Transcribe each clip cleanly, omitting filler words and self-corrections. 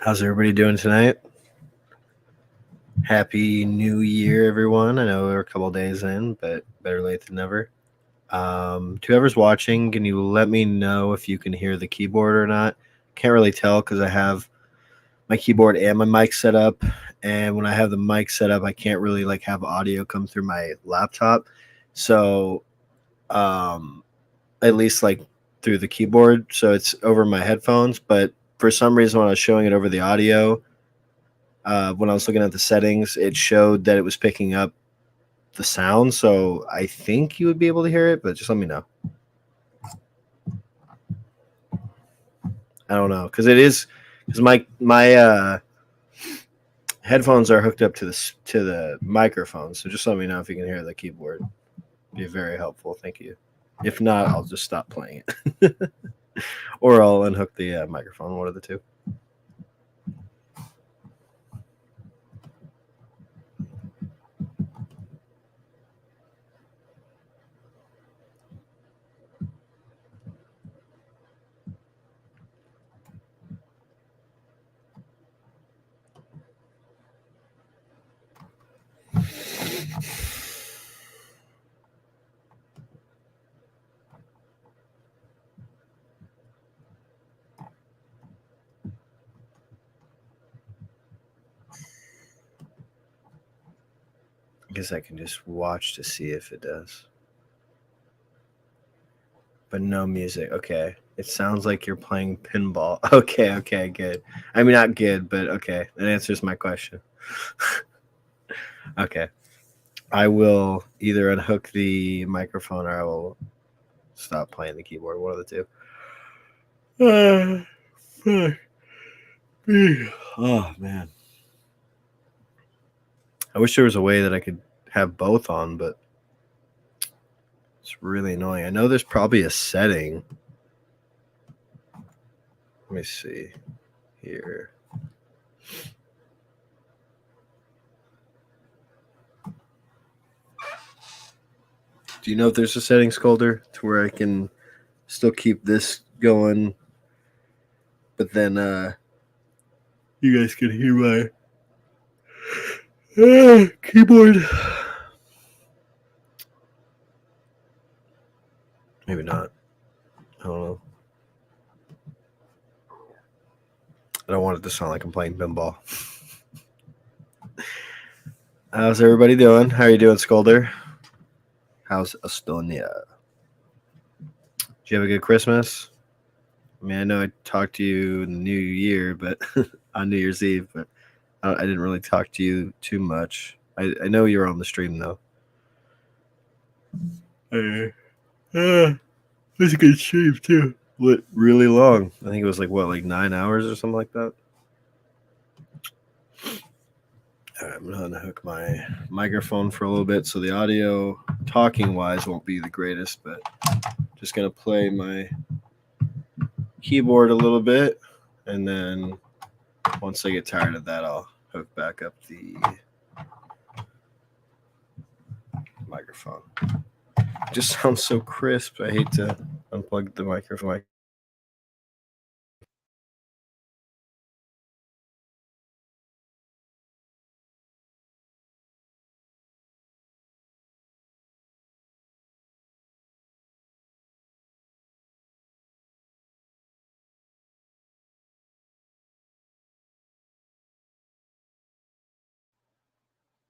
How's everybody doing tonight? Happy New Year, everyone. I know we're a couple days in, but better late than never. To whoever's watching, can you let me know if you can hear the keyboard or not? Can't really tell because I have my keyboard and my mic set up. And when I have the mic set up, I can't really have audio come through my laptop. So at least through the keyboard. So it's over my headphones. But for some reason, when I was showing it over the audio, when I was looking at the settings, it showed that it was picking up the sound. So I think you would be able to hear it, but just let me know. I don't know because my headphones are hooked up to the microphone. So just let me know if you can hear the keyboard. It'd be very helpful. Thank you. If not, I'll just stop playing it, or I'll unhook the microphone. One of the two. I guess I can just watch to see if it does. But no music. Okay. It sounds like you're playing pinball. Okay, good. I mean, not good, but okay. That answers my question. Okay. I will either unhook the microphone or I will stop playing the keyboard. One of the two. Oh, man. I wish there was a way that I could have both on, but it's really annoying. I know there's probably a setting. Let me see here. Do you know if there's a setting, Scolder, to where I can still keep this going, but then you guys can hear my keyboard? Maybe not. I don't know. I don't want it to sound like I'm playing pinball. How's everybody doing? How are you doing, Scolder? How's Estonia? Did you have a good Christmas? I mean, I know I talked to you in the New Year, but on New Year's Eve, but I didn't really talk to you too much. I know you were on the stream though. It was a good stream too. What, really long? I think it was like 9 hours or something like that. All right, I'm gonna unhook my microphone for a little bit, so the audio, talking wise, won't be the greatest. But just gonna play my keyboard a little bit, and then once I get tired of that, I'll hook back up the microphone. It just sounds so crisp. I hate to unplug the microphone.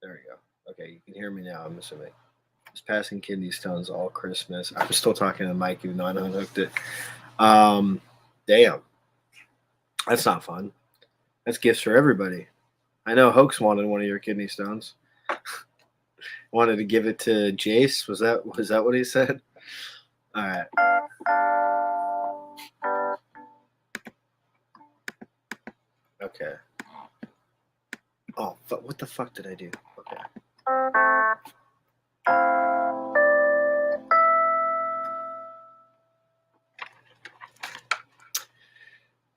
There we go. Okay, you can hear me now, I'm assuming. Just passing kidney stones all Christmas. I'm still talking to Mike even though I unhooked it. Damn. That's not fun. That's gifts for everybody. I know Hoax wanted one of your kidney stones. Wanted to give it to Jace. Was that what he said? All right. Okay. Oh, what the fuck did I do? Okay.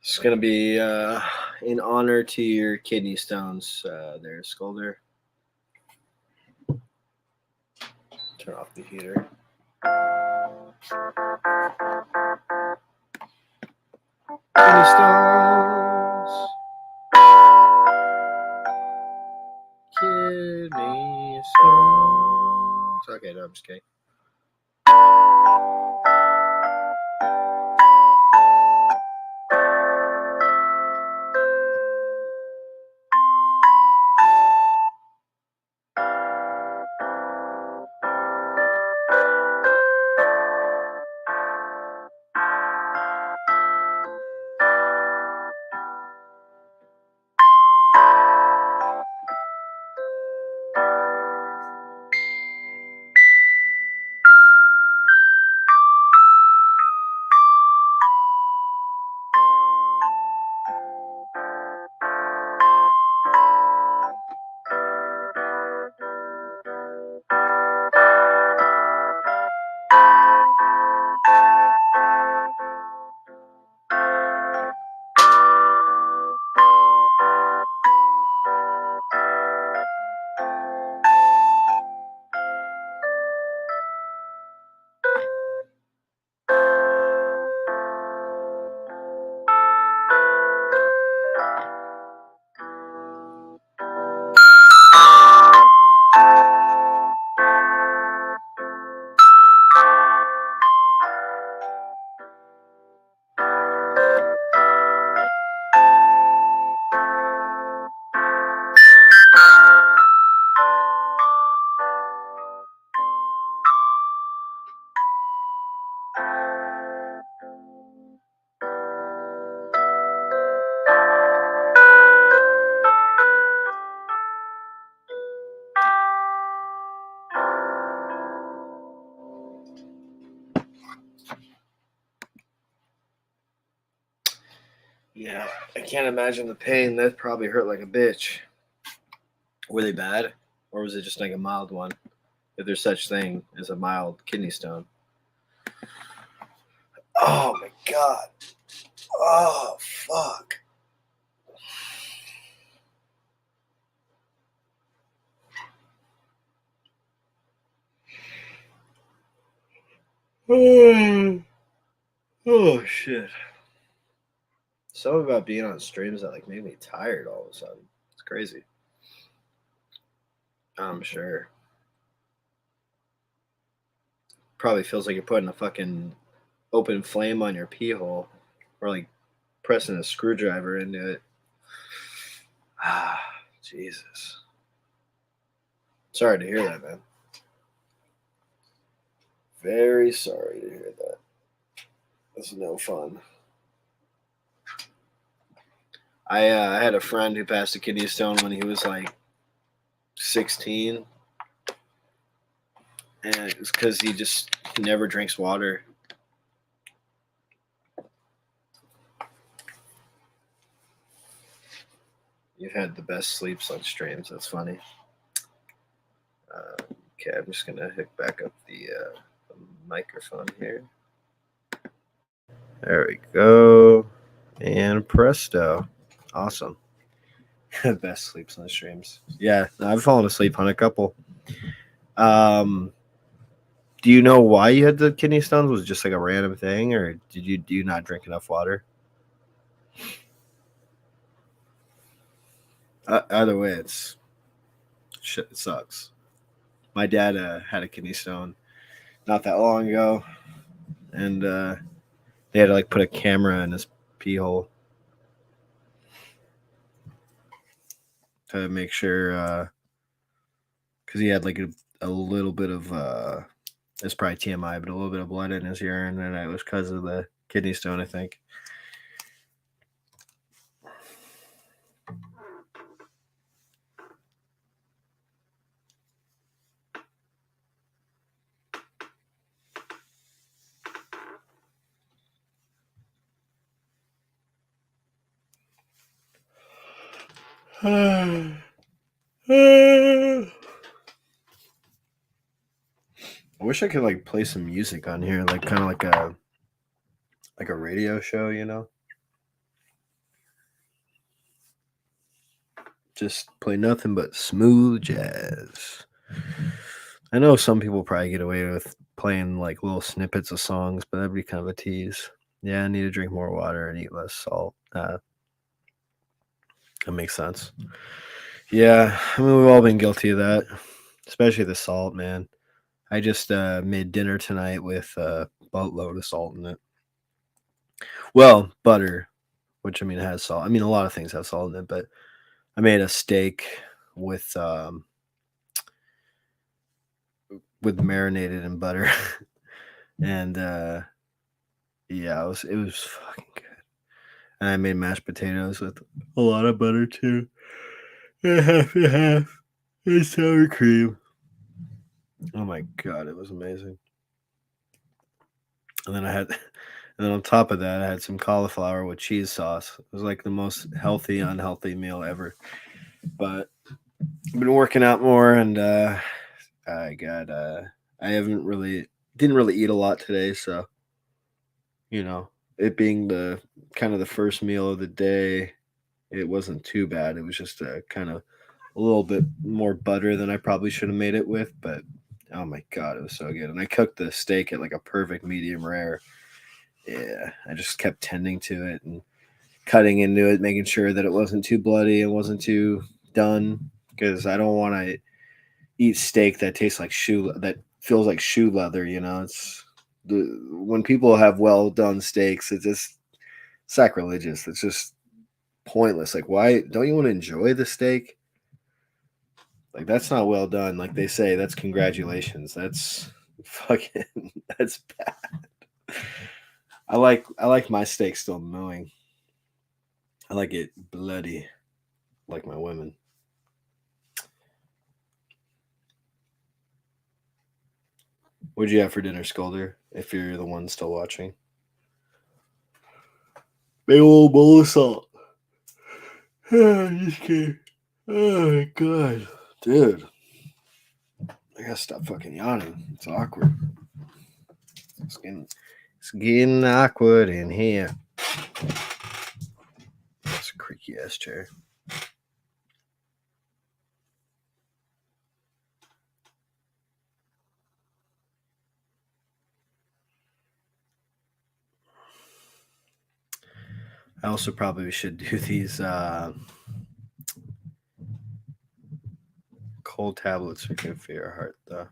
It's gonna be in honor to your kidney stones. There, Scolder. Turn off the heater. Kidney stones. kidney stones. Okay, no, I'm just kidding. Yeah, I can't imagine the pain. That probably hurt like a bitch. Were they bad? Or was it just like a mild one? If there's such thing as a mild kidney stone. Oh my god. Oh fuck. Oh shit. Something about being on streams that like made me tired all of a sudden. It's crazy. I'm sure. Probably feels like you're putting a fucking open flame on your pee hole or like pressing a screwdriver into it. Ah, Jesus. Sorry to hear that, man. Very sorry to hear that. That's no fun. I had a friend who passed a kidney stone when he was like 16. And it was because he just never drinks water. You've had the best sleeps on streams. That's funny. Okay, I'm just gonna hook back up the microphone here. There we go. And presto. Awesome. Best sleeps on the streams. Yeah, I've fallen asleep on a couple. Do you know why you had the kidney stones? Was it just like a random thing, or do you not drink enough water? Either way, it's shit. It sucks. My dad had a kidney stone not that long ago, and they had to like put a camera in his pee hole to make sure, because he had like a little bit of it's probably TMI, but a little bit of blood in his urine, and it was because of the kidney stone, I think. I wish I could like play some music on here, like kind of like a radio show, you know? Just play nothing but smooth jazz. I know some people probably get away with playing like little snippets of songs, but that'd be kind of a tease. Yeah, I need to drink more water and eat less salt. That makes sense. Yeah, I mean, we've all been guilty of that, especially the salt, man. I just made dinner tonight with a boatload of salt in it. Well, butter, which I mean has salt. I mean, a lot of things have salt in it, but I made a steak with marinated in butter, and yeah, it was fucking good. And I made mashed potatoes with a lot of butter too, and half, and sour cream. Oh my god, it was amazing. And then and then on top of that, I had some cauliflower with cheese sauce. It was like the most healthy, unhealthy meal ever. But I've been working out more, and I got I haven't really didn't really eat a lot today, so you know, it being the kind of the first meal of the day, it wasn't too bad. It was just a kind of a little bit more butter than I probably should have made it with, but oh my god, it was so good. And I cooked the steak at like a perfect medium rare. Yeah, I just kept tending to it and cutting into it, making sure that it wasn't too bloody and wasn't too done because I don't want to eat steak that tastes like that feels like shoe leather. It's when people have well done steaks, it's just sacrilegious. It's just pointless. Like, why don't you want to enjoy the steak? Like, that's not well done. Like they say, that's congratulations. That's fucking that's bad. I like my steak still knowing. I like it bloody, like my women. What'd you have for dinner, Scolder? If you're the one still watching, big old bowl of salt. Just kidding. Oh my god, dude! I gotta stop fucking yawning. It's awkward. It's getting awkward in here. It's a creaky ass chair. I also probably should do these cold tablets are good for your heart, though.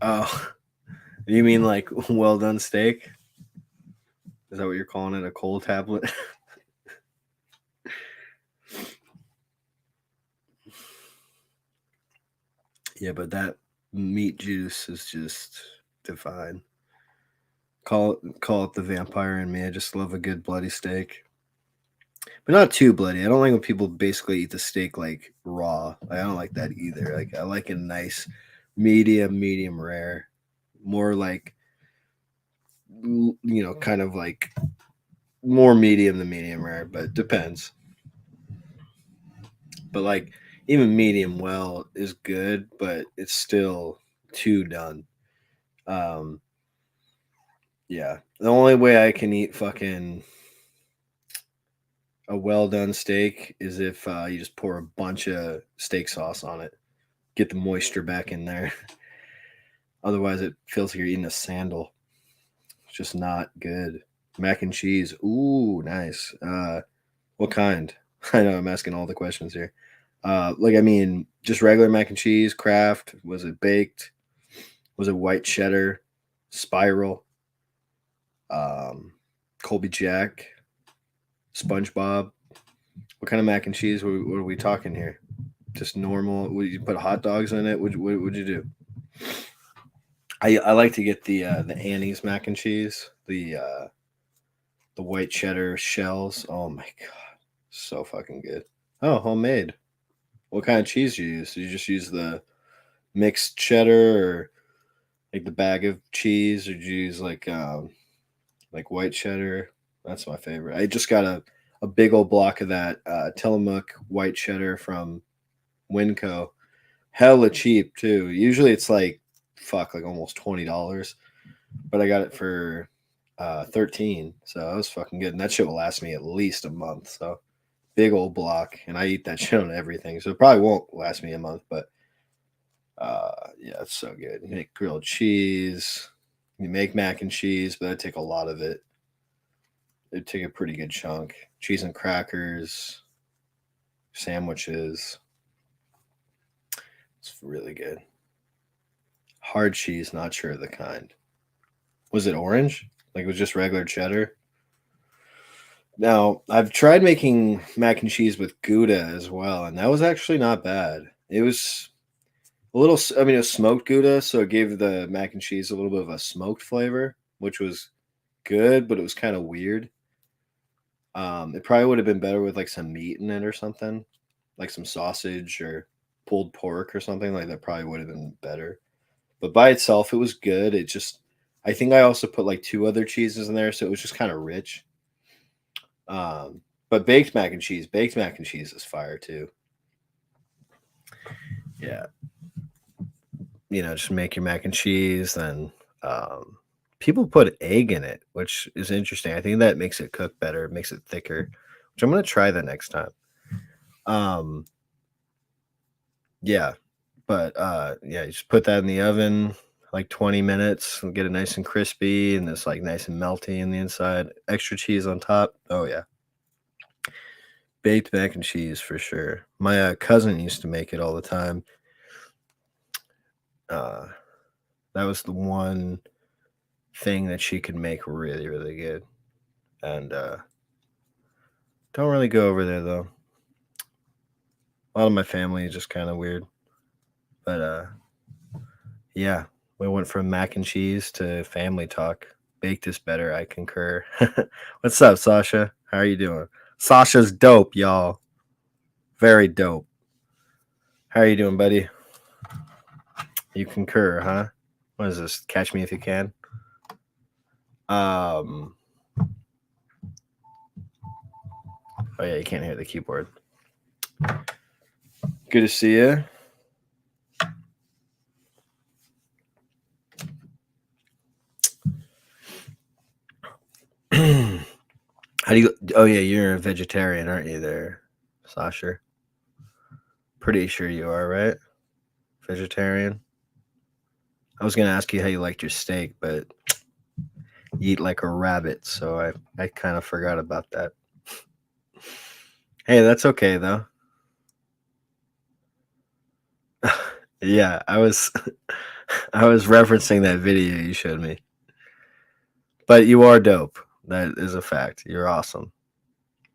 Oh, you mean like well done steak? Is that what you're calling it? A cold tablet? Yeah, but that meat juice is just divine. Call it the vampire in me. I just love a good bloody steak, but not too bloody. I don't like when people basically eat the steak like raw. I don't like that either. Like I like a nice medium rare, more like kind of like more medium than medium rare, but it depends. But like even medium well is good, but it's still too done. Um, yeah, the only way I can eat fucking a well done steak is if you just pour a bunch of steak sauce on it, get the moisture back in there. Otherwise, it feels like you're eating a sandal. It's just not good. Mac and cheese, ooh, nice. What kind? I know I'm asking all the questions here. Like I mean, just regular mac and cheese, Kraft. Was it baked? Was it white cheddar, spiral, um, Colby Jack, SpongeBob? What kind of mac and cheese? What are we talking here? Just normal? Would you put hot dogs in it? What would you do? I like to get the Annie's mac and cheese, the white cheddar shells. Oh my god, so fucking good. Oh, homemade. What kind of cheese do you use? Do you just use the mixed cheddar or like the bag of cheese, or do you use like white cheddar? That's my favorite. I just got a big old block of that Tillamook white cheddar from Winco. Hella cheap too. Usually it's like like almost $20, but I got it for 13, so that was fucking good. And that shit will last me at least a month. So big old block, and I eat that shit on everything. So it probably won't last me a month, but yeah, it's so good. You make grilled cheese, you make mac and cheese, but I take a lot of it. It take a pretty good chunk. Cheese and crackers. sandwiches. It's really good. Hard cheese, not sure of the kind. Was it orange? Like it was just regular cheddar? Now, I've tried making mac and cheese with Gouda as well, and that was actually not bad. It was a little, I mean, it was smoked Gouda, so it gave the mac and cheese a little bit of a smoked flavor, which was good, but it was kind of weird. It probably would have been better with like some meat in it or something, like some sausage or pulled pork or something like that. Probably would have been better. But by itself, it was good. It just, I think I also put like two other cheeses in there, so it was just kind of rich. But baked mac and cheese is fire too. Yeah, just make your mac and cheese. Then people put egg in it, which is interesting. I think that makes it cook better, makes it thicker. Which I'm gonna try the next time. Um, yeah, but yeah, you just put that in the oven like 20 minutes and get it nice and crispy and it's like nice and melty in the inside. Extra cheese on top. Oh yeah. Baked mac and cheese for sure. My cousin used to make it all the time. Uh, that was the one thing that she could make really, really good. And don't really go over there though. A lot of my family is just kind of weird. But yeah, we went from mac and cheese to family talk. Baked is better, I concur. What's up, Sasha? How are you doing? Sasha's dope, y'all. Very dope. How are you doing, buddy? You concur, huh? What is this? Catch Me If You Can? Oh yeah, you can't hear the keyboard. Good to see you. How do you? Oh yeah, you're a vegetarian, aren't you? There, Sasha. Pretty sure you are, right? Vegetarian. I was gonna ask you how you liked your steak, but you eat like a rabbit, so I kind of forgot about that. Hey, that's okay though. Yeah, I was I was referencing that video you showed me. But you are dope. That is a fact. You're awesome.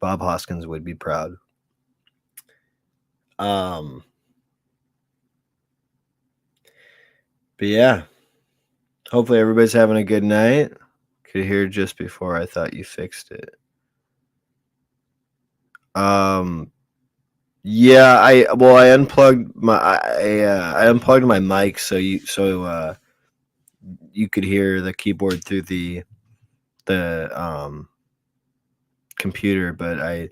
Bob Hoskins would be proud. Um but yeah. Hopefully everybody's having a good night. Could hear just before I thought you fixed it. Yeah, I unplugged I unplugged my mic so you could hear the keyboard through the computer, but I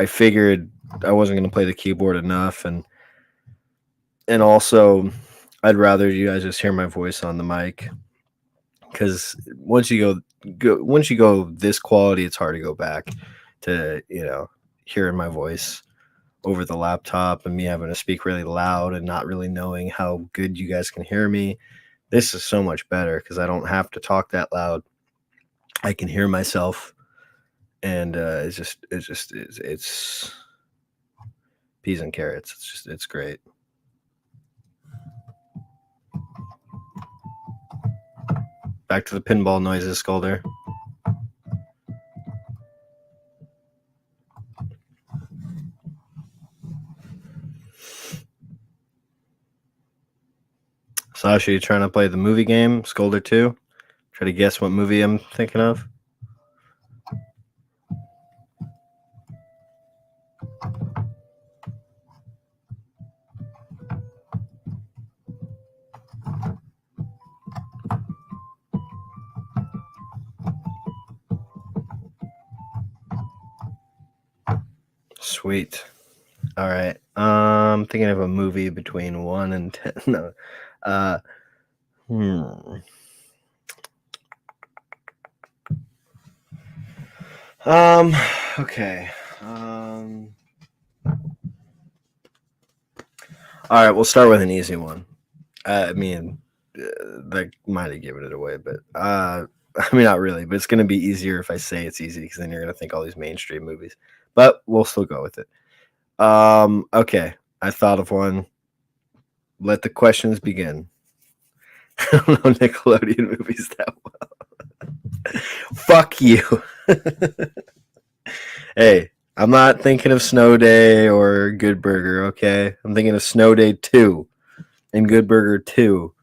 figured I wasn't going to play the keyboard enough and also I'd rather you guys just hear my voice on the mic cuz once you go this quality it's hard to go back to, hearing my voice over the laptop and me having to speak really loud and not really knowing how good you guys can hear me. This is so much better because I don't have to talk that loud. I can hear myself, and it's peas and carrots. It's great. Back to the pinball noises, Scolder. Sasha, you trying to play the movie game, Scolder 2? Try to guess what movie I'm thinking of? Sweet. All right. I'm thinking of a movie between 1 and 10. No. Okay. All right, we'll start with an easy one. I mean, that might have given it away, but I mean, not really. But it's going to be easier if I say it's easy because then you're going to think all these mainstream movies. But we'll still go with it. Okay. I thought of one. Let the questions begin. I don't know Nickelodeon movies that well. Fuck you. Hey, I'm not thinking of Snow Day or Good Burger, okay? I'm thinking of Snow Day 2 and Good Burger 2.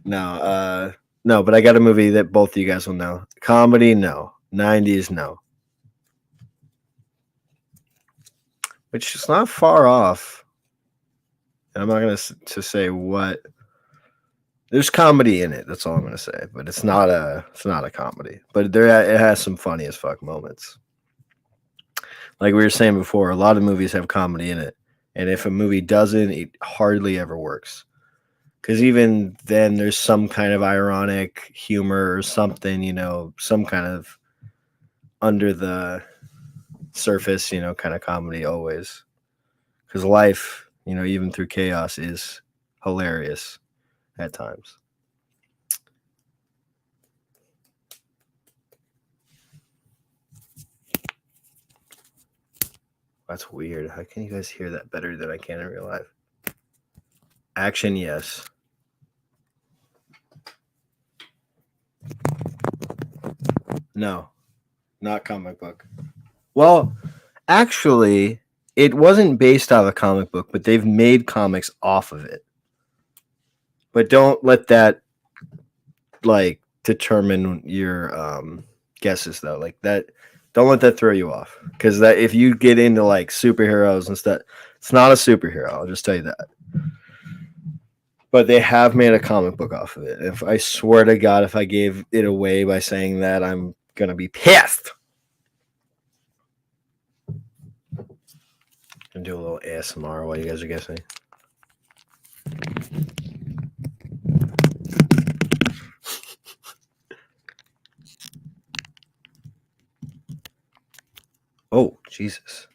No, but I got a movie that both of you guys will know. Comedy, no. 90s, no. Which is not far off. And I'm not going to say what. There's comedy in it. That's all I'm going to say. But it's not a comedy. But it has some funny as fuck moments. Like we were saying before, a lot of movies have comedy in it. And if a movie doesn't, it hardly ever works. Because even then, there's some kind of ironic humor or something, some kind of under the surface, kind of comedy always. Because life, even through chaos, is hilarious at times. That's weird. How can you guys hear that better than I can in real life? Action, yes. No, not comic book. Well, actually, it wasn't based off a comic book, but they've made comics off of it. But don't let that determine your guesses though. Like that, don't let that throw you off. Because that if you get into superheroes and stuff, it's not a superhero. I'll just tell you that. But they have made a comic book off of it. If I swear to God, if I gave it away by saying that, I'm gonna be pissed. And do a little ASMR while you guys are guessing. Oh, Jesus.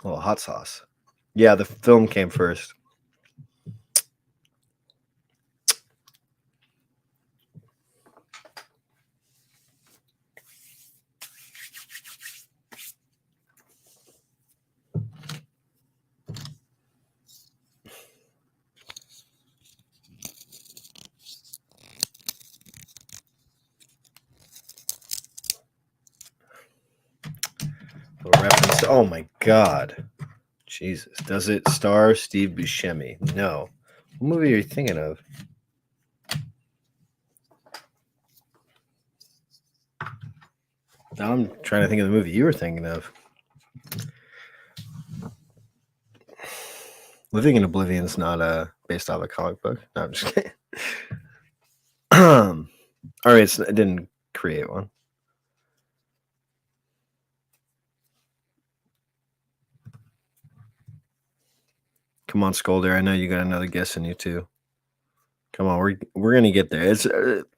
A little hot sauce. Yeah, the film came first. A reference to, oh my God. Jesus. Does it star Steve Buscemi? No. What movie are you thinking of? Now I'm trying to think of the movie you were thinking of. Living in Oblivion is not based off a comic book. No, I'm just kidding. All right, I didn't create one. Come on, Scolder. I know you got another guess in you too. Come on, we're gonna get there. It's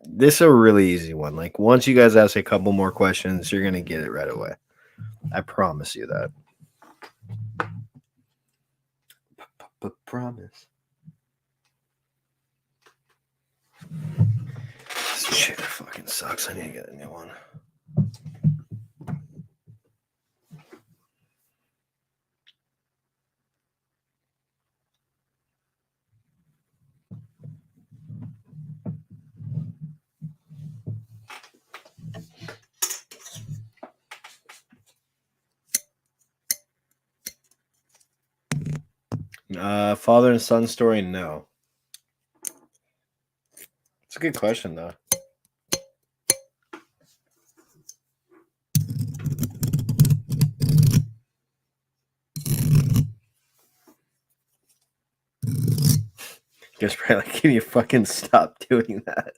this is a really easy one. Like once you guys ask a couple more questions, you're gonna get it right away. I promise you that. Promise. This shit fucking sucks. I need to get a new one. Father and son story, no. It's a good question though. Guess probably can you fucking stop doing that?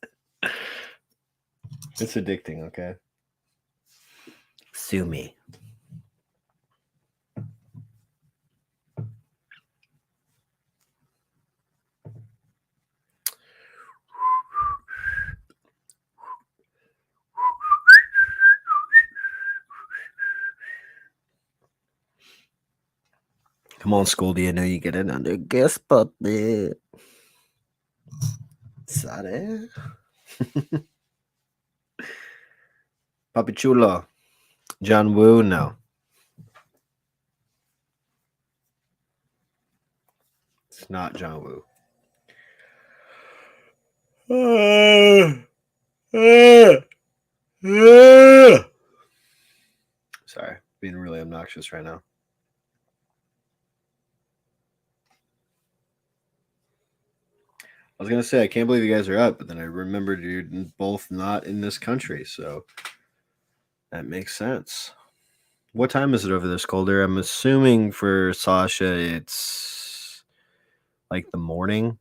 It's addicting, okay? Sue me. Come on, Scoldy. I know you get it under guess puppet. Sorry. Papi Chulo. John Woo, no. It's not John Woo. Sorry, being really obnoxious right now. I was gonna say I can't believe you guys are up, but then I remembered you're both not in this country, so that makes sense. What time is it over there, Scolder? I'm assuming for Sasha it's like the morning.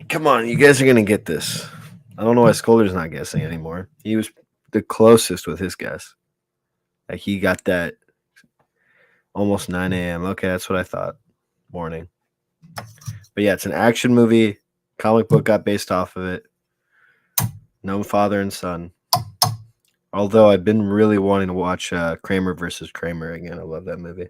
Come on, you guys are gonna get this. I don't know why Scolder's not guessing anymore. He was the closest with his guess. Like he got that almost 9 a.m. Okay, that's what I thought. Morning. But yeah, it's an action movie. Comic book got based off of it. No father and son. Although I've been really wanting to watch Kramer versus Kramer again. I love that movie.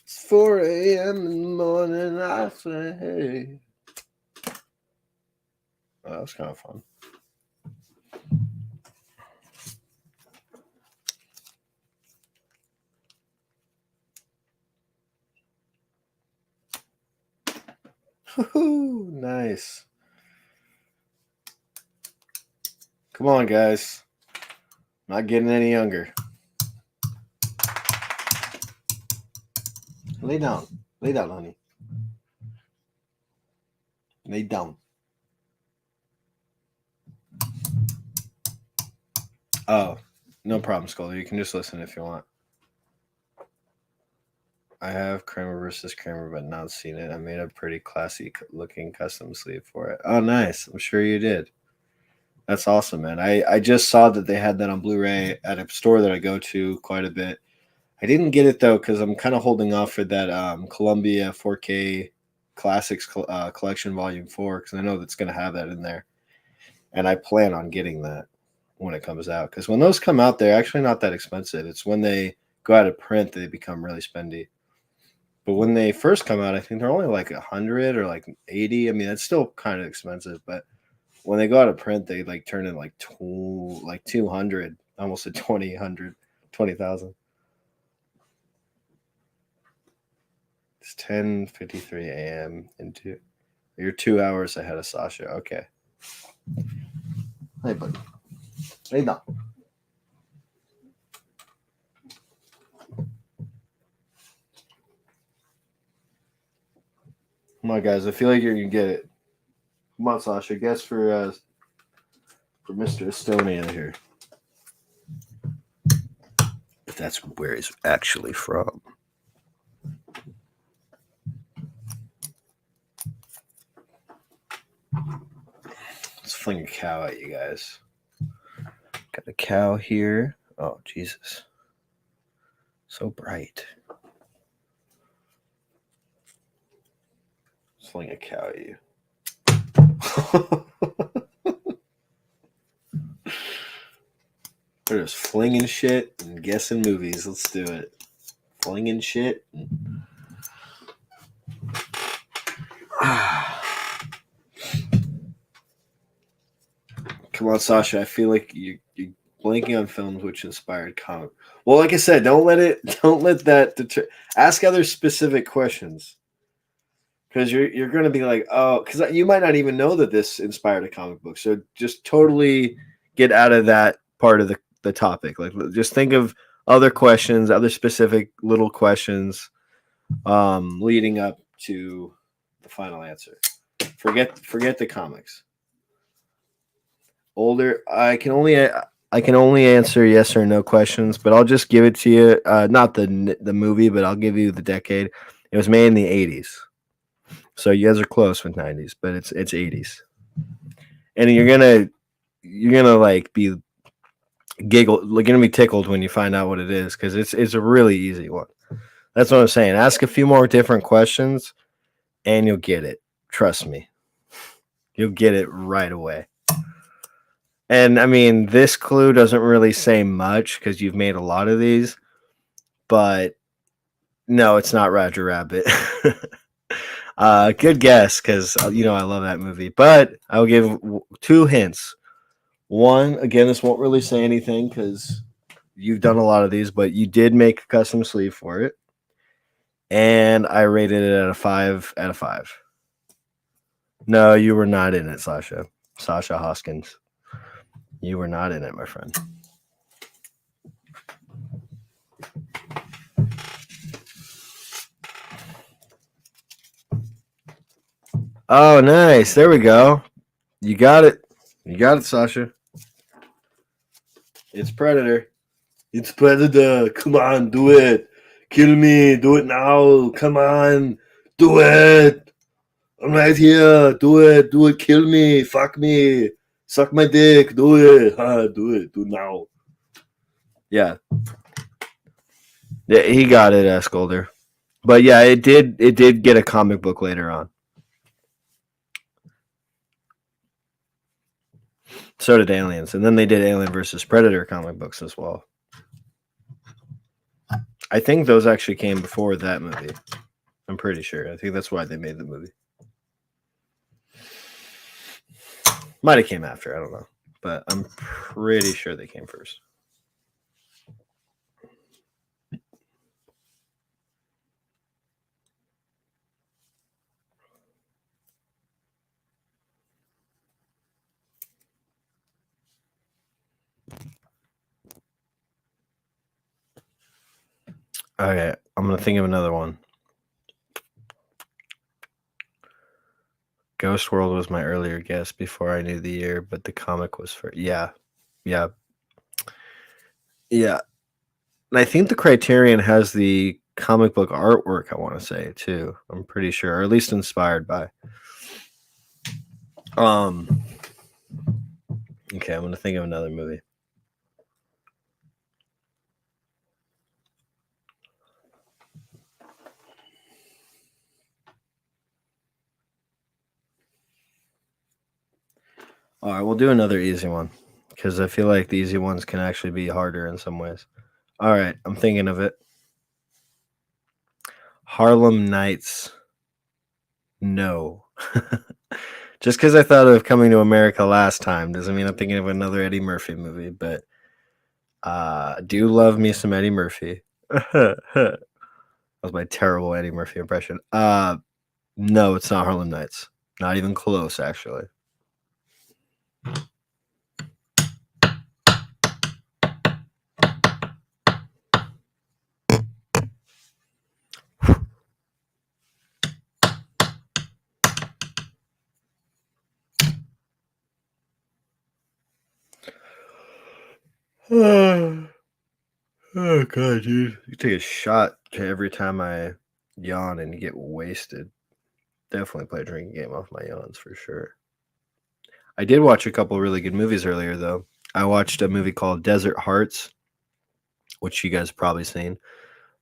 It's 4 a.m. in the morning. I say, hey. Oh, that was kind of fun. Woo-hoo, nice. Come on, guys. Not getting any younger. Lay down. Lay down, honey. Lay down. Oh, no problem, Scully. You can just listen if you want. I have Kramer versus Kramer, but not seen it. I made a pretty classy looking custom sleeve for it. Oh, nice. I'm sure you did. That's awesome, man. I just saw that they had that on Blu-ray at a store that I go to quite a bit. I didn't get it, though, because I'm kind of holding off for that Columbia 4K Classics Collection Volume 4, because I know that's going to have that in there. And I plan on getting that when it comes out, because when those come out, they're actually not that expensive. It's when they go out of print that they become really spendy. But when they first come out, I think they're only like 100 or like 80. I mean, that's still kind of expensive, but when they go out of print, they like turn in like 200, almost a 20,000. It's 10:53 a.m. into you're 2 hours ahead of Sasha. Okay. Hey, buddy. Lay down. Come on, guys. I feel like you're gonna get it. Come on, Sasha. Guess for Mr. Estonia here. If that's where he's actually from. Let's fling a cow at you guys. Got a cow here. Oh, Jesus. So bright. Fling a cow at you. We're just flinging shit and guessing movies. Let's do it. Flinging shit. Come on, Sasha. I feel like you're blanking on films which inspired comic. Well, like I said, don't let that deter. Ask other specific questions. Because you're going to be like, oh, because you might not even know that this inspired a comic book. So just totally get out of that part of the topic. Like, just think of other questions, other specific little questions leading up to the final answer. Forget the comics. Older, I can only answer yes or no questions, but I'll just give it to you. Not the movie, but I'll give you the decade. It was made in the 80s. So you guys are close with 90s, but it's 80s. And you're gonna like be giggle, like you're gonna be tickled when you find out what it is, because it's a really easy one. That's what I'm saying. Ask a few more different questions and you'll get it. Trust me. You'll get it right away. And I mean, this clue doesn't really say much because you've made a lot of these, but no, it's not Roger Rabbit. Good guess because I love that movie. But I'll give 2 hints. One, again, this won't really say anything because you've done a lot of these, but you did make a custom sleeve for it, and I rated it at a 5 out of 5. No, you were not in it, Sasha. Sasha Hoskins. You were not in it, my friend. Oh, nice. There we go. You got it. You got it, Sasha. It's Predator. It's Predator. Come on, do it. Kill me. Do it now. Come on. Do it. I'm right here. Do it. Do it. Kill me. Fuck me. Suck my dick. Do it. Do it. Do now. Yeah. Yeah, he got it, Scolder. But yeah, it did get a comic book later on. So did Aliens. And then they did Alien versus Predator comic books as well. I think those actually came before that movie. I'm pretty sure. I think that's why they made the movie. Might have came after. I don't know. But I'm pretty sure they came first. Okay, I'm going to think of another one. Ghost World was my earlier guess before I knew the year, but the comic was for... Yeah. And I think the Criterion has the comic book artwork, I want to say, too. I'm pretty sure, or at least inspired by. Okay, I'm going to think of another movie. All right, we'll do another easy one because I feel like the easy ones can actually be harder in some ways. All right, I'm thinking of it. Harlem Nights. No. Just because I thought of Coming to America last time doesn't mean I'm thinking of another Eddie Murphy movie, but do love me some Eddie Murphy. That was my terrible Eddie Murphy impression. No, it's not Harlem Nights. Not even close, actually. Oh god, dude! You take a shot every time I yawn and you get wasted. Definitely play a drinking game off my yawns for sure. I did watch a couple really good movies earlier, though. I watched a movie called Desert Hearts, which you guys have probably seen.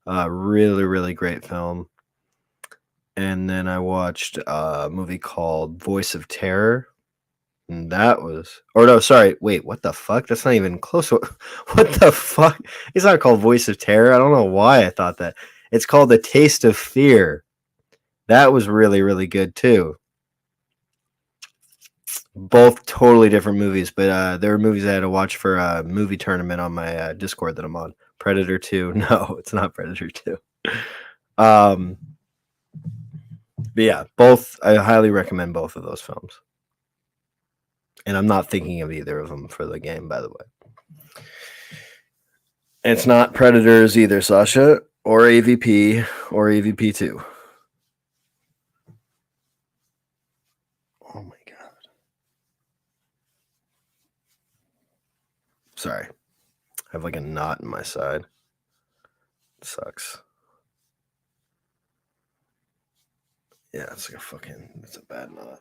Really, really great film. And then I watched a movie called Voice of Terror. And that was... Or no, sorry. Wait, what the fuck? That's not even close. What the fuck? It's not called Voice of Terror. I don't know why I thought that. It's called The Taste of Fear. That was really, really good, too. Both totally different movies, but there were movies I had to watch for a movie tournament on my Discord that I'm on. Predator 2. No, it's not Predator 2. But yeah, both. I highly recommend both of those films. And I'm not thinking of either of them for the game, by the way. It's not Predators either, Sasha, or AVP, or AVP 2. Oh my god. Sorry. I have like a knot in my side. It sucks. Yeah, it's like it's a bad knot.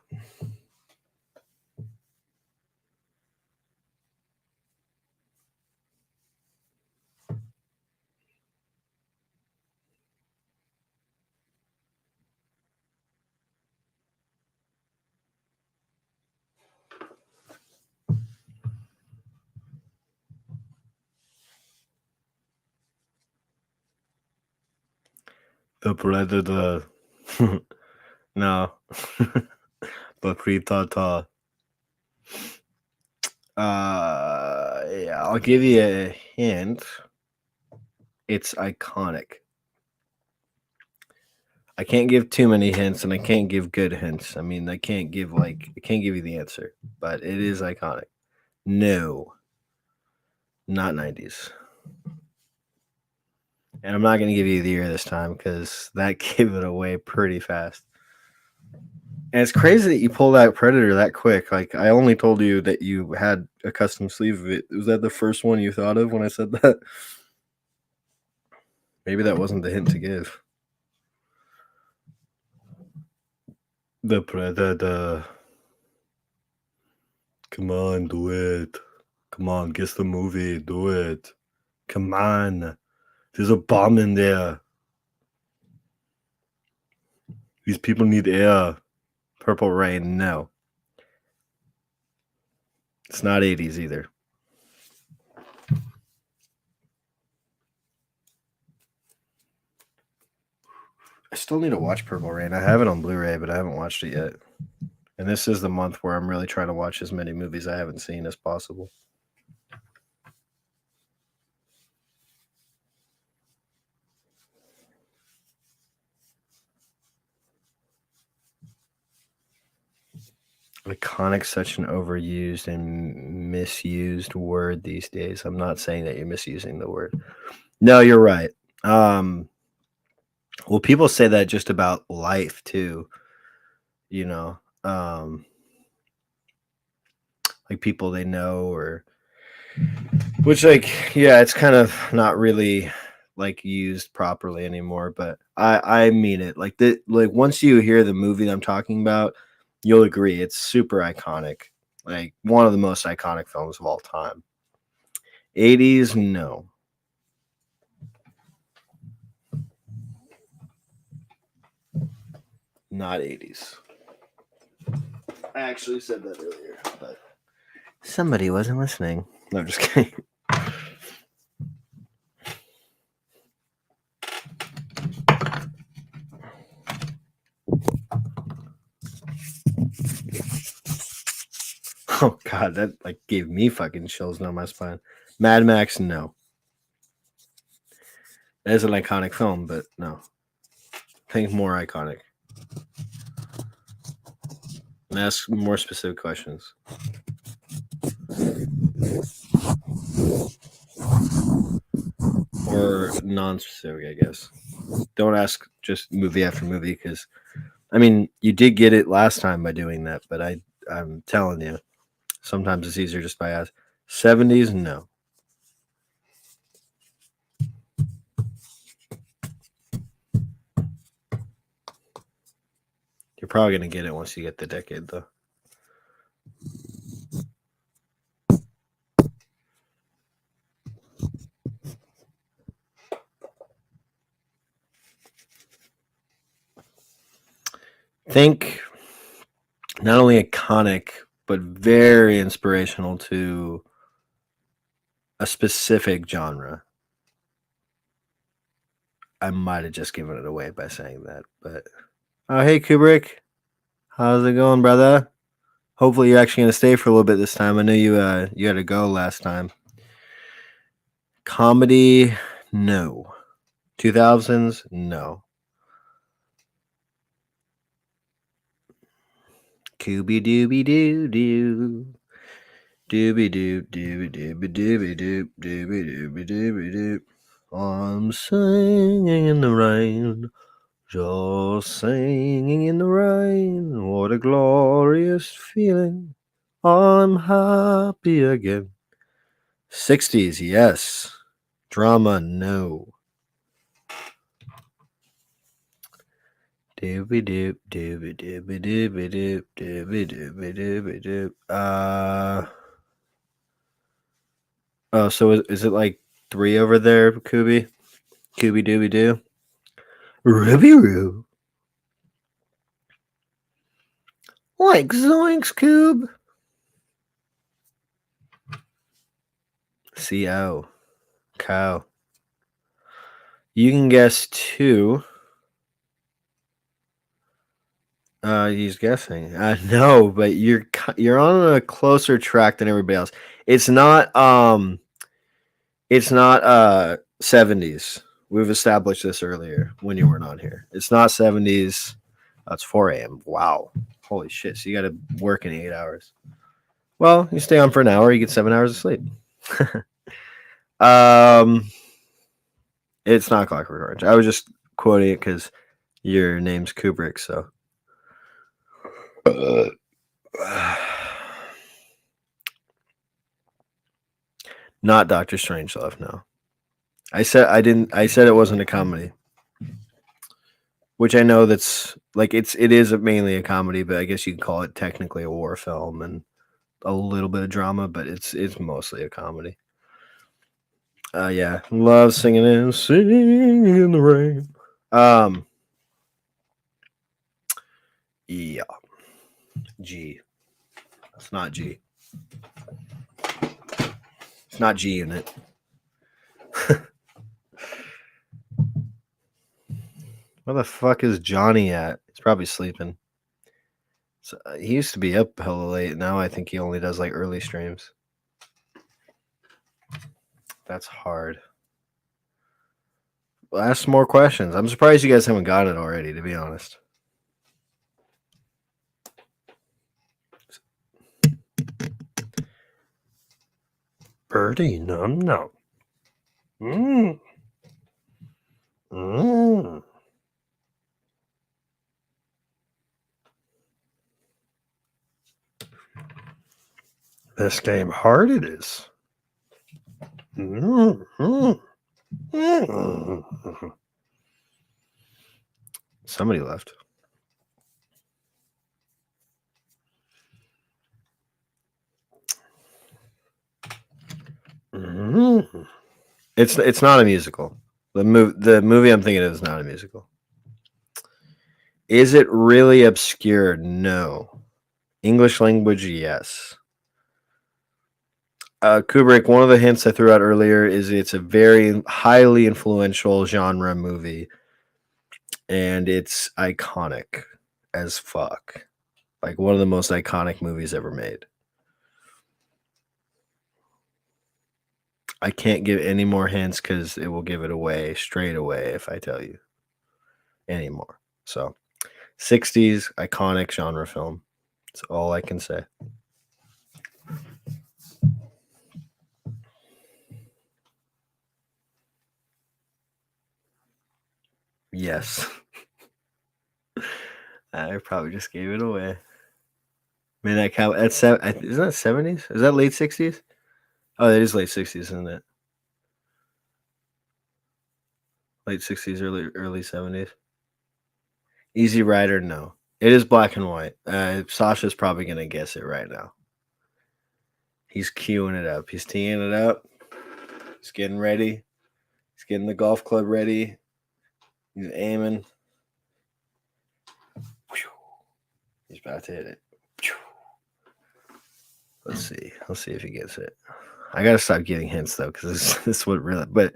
The predator. No. But Pritata. Yeah, I'll give you a hint. It's iconic. I can't give too many hints, and I can't give good hints. I mean, I can't give you the answer, but it is iconic. No, not 90s. And I'm not going to give you the year this time because that gave it away pretty fast. And it's crazy that you pulled out Predator that quick. Like, I only told you that you had a custom sleeve of it. Was that the first one you thought of when I said that? Maybe that wasn't the hint to give. The Predator. Come on, do it. Come on, guess the movie. Do it. Come on. There's a bomb in there. These people need air. Purple Rain, no. It's not 80s either. I still need to watch Purple Rain. I have it on Blu-ray, but I haven't watched it yet. And this is the month where I'm really trying to watch as many movies I haven't seen as possible. Iconic, such an overused and misused word these days. I'm not saying that you're misusing the word. No, you're right. Well, people say that just about life too. You know, like people they know, or which, like, yeah, it's kind of not really like used properly anymore. But I mean it. Like once you hear the movie I'm talking about, you'll agree it's super iconic. Like one of the most iconic films of all time. 80s, no. Not 80s. I actually said that earlier, but somebody wasn't listening. No, I'm just kidding. Oh god, that like gave me fucking chills down my spine. Mad Max, no. That is an iconic film, but no. Think more iconic. And ask more specific questions. Or non-specific, I guess. Don't ask just movie after movie because, I mean, you did get it last time by doing that, but I'm telling you, sometimes it's easier just by asking. 70s, no. You're probably going to get it once you get the decade, though. Think not only iconic, but very inspirational to a specific genre. I might have just given it away by saying that, but oh, hey Kubrick, how's it going, brother? Hopefully, you're actually gonna stay for a little bit this time. I know you had to go last time. Comedy, no. 2000s, no. Cooby dooby doo doo. Dooby doo dooby dooby dooby doo dooby dooby dooby doo. I'm singing in the rain. Just singing in the rain, what a glorious feeling. I'm happy again. 60s, yes. Drama, no. Dooby doop, dooby dooby dooby doop, dooby dooby dooby doop. Oh, so is it like 3 over there, Kubi? Kubi dooby doo? Ruby Roo. Like zoinks, Coob. CO. Cow. You can guess 2. He's guessing. No, but you're on a closer track than everybody else. It's not. It's not 70s. We've established this earlier when you weren't on here. It's not 70s. It's 4 a.m. Wow. Holy shit. So you got to work in 8 hours. Well, you stay on for an hour, you get 7 hours of sleep. It's not Clockwork Orange. I was just quoting it because your name's Kubrick, so. Not Doctor Strangelove, no. I said it wasn't a comedy. Which I know that's like it is mainly a comedy, but I guess you can call it technically a war film and a little bit of drama, but it's mostly a comedy. Yeah, love singing in the rain. Yeah, G. It's not G. It's not G Unit. Where the fuck is Johnny at? He's probably sleeping. So, he used to be up hella late. Now I think he only does like early streams. That's hard. Well, ask some more questions. I'm surprised you guys haven't got it already, to be honest. Birdie, no. This game hard it is. Somebody left. It's not a musical. The movie I'm thinking of is not a musical. Is it really obscure? No. English language, yes. Kubrick, one of the hints I threw out earlier is it's a very highly influential genre movie, and it's iconic as fuck. Like one of the most iconic movies ever made. I can't give any more hints because it will give it away straight away if I tell you anymore. So, 60s iconic genre film. That's all I can say. Yes. I probably just gave it away. Midnight Cowboy. Isn't that 70s? Is that late 60s? Oh, it is late 60s, isn't it? Late 60s, early 70s. Easy Rider, no. It is black and white. Sasha's probably going to guess it right now. He's queuing it up. He's teeing it up. He's getting ready. He's getting the golf club ready. He's aiming. He's about to hit it. Let's see. Let's see if he gets it. I gotta stop giving hints though, because this would really. But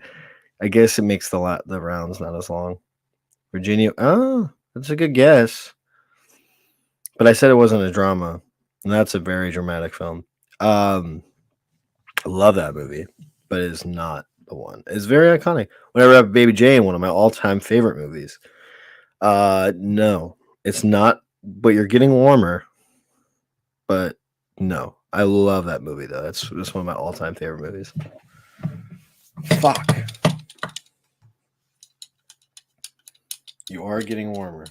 I guess it makes the rounds not as long. Virginia. Oh, that's a good guess. But I said it wasn't a drama, and that's a very dramatic film. I love that movie, but it's not the one. It's very iconic. Whenever I have Baby Jane, one of my all-time favorite movies. No, it's not. But you're getting warmer. But no, I love that movie though. That's one of my all-time favorite movies. Fuck. You are getting warmer.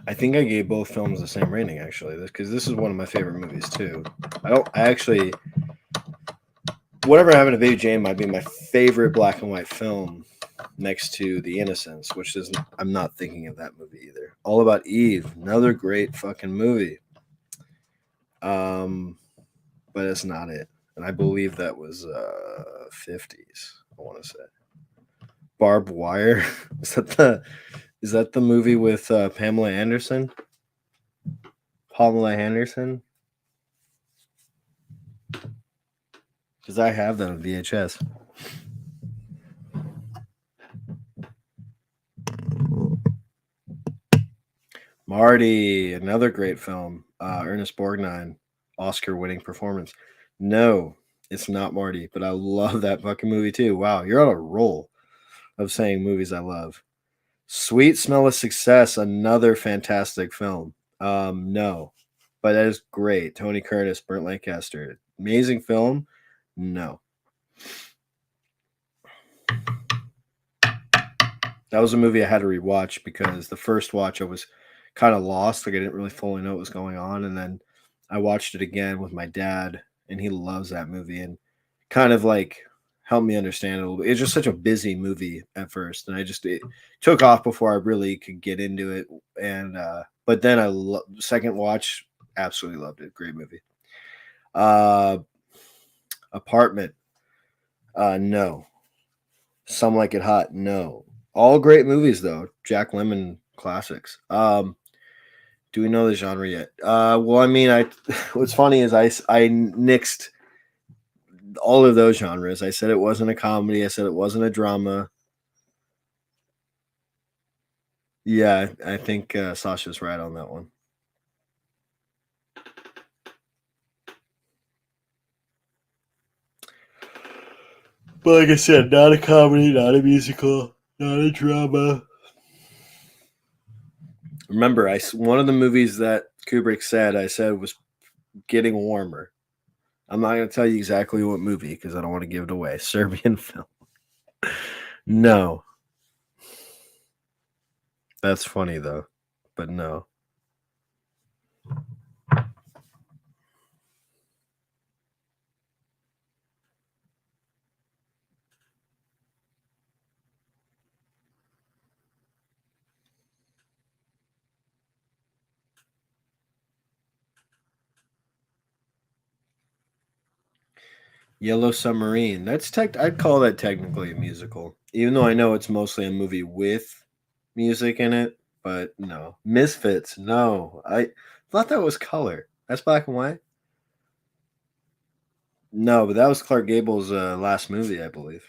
I think I gave both films the same rating actually, because this is one of my favorite movies too. Whatever Happened to Baby Jane might be my favorite black and white film next to The Innocents, which is I'm not thinking of that movie either. All About Eve, another great fucking movie. But it's not it. And I believe that was 50s, I want to say. Barbed Wire. Is that the movie with Pamela Anderson? Pamela Anderson? Because I have that on VHS. Marty, another great film. Ernest Borgnine, Oscar-winning performance. No, it's not Marty, but I love that fucking movie too. Wow, you're on a roll of saying movies I love. Sweet Smell of Success, another fantastic film. No, but that is great. Tony Curtis, Burt Lancaster, amazing film. No, that was a movie I had to rewatch because the first watch I was kind of lost. Like I didn't really fully know what was going on. And then I watched it again with my dad, and he loves that movie and kind of like helped me understand it a little bit. It's just such a busy movie at first. And it took off before I really could get into it. And, but then second watch, absolutely loved it. Great movie. Apartment. No. Some Like It Hot. No. All great movies though. Jack Lemmon classics. Do we know the genre yet? Well, I mean, what's funny is I nixed all of those genres. I said it wasn't a comedy. I said it wasn't a drama. Yeah, I think Sasha's right on that one. But like I said, not a comedy, not a musical, not a drama. Remember, one of the movies that Kubrick said, I said was getting warmer. I'm not going to tell you exactly what movie because I don't want to give it away. Serbian film. No. That's funny though, but no. Yellow Submarine. I'd call that technically a musical, even though I know it's mostly a movie with music in it. But no, Misfits. No, I thought that was color. That's black and white. No, but that was Clark Gable's last movie, I believe.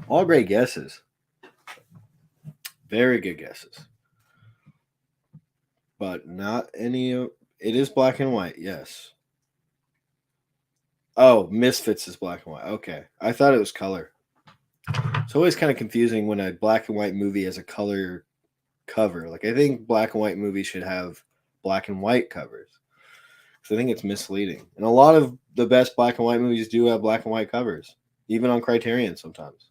All great guesses. Very good guesses. But not any. It is black and white. Yes. Oh, Misfits is black and white. Okay, I thought it was color. It's always kind of confusing when a black and white movie has a color cover. Like I think black and white movies should have black and white covers. So I think it's misleading. And a lot of the best black and white movies do have black and white covers, even on Criterion sometimes.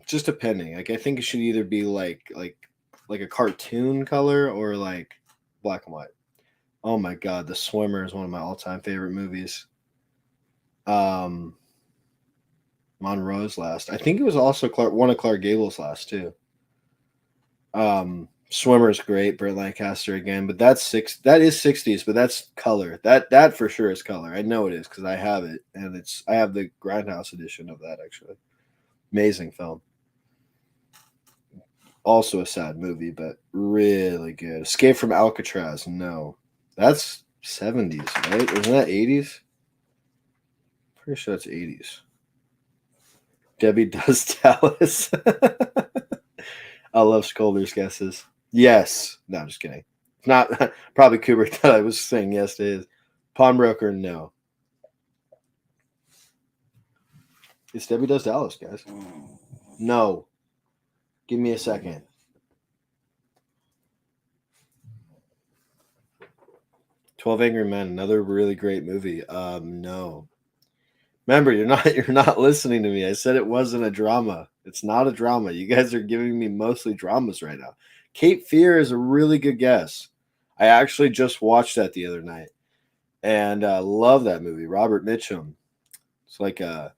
Just depending. Like I think it should either be like a cartoon color or like black and white. Oh my god, The Swimmer is one of my all-time favorite movies. Monroe's last. I think it was also one of Clark Gable's last too. Swimmer's great, Burt Lancaster again, but that is 60s, but that's color. That for sure is color. I know it is because I have it, and I have the Grindhouse edition of that actually. Amazing film. Also a sad movie, but really good. Escape from Alcatraz. No. That's 70s, right? Isn't that 80s? Pretty sure that's 80s. Debbie Does Dallas. I love Skolder's guesses. Yes. No, I'm just kidding. Not probably Kubrick that I was saying yes to his. Pawnbroker, no. It's Debbie Does Dallas, guys. No. Give me a second. "12 Angry Men," another really great movie. No. Remember, you're not listening to me. I said it wasn't a drama. It's not a drama. You guys are giving me mostly dramas right now. Cape Fear is a really good guess. I actually just watched that the other night, and love that movie. Robert Mitchum. It's like a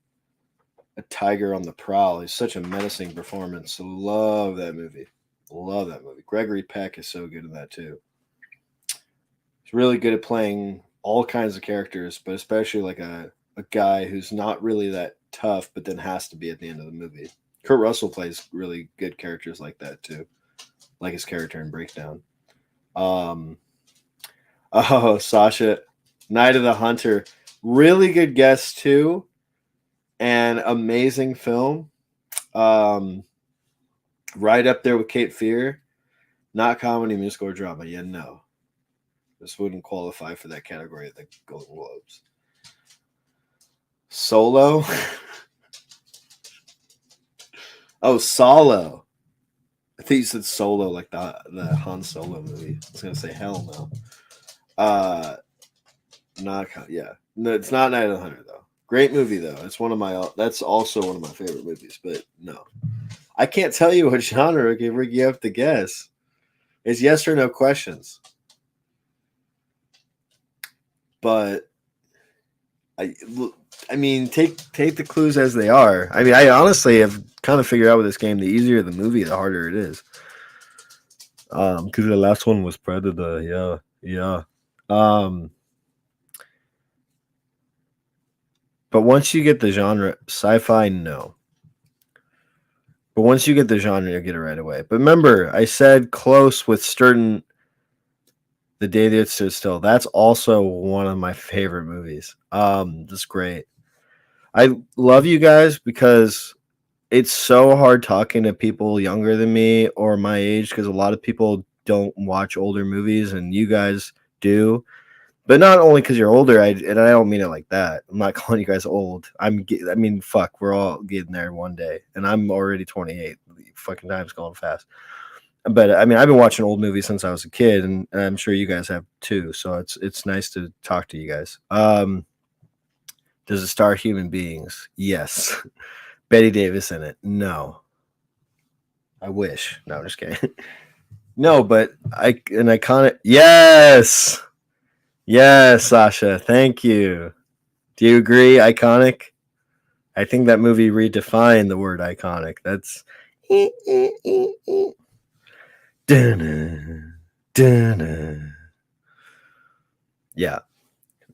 tiger on the prowl. He's such a menacing performance. Love that movie. Love that movie. Gregory Peck is so good in that too. He's really good at playing all kinds of characters, but especially like a guy who's not really that tough, but then has to be at the end of the movie. Kurt Russell plays really good characters like that too, like his character in Breakdown. Sasha, Night of the Hunter, really good guess too. and amazing film. Um, right up there with Cape Fear. Not comedy, musical, or drama. Yeah, no. This wouldn't qualify for that category of the Golden Globes. Solo. Oh, Solo. I think you said Solo, like the Han Solo movie. I was gonna say hell no. Not yeah. No, it's not Night of the Hunter though. Great movie though. It's one of my. That's also one of my favorite movies. But no, I can't tell you what genre. Okay, Rick, you have to guess. It's yes or no questions. But I mean, take the clues as they are. I mean, I honestly have kind of figured out with this game: the easier the movie, the harder it is. Because the last one was Predator. Yeah, yeah. But once you get the genre, sci-fi, no. But once you get the genre, you'll get it right away. But remember, I said close with Sturton. The Day That Stood Still. That's also one of my favorite movies. That's great. I love you guys because it's so hard talking to people younger than me or my age because a lot of people don't watch older movies and you guys do. But not only because you're older, and I don't mean it like that. I'm not calling you guys old. I mean, fuck, we're all getting there one day, and I'm already 28. Fucking time's going fast. But I mean, I've been watching old movies since I was a kid, and I'm sure you guys have too. So it's nice to talk to you guys. Does it star human beings? Yes. Betty Davis in it? No. I wish. No, I'm just kidding. No, but an iconic. Yes. Yes, Sasha. Thank you. Do you agree? Iconic. I think that movie redefined the word iconic. That's. Dun-na, dun-na. Yeah,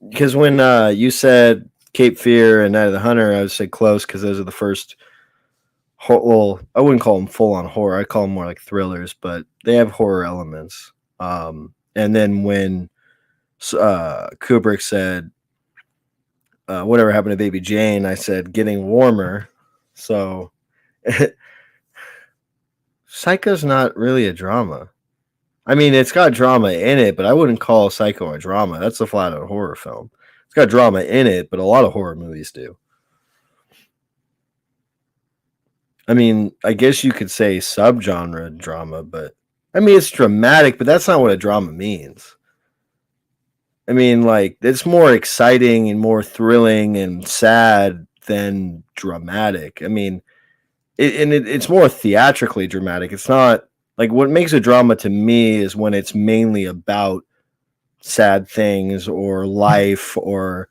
because when you said Cape Fear and Night of the Hunter, I would say close because those are the first. Well, I wouldn't call them full on horror. I call them more like thrillers, but they have horror elements. And then when Kubrick said, "Whatever happened to Baby Jane," I said, "Getting warmer." So, Psycho's not really a drama. I mean, it's got drama in it, but I wouldn't call Psycho a drama. That's a flat out horror film. It's got drama in it, but a lot of horror movies do. I mean, I guess you could say subgenre drama, but I mean, it's dramatic, but that's not what a drama means. I mean, like, it's more exciting and more thrilling and sad than dramatic. I mean, it's more theatrically dramatic. It's not like what makes a drama to me is when it's mainly about sad things or life or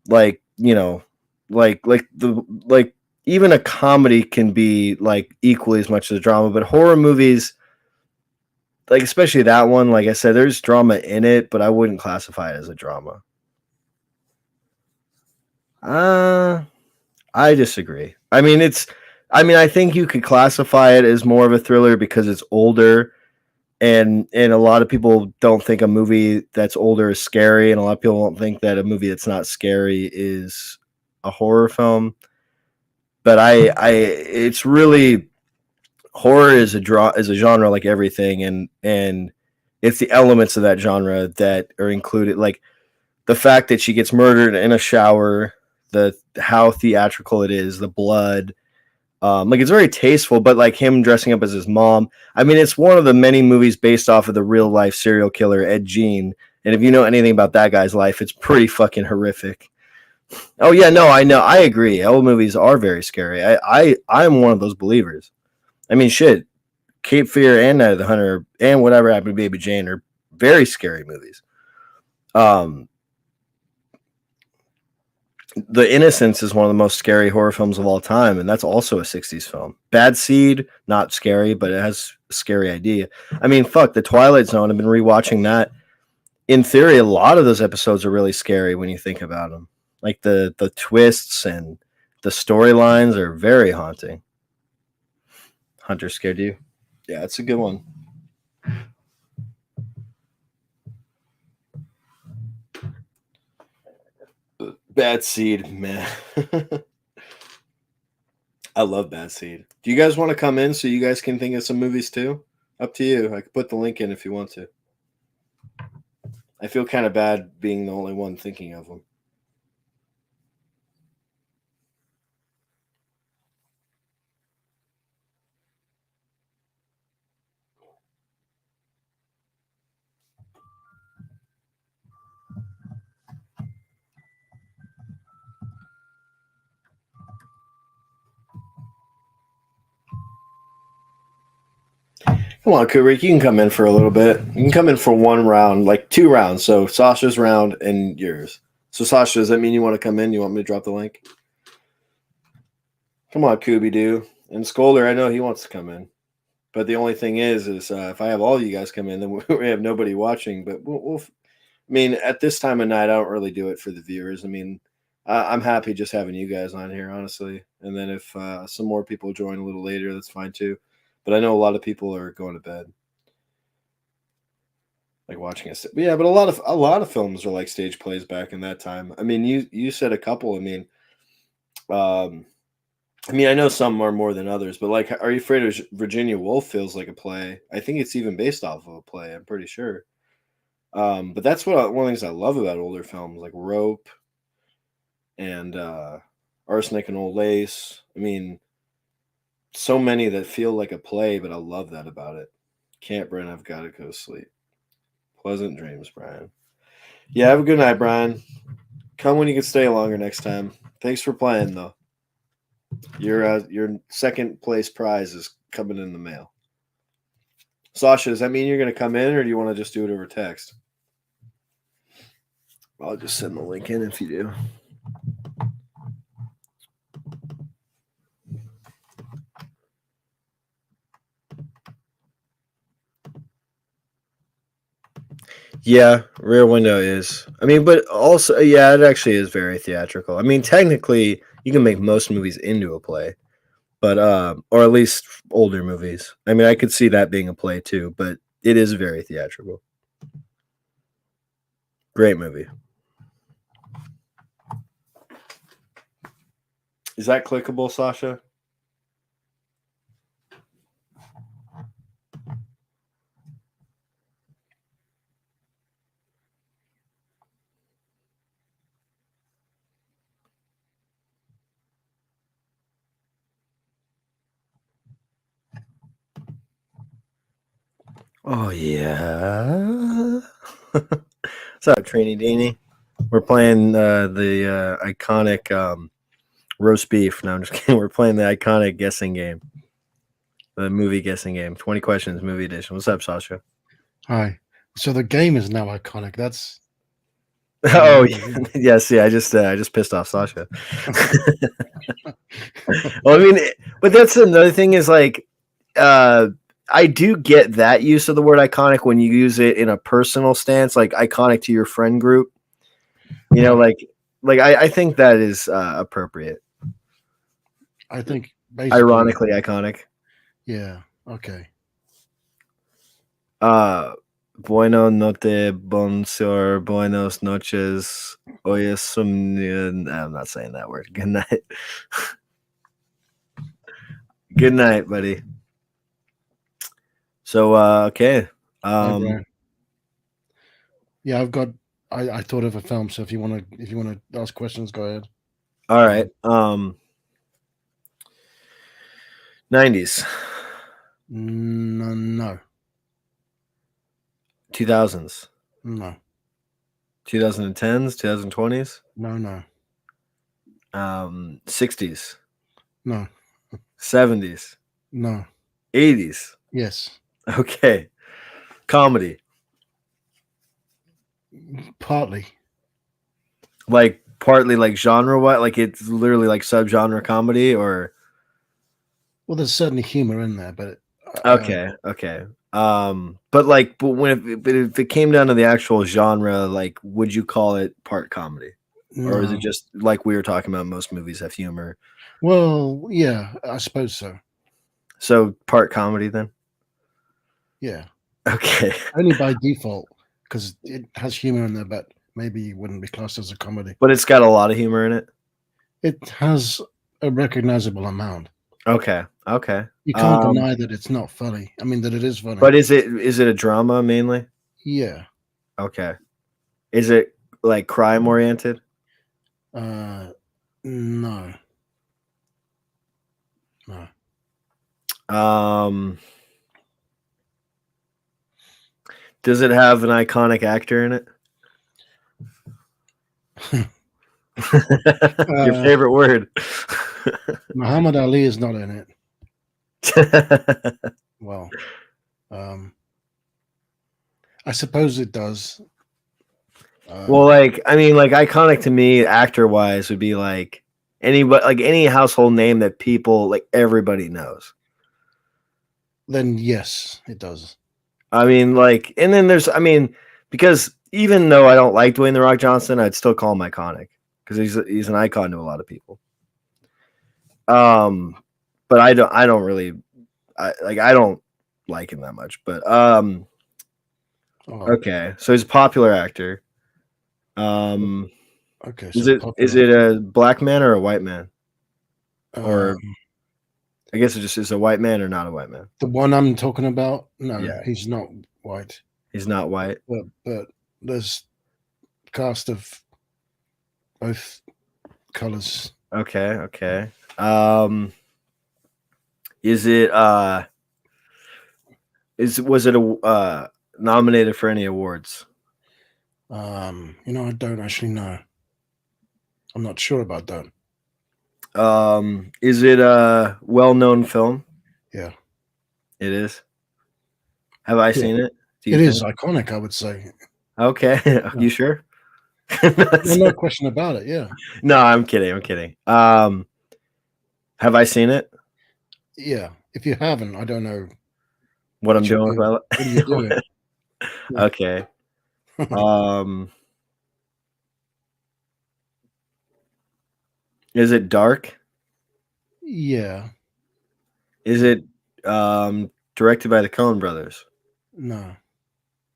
like like even a comedy can be like equally as much as a drama, but horror movies, like especially that one, like I said, there's drama in it, but I wouldn't classify it as a drama. I disagree. I think you could classify it as more of a thriller because it's older, and a lot of people don't think a movie that's older is scary, and a lot of people don't think that a movie that's not scary is a horror film. But it's really horror is a genre like everything, and it's the elements of that genre that are included, like the fact that she gets murdered in a shower, the how theatrical it is, the blood. Like it's very tasteful, but like him dressing up as his mom. I mean, it's one of the many movies based off of the real life serial killer Ed Gein. And if you know anything about that guy's life, it's pretty fucking horrific. Oh yeah, no, I know, I agree. Old movies are very scary. I'm one of those believers. I mean, shit, Cape Fear and Night of the Hunter and Whatever Happened to Baby Jane are very scary movies. Um, The Innocents is one of the most scary horror films of all time, and that's also a 60s film. Bad Seed, not scary, but it has a scary idea. I mean, fuck, The Twilight Zone, I've been rewatching that. In theory, a lot of those episodes are really scary when you think about them. Like the twists and the storylines are very haunting. Hunter scared you? Yeah, it's a good one. Bad Seed, man. I love Bad Seed. Do you guys want to come in so you guys can think of some movies too? Up to you. I could put the link in if you want to. I feel kind of bad being the only one thinking of them. Come on, Kubrick. You can come in for a little bit. You can come in for one round, like 2 rounds. So Sasha's round and yours. So Sasha, does that mean you want to come in? You want me to drop the link? Come on, Kubi Doo. And Skolder, I know he wants to come in. But the only thing is if I have all you guys come in, then we have nobody watching. But I mean, at this time of night, I don't really do it for the viewers. I mean, I'm happy just having you guys on here, honestly. And then if some more people join a little later, that's fine too. But I know a lot of people are going to bed, like watching us. Yeah, but a lot of films are like stage plays back in that time. I mean, you said a couple. I know some are more than others, but like, Are You Afraid of Virginia Woolf feels like a play. I think it's even based off of a play. I'm pretty sure. But that's one of the things I love about older films, like Rope and Arsenic and Old Lace. I mean, so many that feel like a play, but I love that about it. Can't, Brian? I've got to go to sleep. Pleasant dreams, Brian. Yeah, have a good night, Brian. Come when you can stay longer next time. Thanks for playing, though. Your second place prize is coming in the mail. Sasha, does that mean you're going to come in, or do you want to just do it over text? I'll just send the link in if you do. Yeah, Rear Window is. I mean, but also, yeah, it actually is very theatrical. I mean, technically, you can make most movies into a play, but or at least older movies. I mean, I could see that being a play too, but it is very theatrical. Great movie. Is that clickable, Sasha? Oh yeah. What's up, Trini Deanie? We're playing the iconic roast beef. No, I'm just kidding. We're playing the iconic guessing game. The movie guessing game. 20 questions, movie edition. What's up, Sasha? Hi. So the game is now iconic. That's Oh yes, yeah. I just pissed off Sasha. Well, I mean, but that's another thing is like, I do get that use of the word iconic when you use it in a personal stance, like iconic to your friend group. You know, like I think that is appropriate. I think basically, Ironically iconic. Yeah. Okay. Bueno notte, bonsoir, buenos noches. Hoy es un... I'm not saying that word. Good night. Good night, buddy. So, okay. Yeah, I've got. I thought of a film. So if you want to ask questions, go ahead. All right. 90s. No. 2000s. No. 2010s. 2020s. No. 60s. No. 70s. No. 80s. Yes. Okay. Comedy. Partly. Like partly like genre what? Like it's literally like subgenre comedy or Well, there's certainly humor in there, but okay. But if it came down to the actual genre, like would you call it part comedy? no. Or is it just like we were talking about most movies have humor? Well, yeah, I suppose so. So part comedy then? Yeah. Okay. Only by default because it has humor in there, but maybe it wouldn't be classed as a comedy. But it's got a lot of humor in it. It has a recognizable amount. Okay. Okay. You can't deny that it's not funny. I mean, that it is funny. But is it a drama mainly? Yeah. Okay. Is it like crime oriented? No. No. Does it have an iconic actor in it? Your favorite word. Muhammad Ali is not in it. Well, I suppose it does. Well, like I mean, like iconic to me, actor wise, would be like anybody, like any household name that people like everybody knows. Then yes, it does. I mean, like, and then there's, I mean, because even though I don't like Dwayne the Rock Johnson, I'd still call him iconic because he's an icon to a lot of people. But I don't really, I don't like him that much. But okay, so he's a popular actor. Okay, is so it a black man or a white man? Or I guess it just is a white man or not a white man. The one I'm talking about, no, Yeah. he's not white. He's not white. But there's cast of both colors. Okay, okay. Is it was it a nominated for any awards? I don't actually know. I'm not sure about that. Is it a well-known film? Yeah. It is. Have I seen it? It is iconic, I would say. Okay. Yeah. You sure? No question about it, yeah. No, I'm kidding. I'm kidding. Have I seen it? Yeah. If you haven't, I don't know what I'm doing with my life. What are you doing? Okay. Is it dark? Yeah. Is it directed by the Coen brothers? No.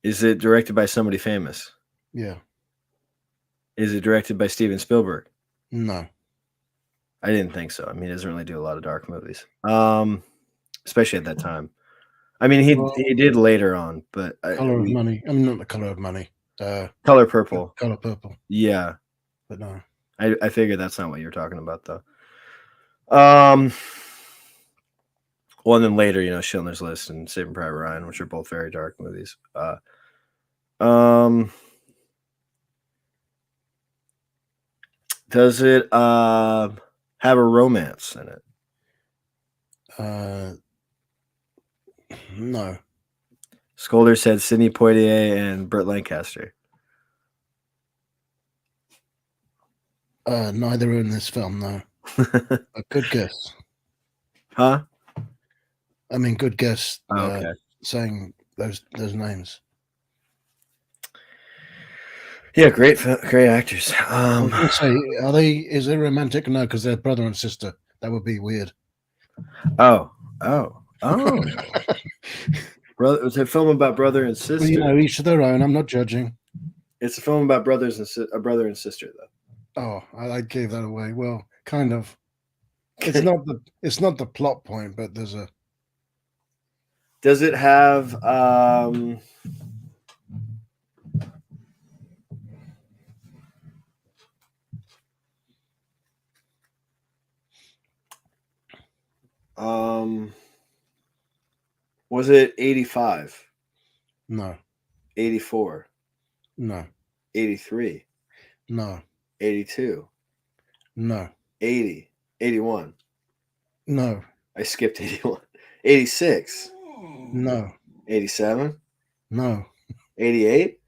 Is it directed by somebody famous? Yeah. Is it directed by Steven Spielberg? No. I didn't think so. I mean, he doesn't really do a lot of dark movies, especially at that time. I mean, he did later on, but Color of Money. I mean, not The Color of Money. Color Purple. Color Purple. Yeah, but no. I figured that's not what you're talking about, though. Well, and then later, Schindler's List and Saving Private Ryan, which are both very dark movies. Does it have a romance in it? No. Skolder said Sidney Poitier and Burt Lancaster. Neither are in this film, no. A good guess. Huh? I mean, good guess. Okay. Saying those names. Yeah, great actors. I was gonna say, is it romantic? No, because they're brother and sister. That would be weird. Oh. Brother, it's a film about brother and sister. Well, each to their own. I'm not judging. It's a film about brothers and a brother and sister, though. Oh, I gave that away. Well, kind of. It's not the plot point, but there's a. Does it have was it 85? No. 84? No. 83? No. 82? No. 80? 81? No. I skipped 81. 86? No. 87? No. 88?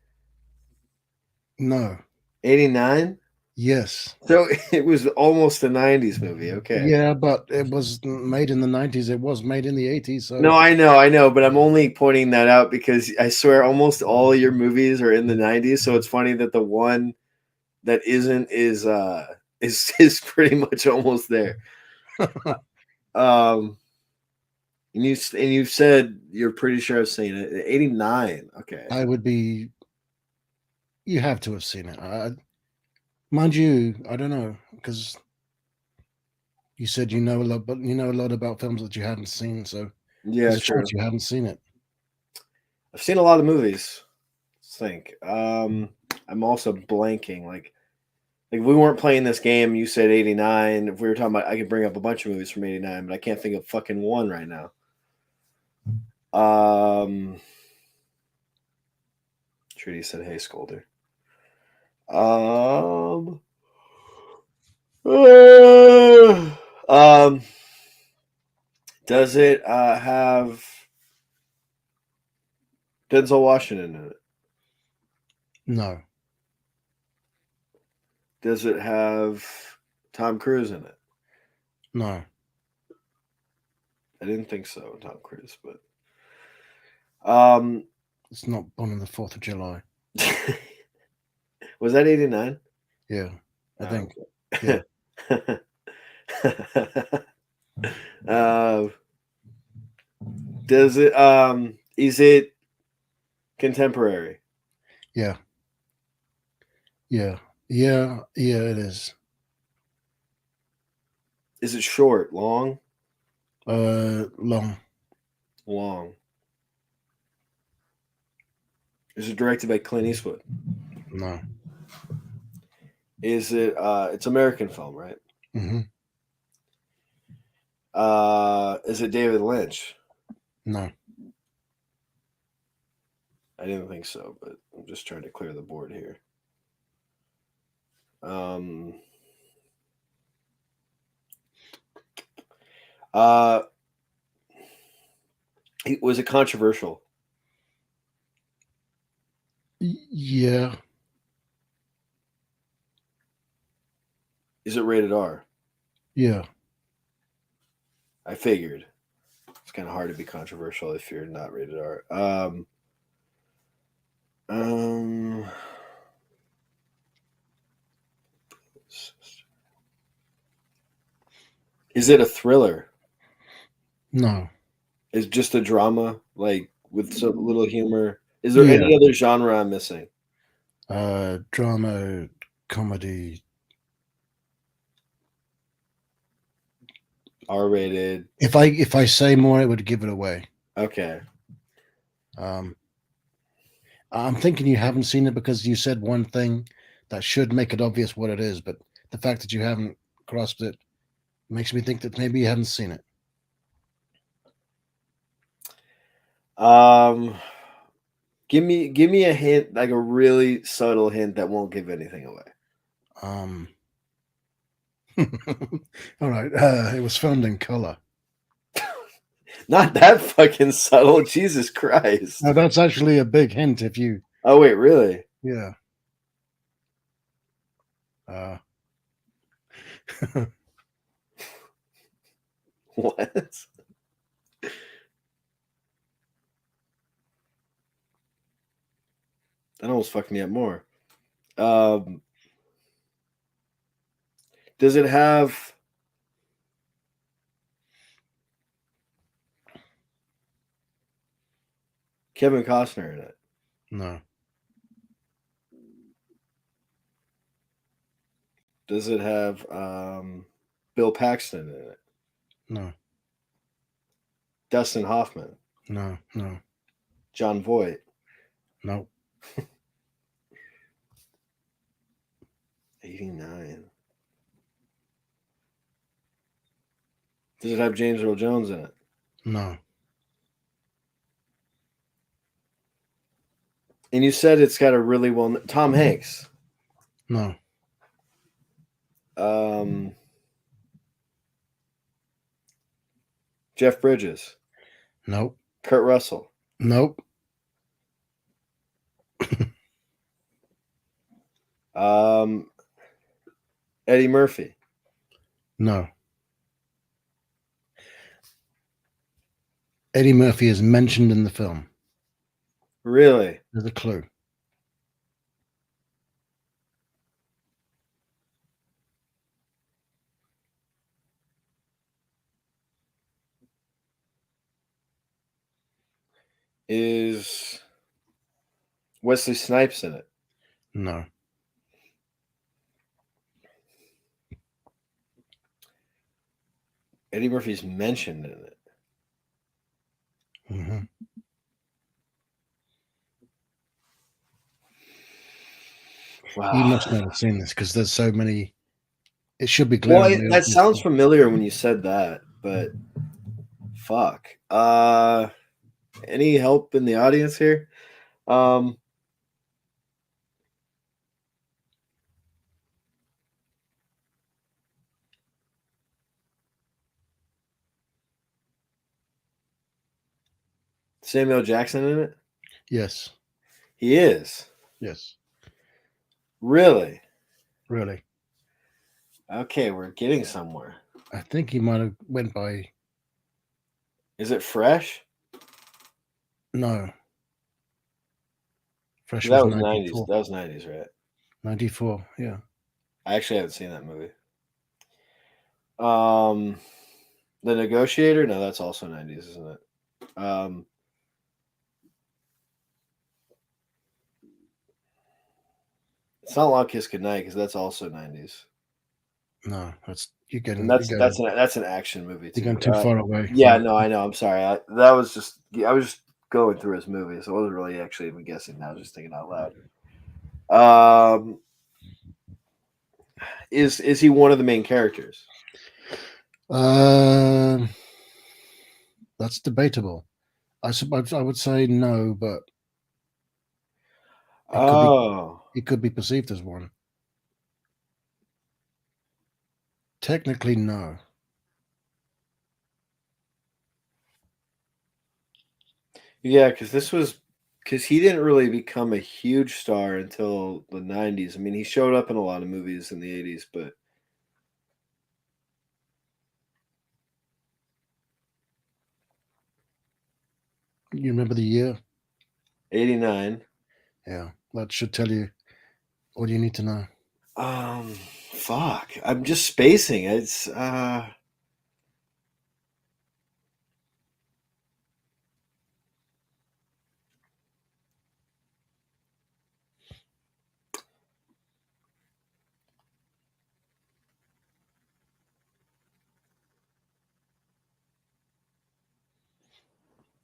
No. 89? Yes. So it was almost a 90s movie. Okay. Yeah, but it was made in the 90s. It was made in the 80s. So. No, I know, but I'm only pointing that out because I swear almost all your movies are in the 90s. So it's funny that the one that isn't is pretty much almost there. And you said you're pretty sure I've seen it. 89. Okay. I would be. You have to have seen it. Mind you, I don't know, because You said you know a lot, but you know a lot about films that you haven't seen. So Yeah, there's a true. chance you haven't seen it. I've seen a lot of movies. Let's think. I'm also blanking. Like if we weren't playing this game, you said 89. If we were talking about, I could bring up a bunch of movies from 89, but I can't think of fucking one right now. Trudy said, "Hey, Scolder." Does it have Denzel Washington in it? No, Does it have Tom Cruise in it? no, I didn't think so, Tom Cruise, but it's not Born on the 4th of July. was that 89? Yeah, I think. Okay. Yeah, Does it is it contemporary? yeah, yeah, yeah, yeah. It is. Is it short, long? Long. Long. Is it directed by Clint Eastwood? No. Is it it's American film, right? Mm-hmm. Is it David Lynch? No. I didn't think so, but I'm just trying to clear the board here. Um uh was it controversial? Yeah. Is it rated R? Yeah. I figured. It's kind of hard to be controversial if you're not rated R. Um, is it a thriller? No. Is it just a drama, like with some little humor? Is there Yeah. any other genre I'm missing? Drama, comedy. R rated. If I say more, it would give it away. Okay. Um, I'm thinking you haven't seen it because you said one thing that should make it obvious what it is, but the fact that you haven't grasped it makes me think that maybe you haven't seen it. Um, give me a hint, like a really subtle hint that won't give anything away. Um, all right. It was filmed in color. Not that fucking subtle. Jesus Christ. Now that's actually a big hint. If you, Oh wait, really? yeah. Uh, What? That almost fucked me up more. Um, does it have Kevin Costner in it? no, Does it have Bill Paxton in it? no, Dustin Hoffman? no, no, John Voight? no, 89. Does it have James Earl Jones in it? no. And you said it's got a really Tom Hanks. No, Um, Jeff Bridges. nope, Kurt Russell. nope, Um, Eddie Murphy. no. Eddie Murphy is mentioned in the film. Really? There's a clue. Is Wesley Snipes in it? No, Eddie Murphy's mentioned in it. Mm-hmm. Wow. You must not have seen this because there's so many. It should be Well, glaringly that obvious. sounds familiar when you said that, but fuck. Any help in the audience here? Samuel Jackson in it? Yes. He is. Yes. Really? Really. Okay, we're getting somewhere. I think he might have went by. Is it Fresh? No. Fresh That was was 90s. 94. That was 90s, right? 94. Yeah. I actually haven't seen that movie. The Negotiator? No, that's also 90s, isn't it? It's not Long Kiss Goodnight because that's also 90s. No, that's you're getting. And that's an action movie too. You're going too far away. Yeah, from- no, I know. I'm sorry. I was just going through his movies. I wasn't really actually even guessing. I was just thinking out loud. Is he one of the main characters? That's debatable. I suppose I would say no, but it could be perceived as one. Technically, no. Yeah, because he didn't really become a huge star until the 90s. I mean, he showed up in a lot of movies in the 80s, but You remember the year? 89. Yeah, that should tell you all you need to know. Fuck. I'm just spacing. It's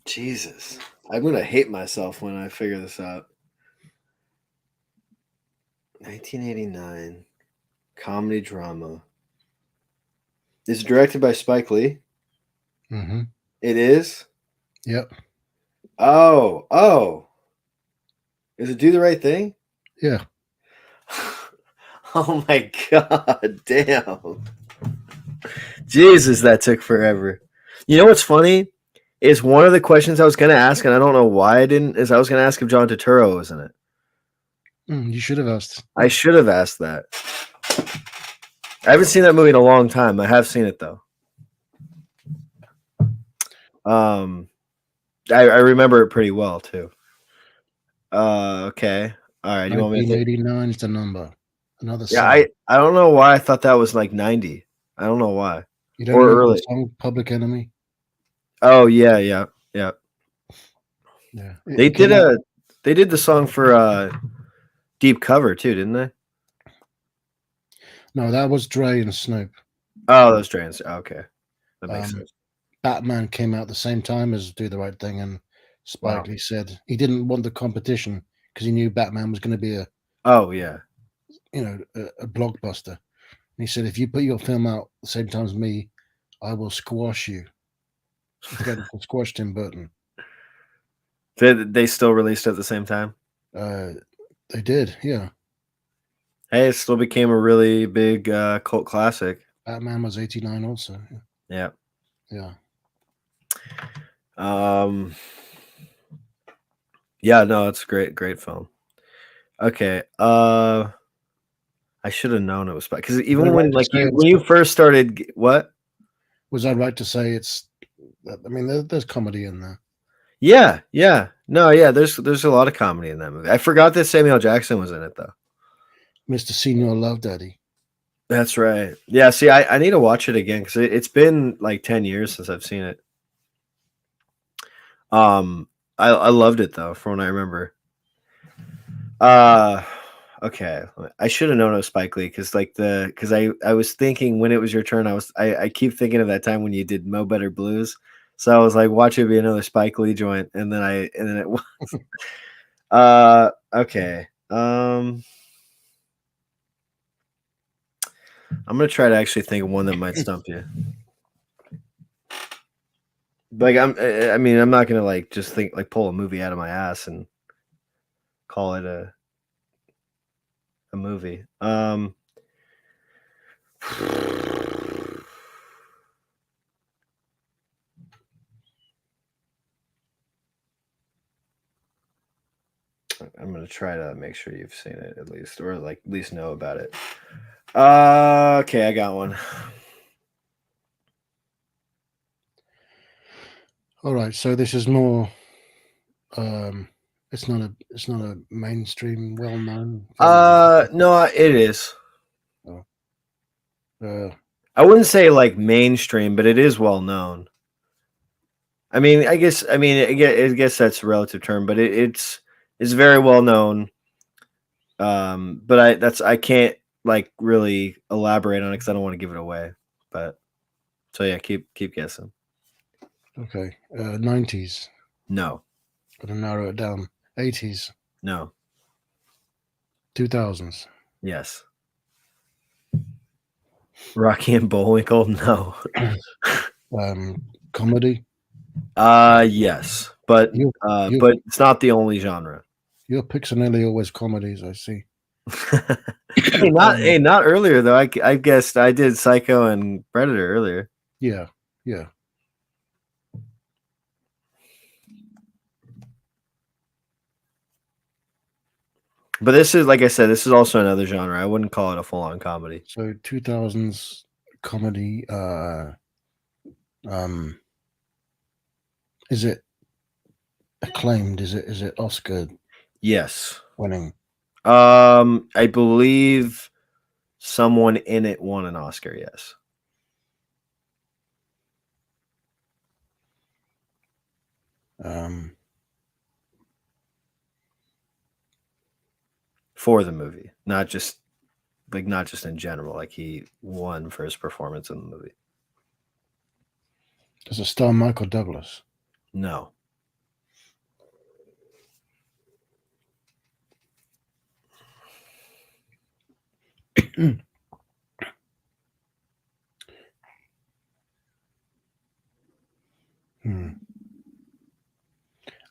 Jesus. I'm gonna hate myself when I figure this out. 1989 comedy drama. It's directed by Spike Lee. Mm-hmm. It is. Yep. Oh. Is it Do the Right Thing? Yeah. Oh my god, damn. Jesus, that took forever. You know what's funny? Is one of the questions I was gonna ask, and I don't know why I didn't, is I was gonna ask if John Turturro was in it. You should have asked. I should have asked that. I haven't seen that movie in a long time. I have seen it though. I remember it pretty well too. Okay. All right. You want me to 1989 is the number. Another Yeah, song. I don't know why I thought that was like 90. I don't know why. You don't Or remember early. the song Public Enemy? Oh yeah. Yeah. They did the song for Deep Cover too, didn't they? No, that was Dre and Snoop. Oh, those trains. Okay. That makes sense. Batman came out the same time as Do the Right Thing, and Spike Lee said he didn't want the competition because he knew Batman was going to be a blockbuster. And he said, if you put your film out the same time as me, I will squash you. He squashed Tim Burton. They still released it at the same time? They did, yeah. Hey, it still became a really big cult classic. Batman was 89 also. Yeah. Yeah, no, it's great film. Okay. I should have known it was because even when you first started, what was I right to say it's? I mean, there's comedy in there. Yeah. No, yeah. There's a lot of comedy in that movie. I forgot that Samuel Jackson was in it though. Mr. Senior Love Daddy. That's right. Yeah. See, I need to watch it again because it's been like 10 years since I've seen it. I loved it though, from what I remember. Okay, I should have known it was Spike Lee because I was thinking when it was your turn, I keep thinking of that time when you did Mo Better Blues, so I was like, watch it be another Spike Lee joint, and then it was. Okay. I'm gonna try to actually think of one that might stump you. Like I mean, I'm not gonna like just think like pull a movie out of my ass and call it a movie. I'm gonna try to make sure you've seen it at least, or like at least know about it. Okay, I got one. All right, so this is more. It's not a mainstream, well known. No, it is. I wouldn't say like mainstream, but it is well known. I mean, I guess that's a relative term, but it's very well known. But I can't like really elaborate on it because I don't want to give it away. But so yeah, keep guessing. Okay, 90s. No. Gotta narrow it down. 80s. No. 2000s. Yes. Rocky and Bullwinkle. No. Comedy. Yes, but but it's not the only genre. Your picks are nearly always comedies, I see. Not earlier though. I guessed I did Psycho and Predator earlier. Yeah. But this is, like I said, this is also another genre. I wouldn't call it a full-on comedy. So 2000s comedy. Is it acclaimed? Is it Oscar? Yes. Winning. I believe someone in it won an Oscar. Yes. For the movie, not just in general. Like he won for his performance in the movie. Does it star Michael Douglas? No.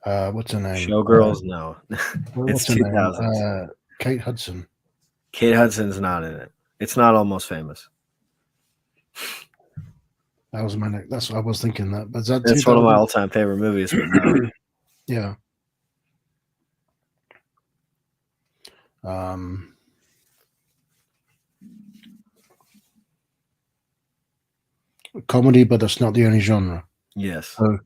What's her name? Showgirls? No. What's her name? Kate Hudson. Kate Hudson's not in it. It's not Almost Famous. That was that's what I was thinking. That's one of my all-time favorite movies. But no. Yeah. Comedy, but that's not the only genre. Yes. So,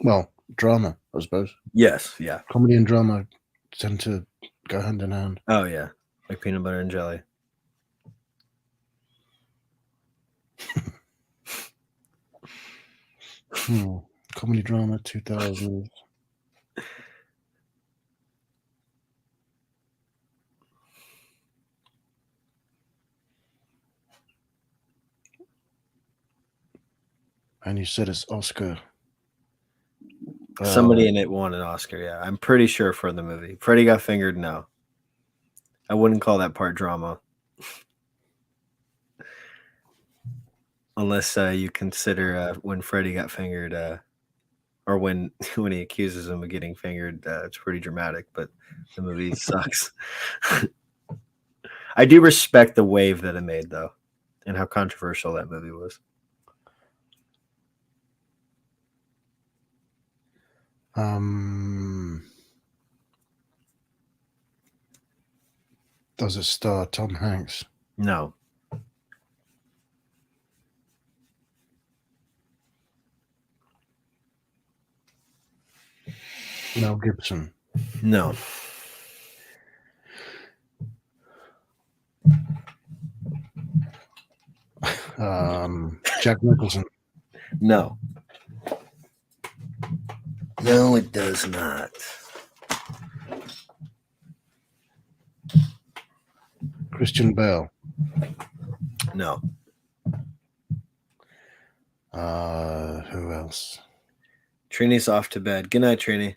well, drama, I suppose. Yes. Yeah. Comedy and drama tend to go hand in hand. Oh yeah, like peanut butter and jelly. Comedy drama 2000s. And you said it's Oscar. Somebody in it won an Oscar. Yeah, I'm pretty sure for the movie. Freddy Got Fingered. No, I wouldn't call that part drama, unless you consider when Freddy got fingered, or when he accuses him of getting fingered. It's pretty dramatic, but the movie sucks. I do respect the wave that it made, though, and how controversial that movie was. Does it star Tom Hanks? No. Mel Gibson? No. Jack Nicholson? No. No, it does not. Christian Bale. No. Who else? Trini's off to bed. Good night, Trini.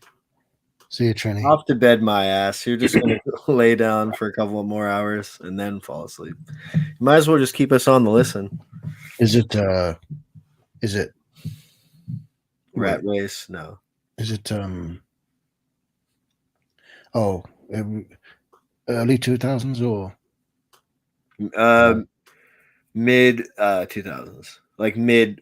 See you, Trini. Off to bed, my ass. You're just gonna lay down for a couple of more hours and then fall asleep. You might as well just keep us on the listen. Is it Rat Race? No. Is it early 2000s or Mid 2000s, like mid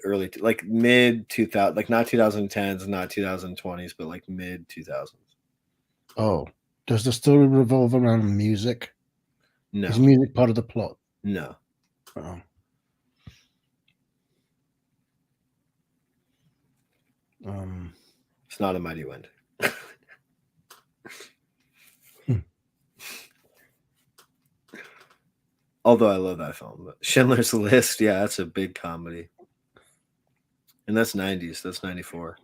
2000, like not 2010s, not 2020s, but like mid 2000s. oh, does the story revolve around music? No. Is music part of the plot? No. Oh. It's not A Mighty Wind. Although I love that film, but Schindler's List, yeah, that's a big comedy. And that's 90s. That's 94.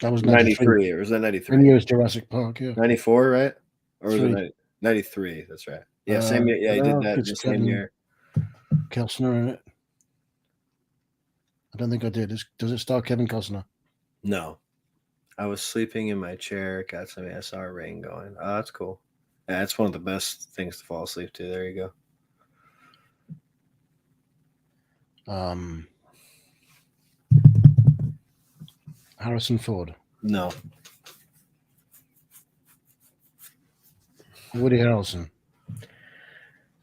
That was 93, or was that 93? 10 years Jurassic Park, yeah. 94, right? Or was Three. it 93? That's right. Yeah, same year. Yeah, he did that the same year. Costner in it. I don't think I did. Does it star Kevin Costner? No. I was sleeping in my chair, got some SR rain going. Oh, that's cool. Yeah, it's one of the best things to fall asleep to. There you go. Harrison Ford. No. Woody Harrelson.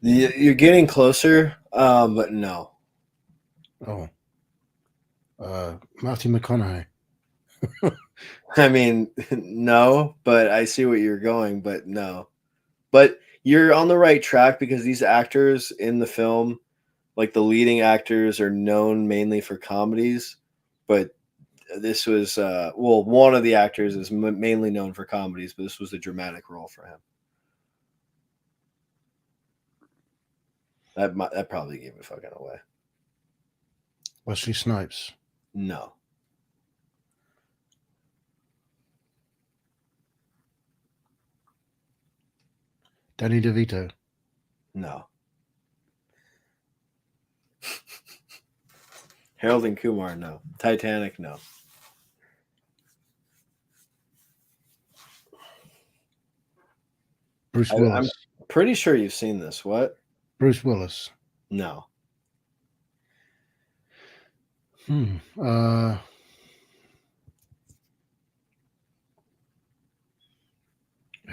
You're getting closer, but no. Oh. Matthew McConaughey. I mean, no, but I see what you're going, but no. But you're on the right track because these actors in the film, like the leading actors, are known mainly for comedies, but this was one of the actors is mainly known for comedies, but this was a dramatic role for him. That probably gave it fucking away. Wesley Snipes. No. Danny DeVito. No. Harold and Kumar, no. Titanic, no. Bruce Willis. I'm pretty sure you've seen this. What? Bruce Willis. No. Who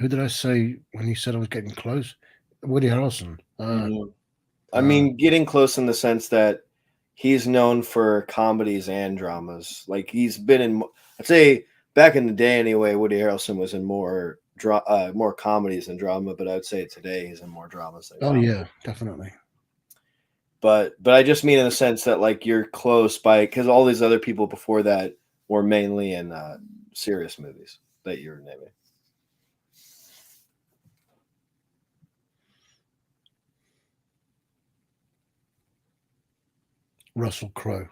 did I say when you said I was getting close? Woody Harrelson. I mean, getting close in the sense that he's known for comedies and dramas. Like he's been in, I'd say back in the day anyway, Woody Harrelson was in more comedies than drama, but I would say today he's in more dramas than drama. Yeah, definitely. But I just mean in the sense that like you're close by because all these other people before that were mainly in serious movies that you're naming. Russell Crowe.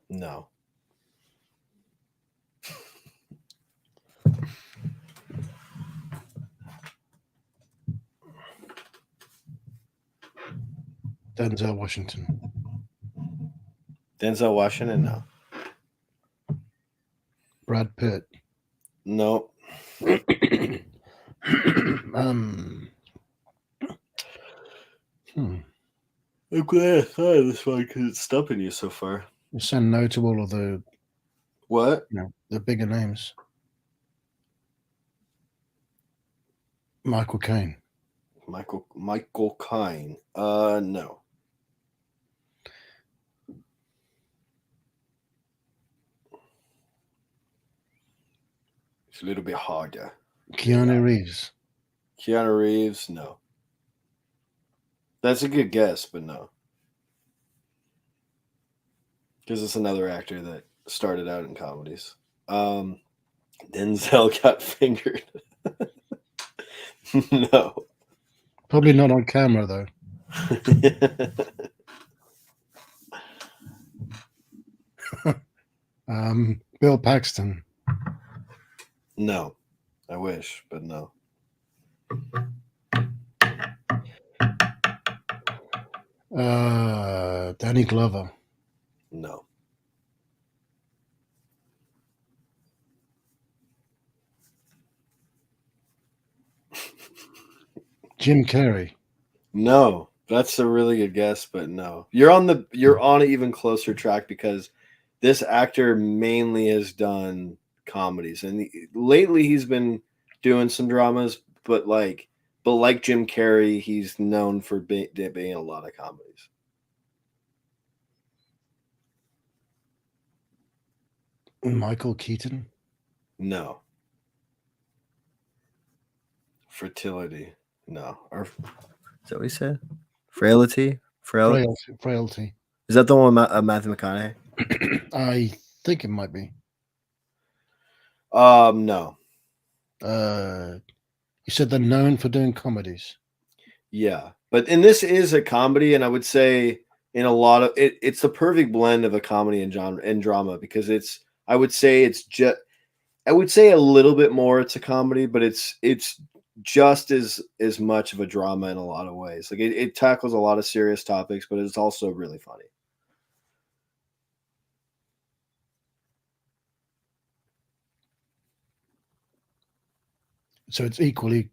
No. Denzel Washington. Denzel Washington, no. Brad Pitt. No. I'm glad I thought of this one because it's stumping you so far. You said no to all of the what? The bigger names. Michael Caine. Michael Caine. No. It's a little bit harder. Keanu Reeves. Keanu Reeves, no. That's a good guess, but no. Because it's another actor that started out in comedies. Denzel got fingered. No. Probably not on camera, though. Bill Paxton. No. I wish, but no. Danny Glover. No. Jim Carrey. No. That's a really good guess, but no. You're on an even closer track because this actor mainly has done comedies, and lately he's been doing some dramas, but like Jim Carrey, he's known for being a lot of comedies. Michael Keaton. No. Fertility. No. Or is that what he said? Frailty? Frailty. Is that the one with Matthew McConaughey? I think it might be. No. You said they're known for doing comedies. Yeah. And this is a comedy, and I would say in a lot of it's the perfect blend of a comedy and drama because I would say a little bit more it's a comedy, but it's just as much of a drama in a lot of ways. Like it tackles a lot of serious topics, but it's also really funny. So it's equally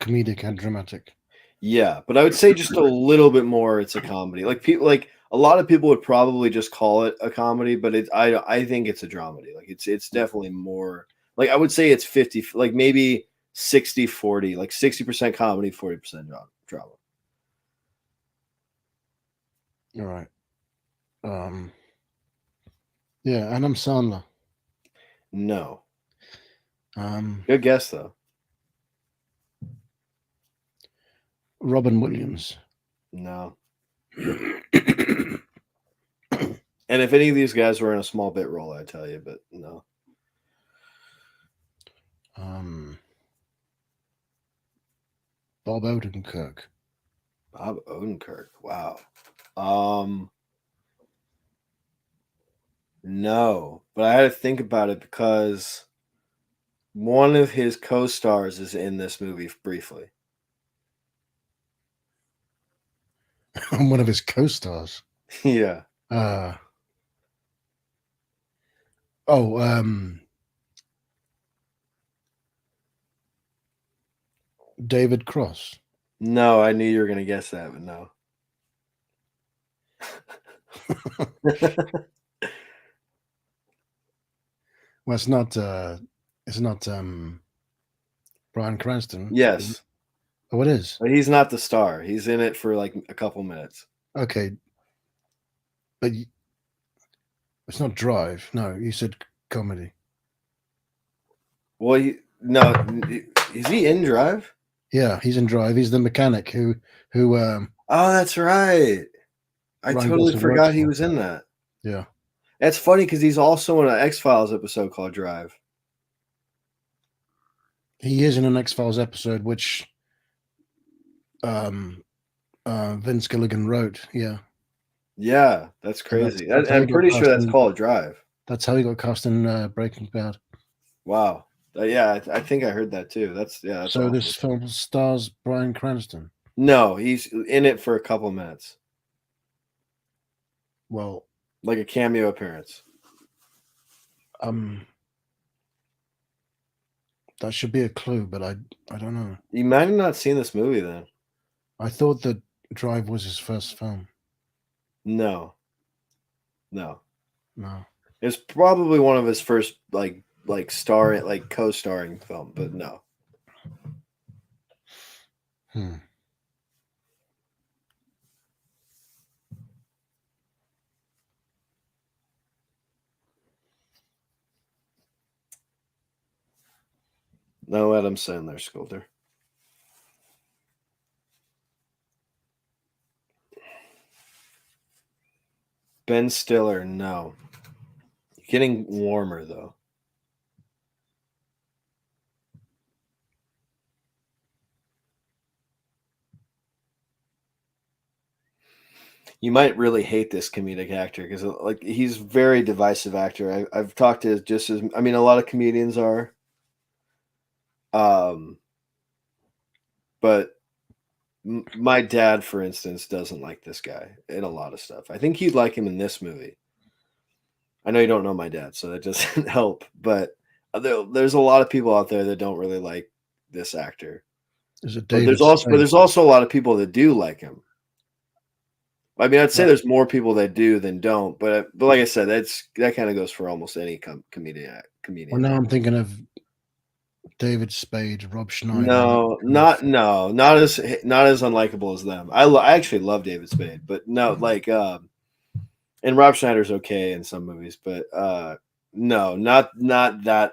comedic and dramatic. Yeah, but I would say just a little bit more it's a comedy. Like a lot of people would probably just call it a comedy, but I think it's a dramedy. Like it's definitely more, like I would say it's 50, like maybe 60-40, like 60% comedy, 40% drama. All right. Yeah, Adam Sandler. No. Good guess though. Robin Williams. No. And if any of these guys were in a small bit role, I'd tell you, but no. Bob Odenkirk. Bob Odenkirk. Wow. No, but I had to think about it because one of his co-stars is in this movie briefly. One of his co-stars. Yeah. David Cross. No, I knew you were going to guess that, but no. Well, it's not Bryan Cranston. Yes. Oh, it is. But he's not the star. He's in it for like a couple minutes. Okay. But it's not Drive. No, you said comedy. Well, is he in Drive? Yeah, he's in Drive. He's the mechanic who Oh, that's right. I Ryan totally Gosling forgot works he for. was in that. Yeah. That's funny because he's also in an X-Files episode called Drive. He is in an X-Files episode, which Vince Gilligan wrote. Yeah. Yeah, that's crazy. That's I'm pretty sure that's called Drive. That's how he got cast in Breaking Bad. Wow. Yeah, I think I heard that too. That's so awesome. This film stars Bryan Cranston. No, he's in it for a couple minutes. Well, like a cameo appearance. That should be a clue, but I don't know. You might have not seen this movie then. I thought that Drive was his first film. No. It's probably one of his first co-starring film, but no. No Adam Sandler, Sculptor. Ben Stiller, no. Getting warmer though. You might really hate this comedic actor because like he's very divisive actor. I've talked to just as I mean a lot of comedians are, um, but my dad, for instance, doesn't like this guy in a lot of stuff. I think he'd like him in this movie. I know you don't know my dad, so that doesn't help. But there's a lot of people out there that don't really like this actor. Is it But David Spade? there's also a lot of people that do like him. I mean, I'd say there's more people that do than don't. But like I said, that kind of goes for almost any comedian. Well, now I'm thinking of David Spade, Rob Schneider. No, not as unlikable as them. I actually love David Spade, but no, like and Rob Schneider's okay in some movies, but no, not that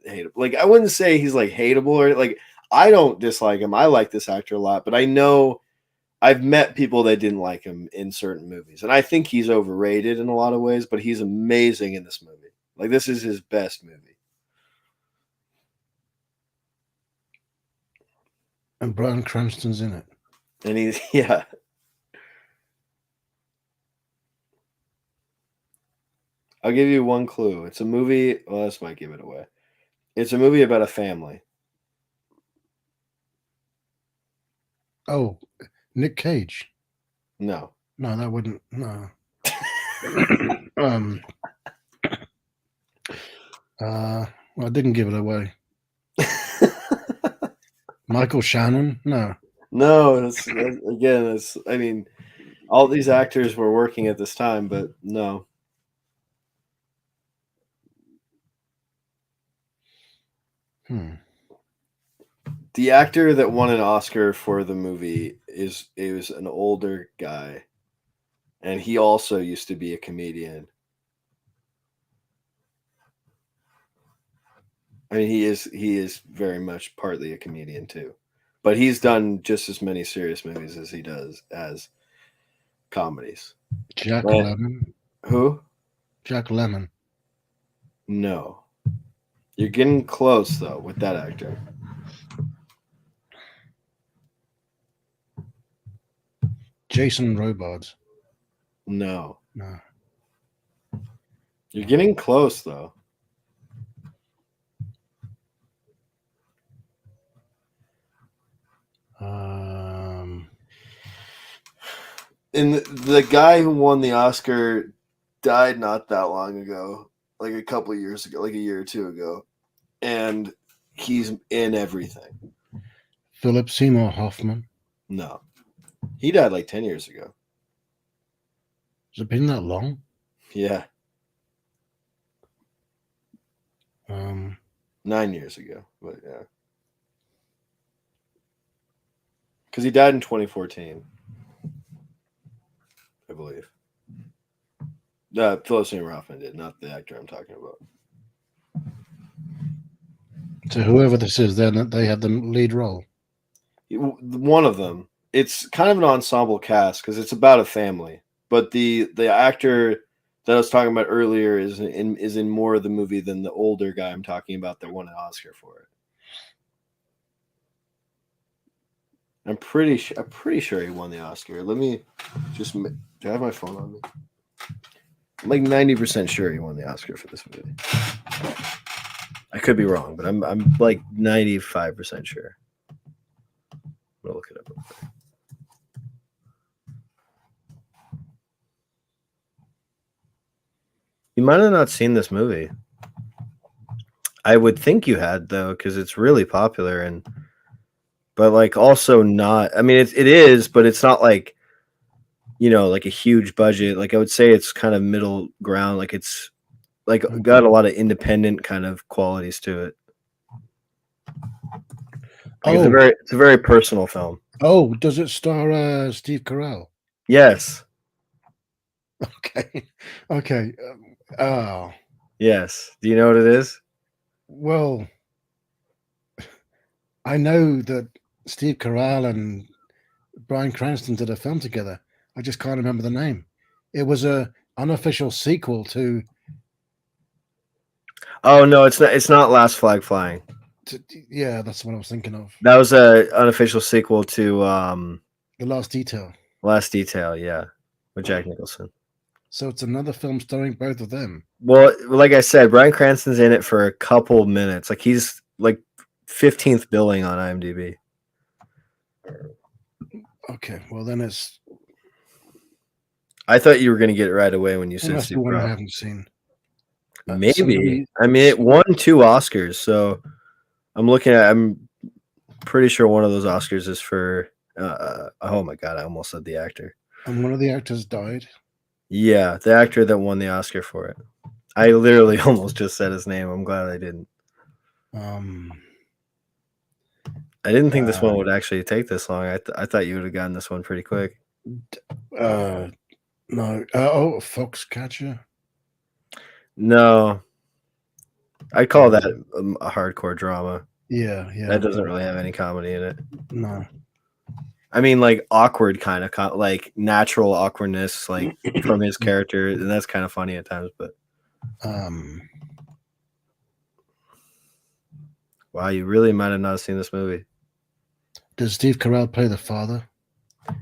hateable. Like I wouldn't say he's like hateable or like I don't dislike him. I like this actor a lot, but I know I've met people that didn't like him in certain movies, and I think he's overrated in a lot of ways. But he's amazing in this movie. Like this is his best movie. And Bryan Cranston's in it. And he's yeah. I'll give you one clue. It's a movie. Well, this might give it away. It's a movie about a family. Oh, Nick Cage. No. No, that wouldn't. No. Well, I didn't give it away. Michael Shannon? No. No, it's I mean, all these actors were working at this time, but no. The actor that won an Oscar for the movie was an older guy, and he also used to be a comedian. I mean, he is very much partly a comedian too, but he's done just as many serious movies as he does as comedies. Jack Lemmon. Who? Jack Lemmon. No. You're getting close though with that actor. Jason Robards. No. No. You're getting close though. And the guy who won the Oscar died not that long ago, like a couple of years ago, like a year or two ago, and he's in everything. Philip Seymour Hoffman. No, he died like 10 years ago. Has it been that long? Yeah. 9 years ago, but yeah, because he died in 2014. I believe. Philip Seymour Hoffman did, not the actor I'm talking about. So whoever this is, then they have the lead role. One of them. It's kind of an ensemble cast because it's about a family. But the actor that I was talking about earlier is in more of the movie than the older guy I'm talking about that won an Oscar for it. I'm pretty sure he won the Oscar. Let me just. Do I have my phone on me? I'm like 90% sure he won the Oscar for this movie. I could be wrong, but I'm like 95% sure. I'm gonna look it up real quick. You might have not seen this movie. I would think you had though, because it's really popular but like also not. I mean, it is, but it's not like, you know, like a huge budget. Like I would say it's kind of middle ground. Like it's like got a lot of independent kind of qualities to it. Like it's a very personal film. Oh, does it star Steve Carell? Yes. Okay. Oh. Yes. Do you know what it is? Well, I know that Steve Carell and Bryan Cranston did a film together. I just can't remember the name. It was a unofficial sequel to. Oh no, it's not. It's not Last Flag Flying. Yeah, that's what I was thinking of. That was a unofficial sequel to The Last Detail. Last Detail, yeah. with Jack Nicholson. So it's another film starring both of them. Well, like I said, Bryan Cranston's in it for a couple minutes. Like he's like 15th billing on IMDb. Okay, well then it's I thought you were going to get it right away when you it said must be Steve one I Carell. haven't seen. Maybe. I mean, it won 2 Oscars, so I'm pretty sure one of those Oscars is for oh my god, I almost said the actor. And one of the actors died. Yeah, the actor that won the Oscar for it. I literally almost just said his name. I'm glad I didn't. I didn't think this one would actually take this long. I thought you would have gotten this one pretty quick. No. Foxcatcher. No, I'd call that a hardcore drama. Yeah. That doesn't really have any comedy in it. No. I mean, like awkward kind of like natural awkwardness, like from his character, and that's kind of funny at times. But wow, you really might have not seen this movie. Does Steve Carell play the father?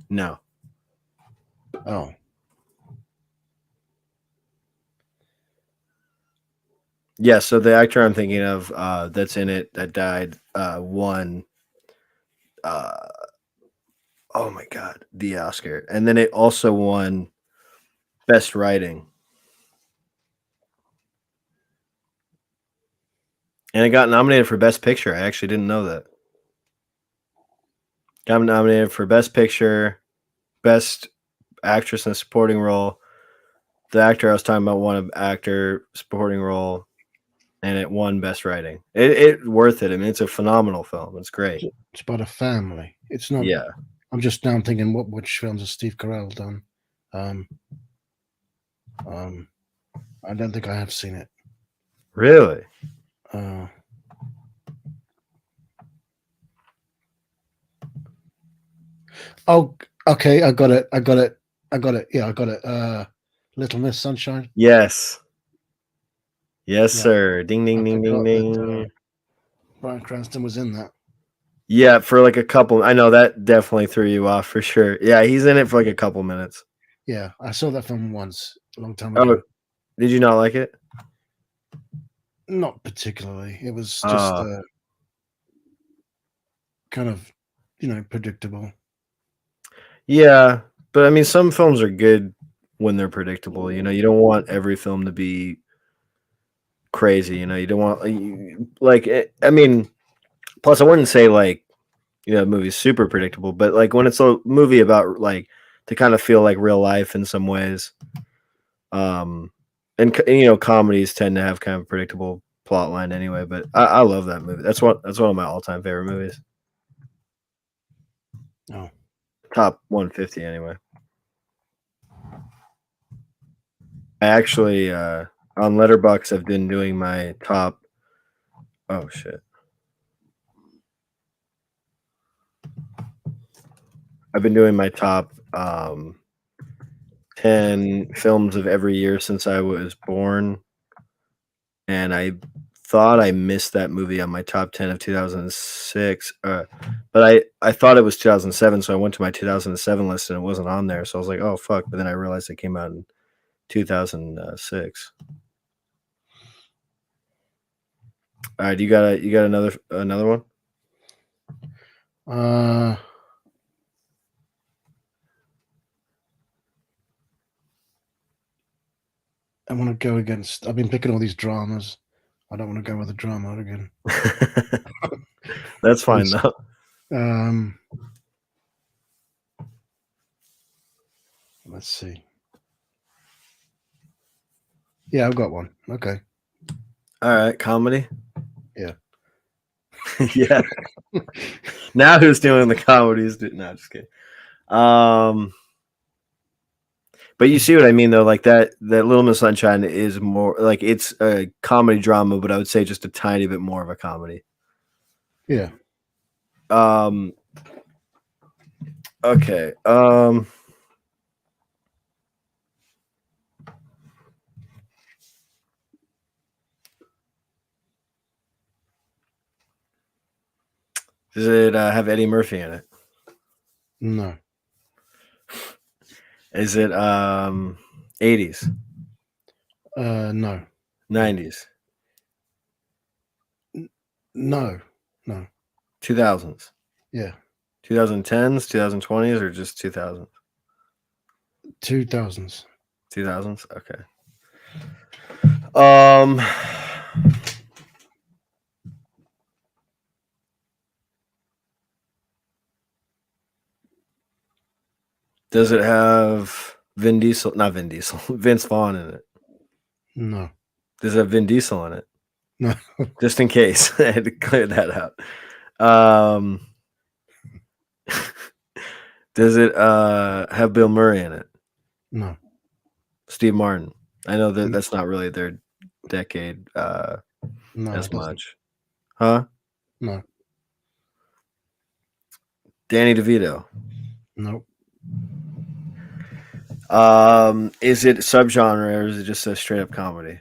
No. Oh. Yeah, so the actor I'm thinking of that's in it that died won oh my god, the Oscar. And then it also won Best Writing. And it got nominated for Best Picture. I actually didn't know that. Got nominated for Best Picture, Best Actress in a Supporting Role. The actor I was talking about won an actor supporting role, and it won Best Writing. It's worth it. I mean, it's a phenomenal film. It's great. It's about a family. It's not. Yeah. I'm just now thinking, which films has Steve Carell done? I don't think I have seen it. Really? Oh, okay. I got it. Yeah, I got it. Little Miss Sunshine. Yes. Yes, sir. Ding, ding, ding, ding, ding. Bryan Cranston was in that. Yeah, for like a couple. I know that definitely threw you off for sure. Yeah, he's in it for like a couple minutes. Yeah, I saw that film once, a long time ago. Oh, did you not like it? Not particularly. It was just kind of, predictable. Yeah, but I mean, some films are good when they're predictable. You don't want every film to be crazy. You don't want like I mean, plus I wouldn't say like the movie's super predictable, but like when it's a movie about like to kind of feel like real life in some ways. And comedies tend to have kind of a predictable plot line anyway. But I love that movie. That's one of my all time favorite movies. Oh, top 150 anyway. I actually on Letterboxd I've been doing my top. Oh shit. I've been doing my top 10 films of every year since I was born, and I thought I missed that movie on my top 10 of 2006, but I thought it was 2007, so I went to my 2007 list and it wasn't on there, so I was like, oh fuck, but then I realized it came out in 2006. All right, you got another one? I want to go against. I've been picking all these dramas. I don't want to go with a drama again. That's fine though. Let's see. Yeah, I've got one. Okay. All right, comedy. Yeah. Yeah. Now who's doing the comedies? No, just kidding. But you see what I mean, though. Like that Little Miss Sunshine is more like it's a comedy drama, but I would say just a tiny bit more of a comedy. Yeah. Okay. Does it have Eddie Murphy in it? No. Is it 80s, No, 90s, no, 2000s, yeah, 2010s, 2020s, or just 2000s? 2000s. 2000s. Okay. Um, does it have Vin Diesel? Not Vin Diesel. Vince Vaughn in it. No, Does it have Vin Diesel in it? no, Just in case, I had to clear that out. Um, does it have Bill Murray in it? no, Steve Martin. I know that Mm. that's not really their decade no. as It doesn't. much, huh? No, Danny DeVito. no, Is it subgenre or is it just a straight up comedy?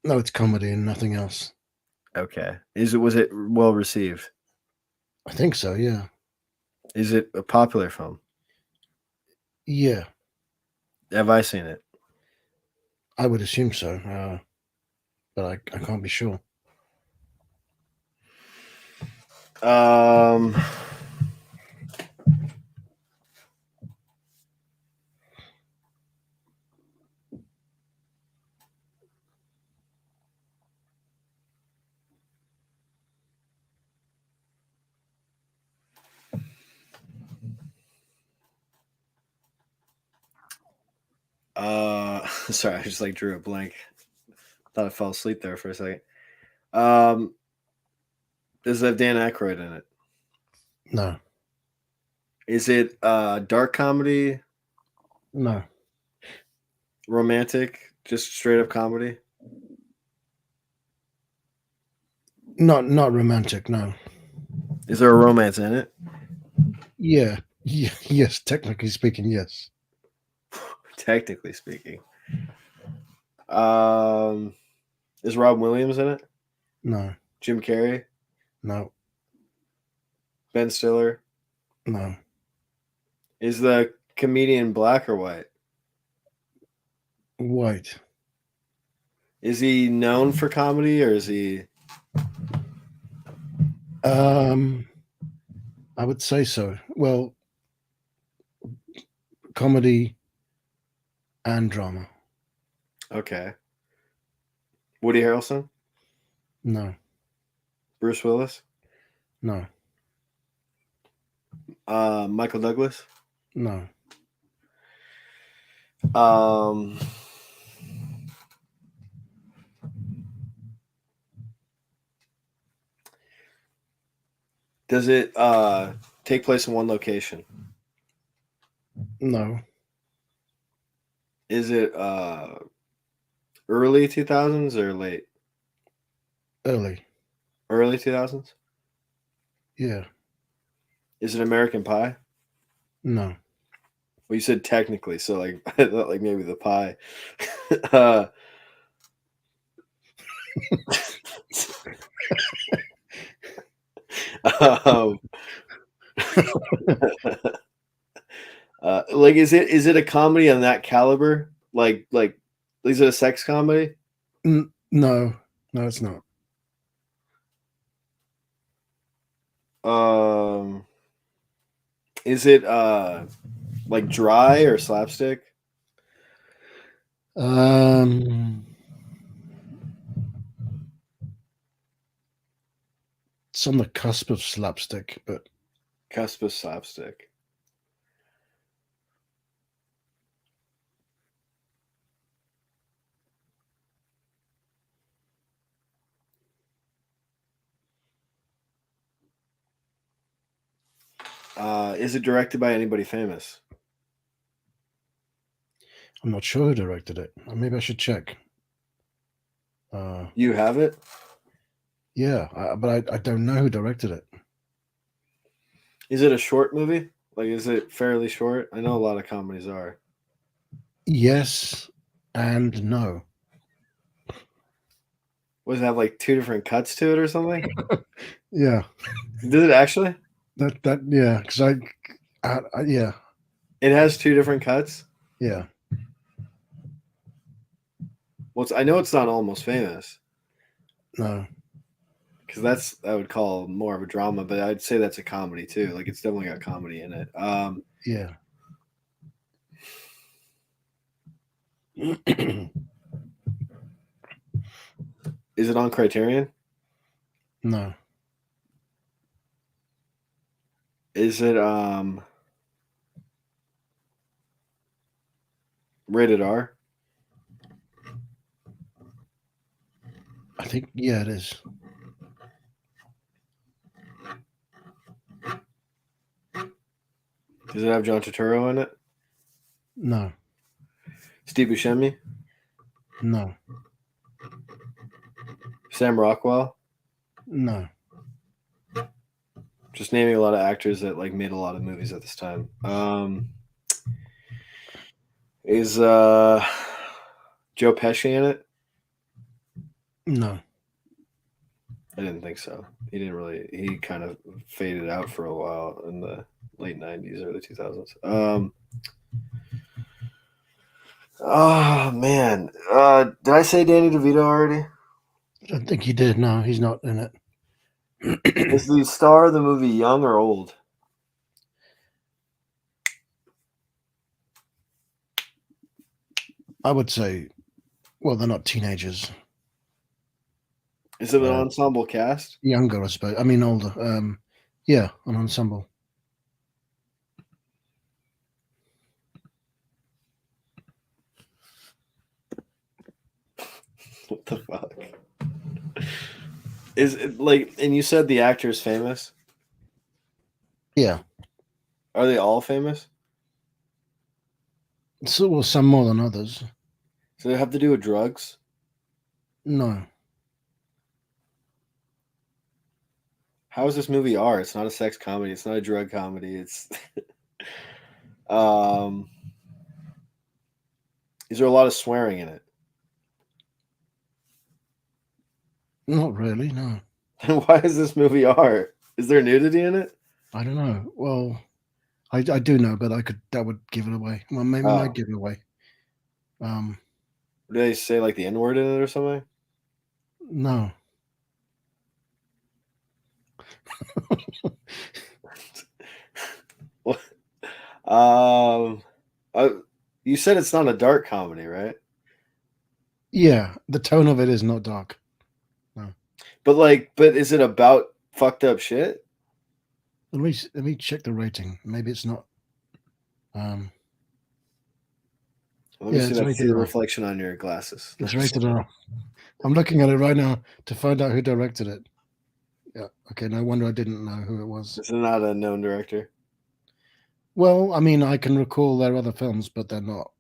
no. It's comedy and nothing else. Okay. Was it well received? I think so. Yeah, Is it a popular film? yeah. Have I seen it? I would assume so, but I can't be sure. Um, sorry, I just like drew a blank. Thought I fell asleep there for a second. Um, does it have Dan Aykroyd in it? No, Is it dark comedy, no, romantic, just straight up comedy? not romantic. No. Is there a romance in it? Yeah, yes. Technically speaking, yes. Technically speaking. Um, is Rob Williams in it? No, Jim Carrey? no, Ben Stiller? no. Is the comedian black or white? White. Is he known for comedy or is he? I would say so. Well, comedy and drama. Okay. Woody Harrelson? No, Bruce Willis? no, Michael Douglas? no. Um, does it take place in one location? No, Is it early 2000s or late? early. Early 2000s? Yeah, Is it American Pie? no. Well, you said technically, so like I thought like maybe the pie. uh, um, like is it a comedy on that caliber? Like is it a sex comedy? No, no, it's not. Um, is it like dry or slapstick? Um, it's on the cusp of slapstick, but Cusp of slapstick. Is it directed by anybody famous? I'm not sure who directed it. Maybe I should check. You have it? Yeah, but I don't know who directed it. Is it a short movie? Like, is it fairly short? I know a lot of comedies are. Yes and no. Does it have like two different cuts to it or something? Yeah, Did it actually? that yeah, because yeah, It has two different cuts. Yeah. Well, I know it's not Almost Famous No. because I would call more of a drama, but I'd say that's a comedy too. Like it's definitely got comedy in it. Yeah. Is it on Criterion? No. Is it rated R? I think it is. Does it have John Turturro in it? No. Steve Buscemi? No. Sam Rockwell? No. Just naming a lot of actors that like made a lot of movies at this time. Is Joe Pesci in it? No. I didn't think so. He kind of faded out for a while in the late 90s, early 2000s. Oh man. Did I say Danny DeVito already? I don't think you did. No, he's not in it. Is the star of the movie young or old? I would say, well, they're not teenagers. Is it an ensemble cast? Younger, I suppose. I mean, older. Yeah, an ensemble. What the fuck? Is it like, and you said the actor is famous? Yeah. Are they all famous? So, well, some more than others. So they have to do with drugs? No. How is this movie R? It's not a sex comedy. It's not a drug comedy. It's is there a lot of swearing in it? Not really, no. Then why is this movie R? Is there nudity in it? I don't know. Well, I do know, but that would give it away. Well, maybe might give it away. Do they say like the N-word in it or something? No. What? You said it's not a dark comedy, right? Yeah, the tone of it is not dark. No. But is it about fucked up shit? Let me check the rating. Maybe it's not. Let me Yeah, see it's that rated see the R. reflection on your glasses. It's rated R. I'm looking at it right now to find out who directed it. Yeah. Okay. No wonder I didn't know who it was. This is not a known director. Well, I mean, I can recall their other films, but they're not.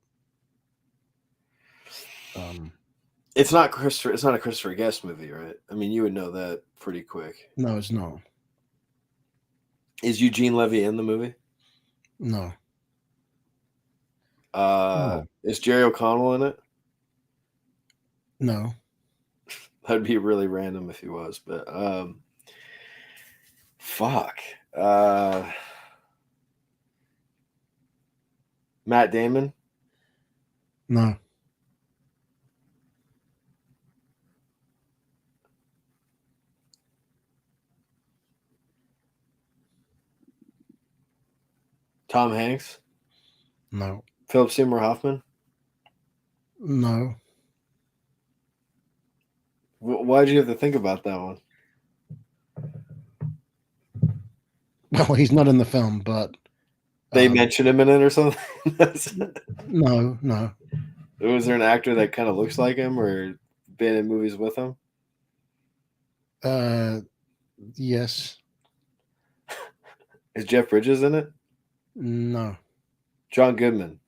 It's not Christopher. It's not a Christopher Guest movie, right? I mean, you would know that pretty quick. No, it's not. Is Eugene Levy in the movie? No. Is Jerry O'Connell in it? No. That'd be really random if he was, but fuck. Matt Damon? No. Tom Hanks? No. Philip Seymour Hoffman? No. Why'd you have to think about that one? Well, he's not in the film, but They mention him in it or something? No. Was there an actor that kind of looks like him or been in movies with him? Yes. Is Jeff Bridges in it? No. John Goodman?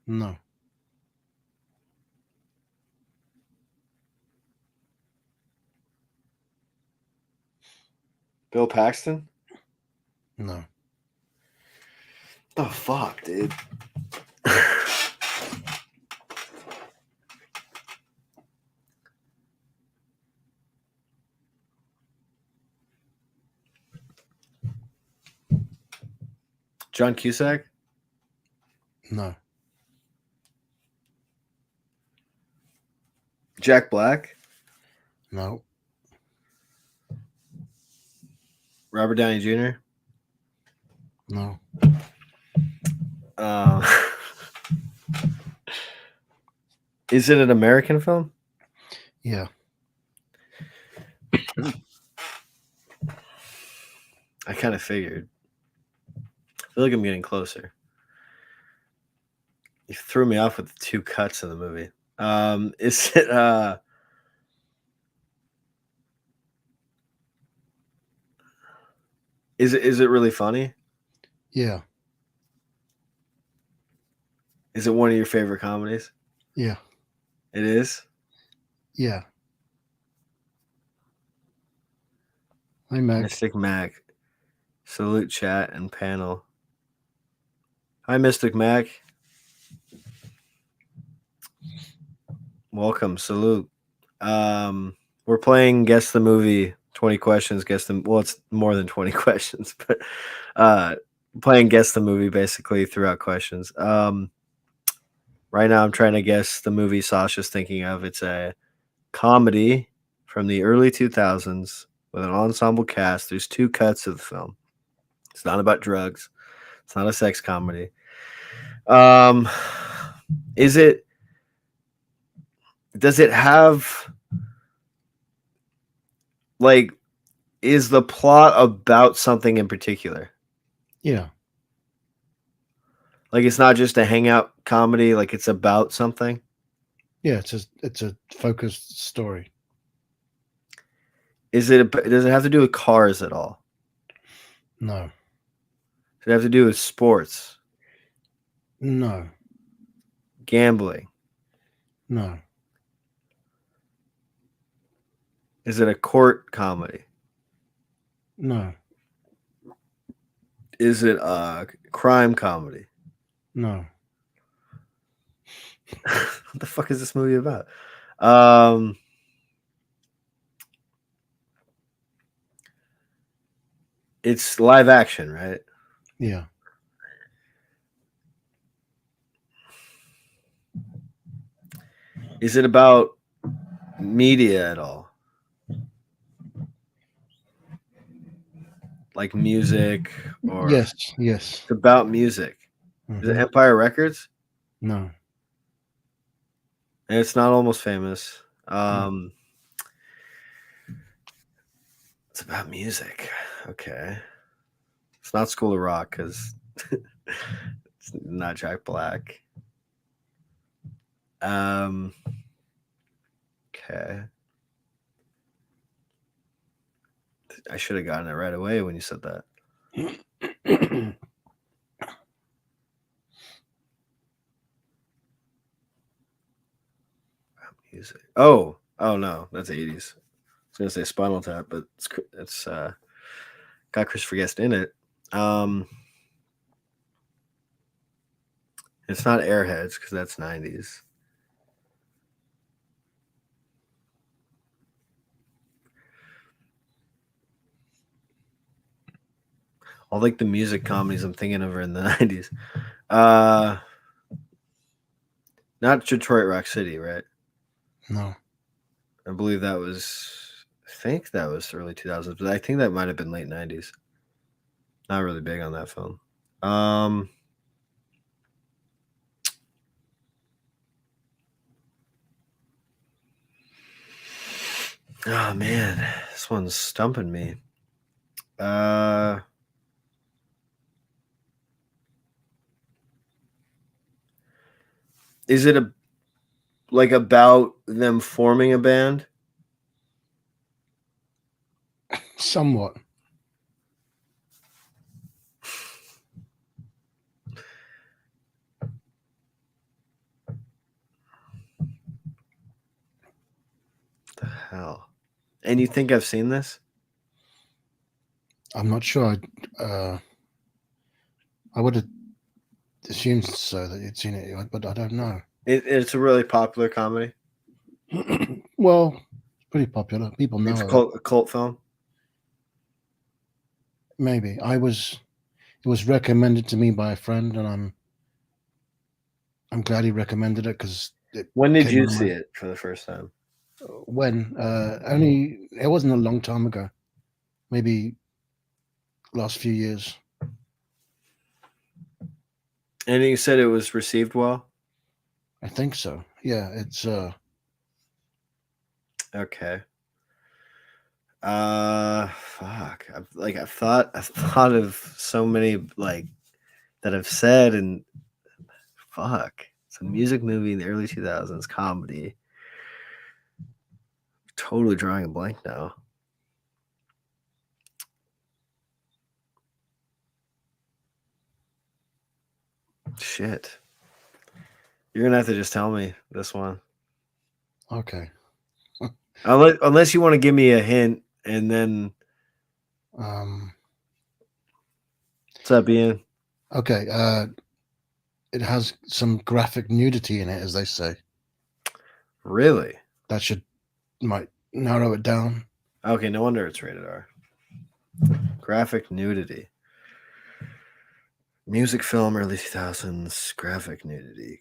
No. Bill Paxton? No. The fuck, dude? John Cusack? No. Jack Black? No. Robert Downey Jr.? No. Uh, is it an American film? Yeah. I kind of figured. I feel like I'm getting closer. You threw me off with the two cuts in the movie. Is it is it really funny? Yeah. Is it one of your favorite comedies? Yeah. It is? Yeah. Hi, Meg. Mystic Mac. Salute chat and panel. Hi, Mystic Mac. Welcome. Salute. We're playing Guess the Movie. 20 questions. Guess them. Well, it's more than 20 questions, but playing Guess the Movie basically throughout questions. Right now I'm trying to guess the movie Sasha's thinking of. It's a comedy from the early 2000s with an ensemble cast. There's two cuts of the film. It's not about drugs. It's not a sex comedy. Is it? Does it have like? Is the plot about something in particular? Yeah. Like it's not just a hangout comedy. Like it's about something. Yeah. It's a focused story. Is it? Does it have to do with cars at all? No. Does it have to do with sports? No. Gambling? No. Is it a court comedy? No. Is it a crime comedy? No. What the fuck is this movie about? It's live action, right? Yeah. Is it about media at all? Like music or Yes. Yes. it's about music. Is it Mhm. Empire Records? No. And it's not Almost Famous. It's about music. Okay. It's not School of Rock because it's not Jack Black. Okay. I should have gotten it right away when you said that. Music. Oh no, that's 80s. I was gonna say Spinal Tap, but it's got Christopher Guest in it. It's not Airheads because that's 90s. All like the music comedies I'm thinking of are in the 90s. Not Detroit Rock City, right? No. I believe that was. I think that was early 2000s, but I think that might have been late 90s. Not really big on that film. Oh man, this one's stumping me. Is it like about them forming a band? Somewhat. The hell? And you think I've seen this? I'm not sure. I would have assumed so that you'd seen it, but I don't know. It's a really popular comedy. Well, it's pretty popular. People know It's it. a cult film. Maybe it was recommended to me by a friend, and I'm glad he recommended it because When did you see it for the first time? When only it wasn't a long time ago, maybe last few years. And you said it was received well? I think so. Yeah, it's Okay. Fuck. I've thought of so many like that I've said, and fuck. It's a music movie in the early 2000s, comedy. Totally drawing a blank now. Shit. You're gonna have to just tell me this one. okay. Unless you want to give me a hint, and then Um, what's that being? okay. It has some graphic nudity in it, as they say. Really? That might narrow it down. Okay, no wonder it's rated R. Graphic nudity. Music film early 2000s. Graphic nudity.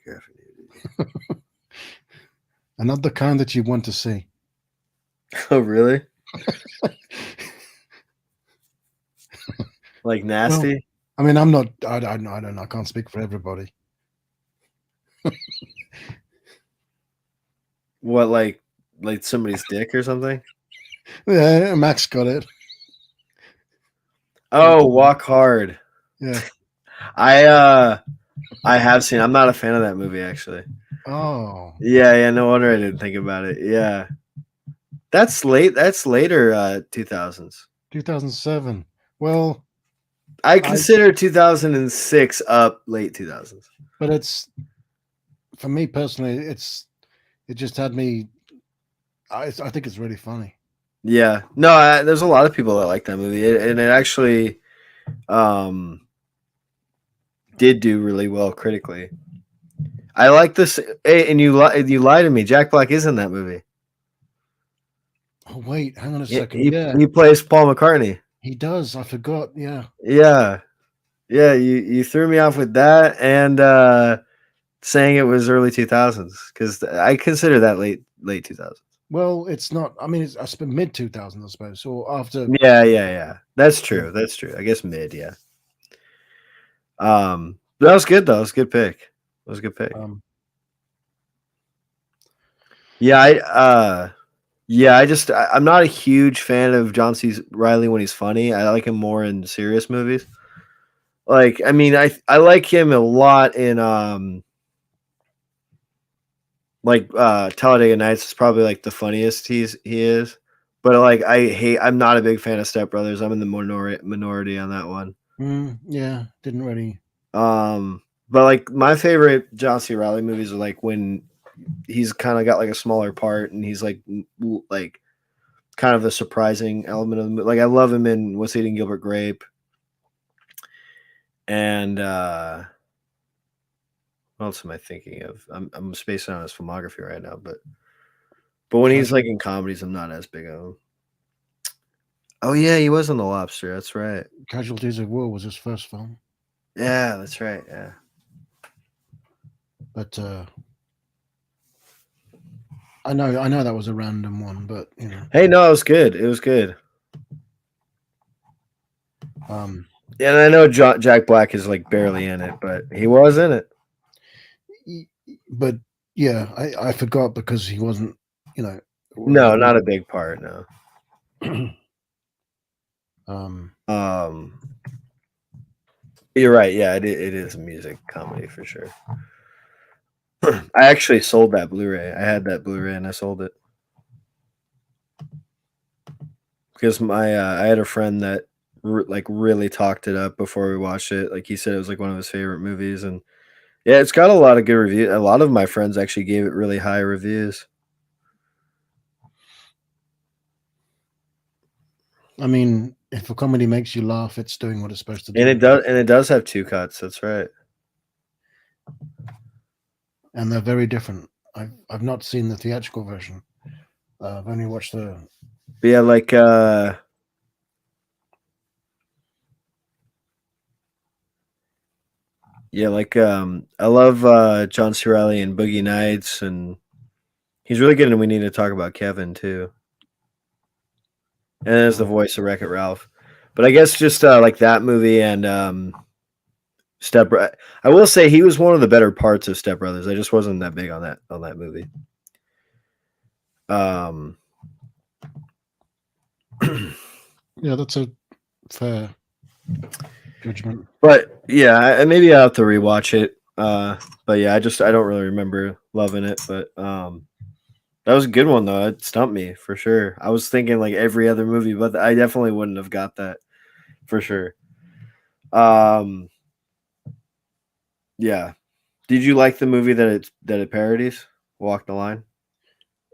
And not the kind that you want to see. Oh, really? Like nasty? Well, I mean, I'm not. I don't know. I can't speak for everybody. What, like somebody's dick or something? Yeah, Max got it. Oh, Walk Hard. Yeah. I have seen. I'm not a fan of that movie actually. Oh. Yeah. No wonder I didn't think about it. Yeah. That's late. That's later 2000s. 2007. Well, I consider 2006 up late 2000s. But it's for me personally. It just had me. I think it's really funny. Yeah. No, there's a lot of people that like that movie, and it actually did do really well critically. I like this. Hey, and you lied to me. Jack Black is in that movie. Oh wait, hang on a He, second. he, Yeah, he plays Paul McCartney. he does. I forgot. Yeah. Yeah. Yeah, you threw me off with that and saying it was early 2000s because I consider that late 2000s. Well, it's not. I mean, I spent mid 2000s, I suppose, or after. Yeah. That's true. That's true. I guess mid. Yeah. That was good though. It was a good pick. It was a good pick. Yeah, I'm not a huge fan of John C. Reilly when he's funny. I like him more in serious movies. Like, I mean, I like him a lot in Talladega Nights is probably like the funniest he is. But like I'm not a big fan of Step Brothers. I'm in the minority on that one. Yeah, didn't really. But like my favorite John C. Reilly movies are like when he's kind of got like a smaller part and he's like kind of the surprising element of the movie. Like I love him in What's Eating Gilbert Grape. And what else am I thinking of? I'm spacing on his filmography right now, but when he's like in comedies, I'm not as big of him. Oh yeah, he was in The Lobster. That's right. Casualties of War was his first film. Yeah, that's right. Yeah. But I know that was a random one, but you know. Hey, no, it was good. It was good. And I know Jack Black is like barely in it, but he was in it. But yeah, I forgot because he wasn't, you know. No, not a big part. No. You're right. Yeah, it is a music comedy for sure. I actually sold that Blu-ray. I had that Blu-ray and I sold it because I had a friend that really talked it up before we watched it. Like he said, it was like one of his favorite movies, and yeah, it's got a lot of good reviews. A lot of my friends actually gave it really high reviews. I mean, if a comedy makes you laugh, it's doing what it's supposed to do. And it does have 2 cuts. That's right. And they're very different. I've not seen the theatrical version. I've only watched the. But yeah, like Yeah, like I love John C. Reilly and Boogie Nights, and he's really good. And we need to talk about Kevin too, and as the voice of Wreck It Ralph. But I guess just like that movie and Step. I will say he was one of the better parts of Step Brothers. I just wasn't that big on that movie. Yeah, that's a fair judgment. But yeah, maybe I'll have to rewatch it. But yeah, I don't really remember loving it. But that was a good one though. It stumped me for sure. I was thinking like every other movie, but I definitely wouldn't have got that for sure. Yeah. Did you like the movie that it parodies? Walk the Line.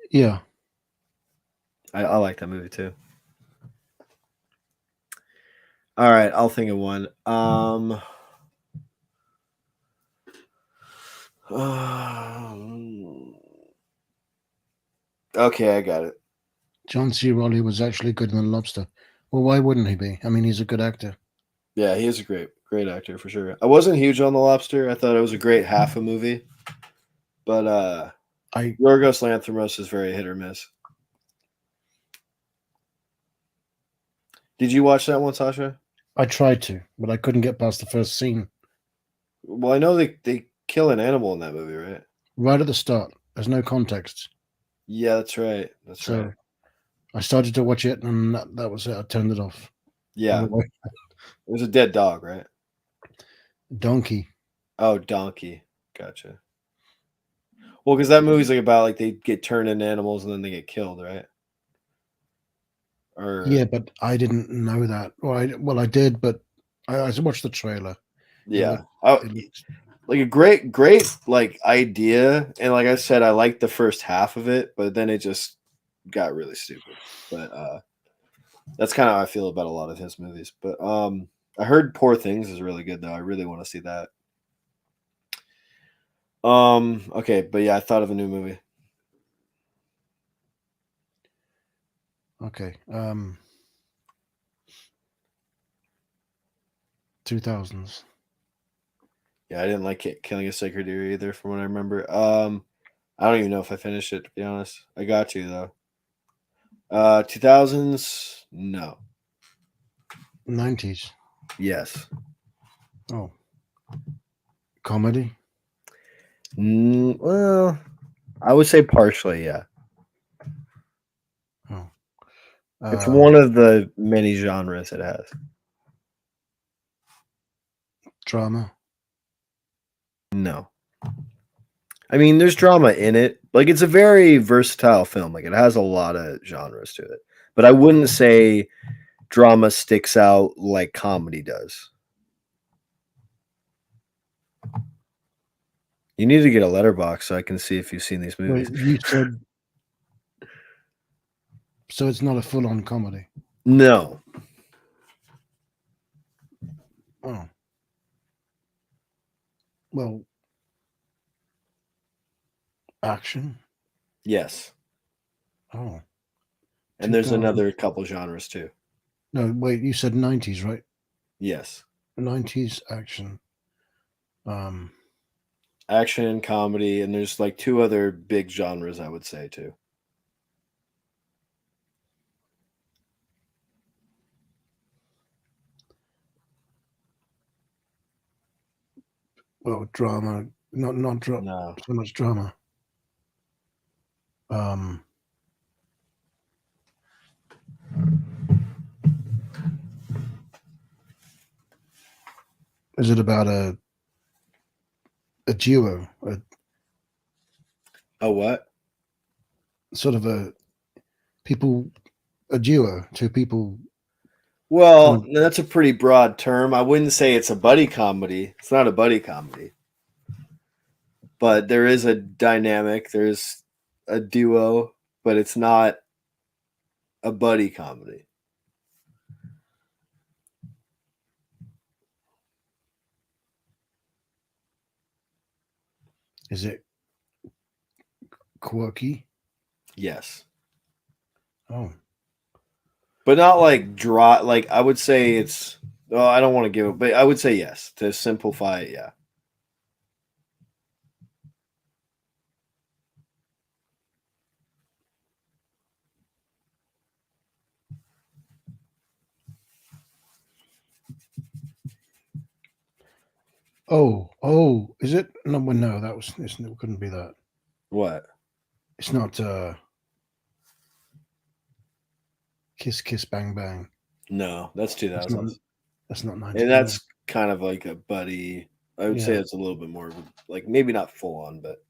Yeah. I like that movie too. All right, I'll think of one. Okay, I got it. John C. Reilly was actually good in The Lobster. Well, why wouldn't he be? I mean, he's a good actor. Yeah, he is a great actor for sure. I wasn't huge on The Lobster. I thought it was a great half a movie, but Yorgos Lanthimos is very hit or miss. Did you watch that one, Sasha? I tried to, but I couldn't get past the first scene. Well, I know they kill an animal in that movie, right? Right at the start. There's no context. Yeah, that's right. That's So right. I started to watch it, and that was it. I turned it off. Yeah, it was a dead dog, right? Donkey. Oh, donkey. Gotcha. Well, because that movie's like about like they get turned into animals and then they get killed, right? Or Yeah, but I didn't know that. Well, I did, but I watched the trailer. yeah, It looked, like a great like idea, and like I said, I liked the first half of it, but then it just got really stupid. But that's kind of how I feel about a lot of his movies. But I heard Poor Things is really good though. I really want to see that. Okay, but yeah, I thought of a new movie. okay. 2000s. Yeah, I didn't like it, Killing a Sacred Deer either, from what I remember. I don't even know if I finished it, to be honest. I got you though. 2000s, no. 90s. Yes. Oh. Comedy. Well, I would say partially, yeah. Oh. It's one of the many genres it has. Drama. No. I mean, there's drama in it. Like, it's a very versatile film. Like, it has a lot of genres to it. But I wouldn't say drama sticks out like comedy does. You need to get a letterbox so I can see if you've seen these movies. Wait, you said so it's not a full-on comedy. No. Oh. Well, action. Yes. Oh. And there's another couple genres too. No, wait, you said 90s, right? Yes. 90s action. Action and comedy, and there's like two other big genres I would say too. Well, drama. Not No. so much drama. Is it about a duo? A what? Sort of a duo, two people. Well, that's a pretty broad term. I wouldn't say it's a buddy comedy. It's not a buddy comedy. But there is a dynamic, there's a duo, but it's not a buddy comedy. Is it quirky? Yes. Oh. But not like dry. Like I would say it's. Oh, I don't want to give it, but I would say yes to simplify it. Yeah. Oh, is it? No, well, no, it couldn't be that. What? It's not Kiss Kiss Bang Bang. No, that's That's not 2000s. that's not And 99. that's kind of like a buddy. I would say Yeah. it's a little bit more of like maybe not full on, but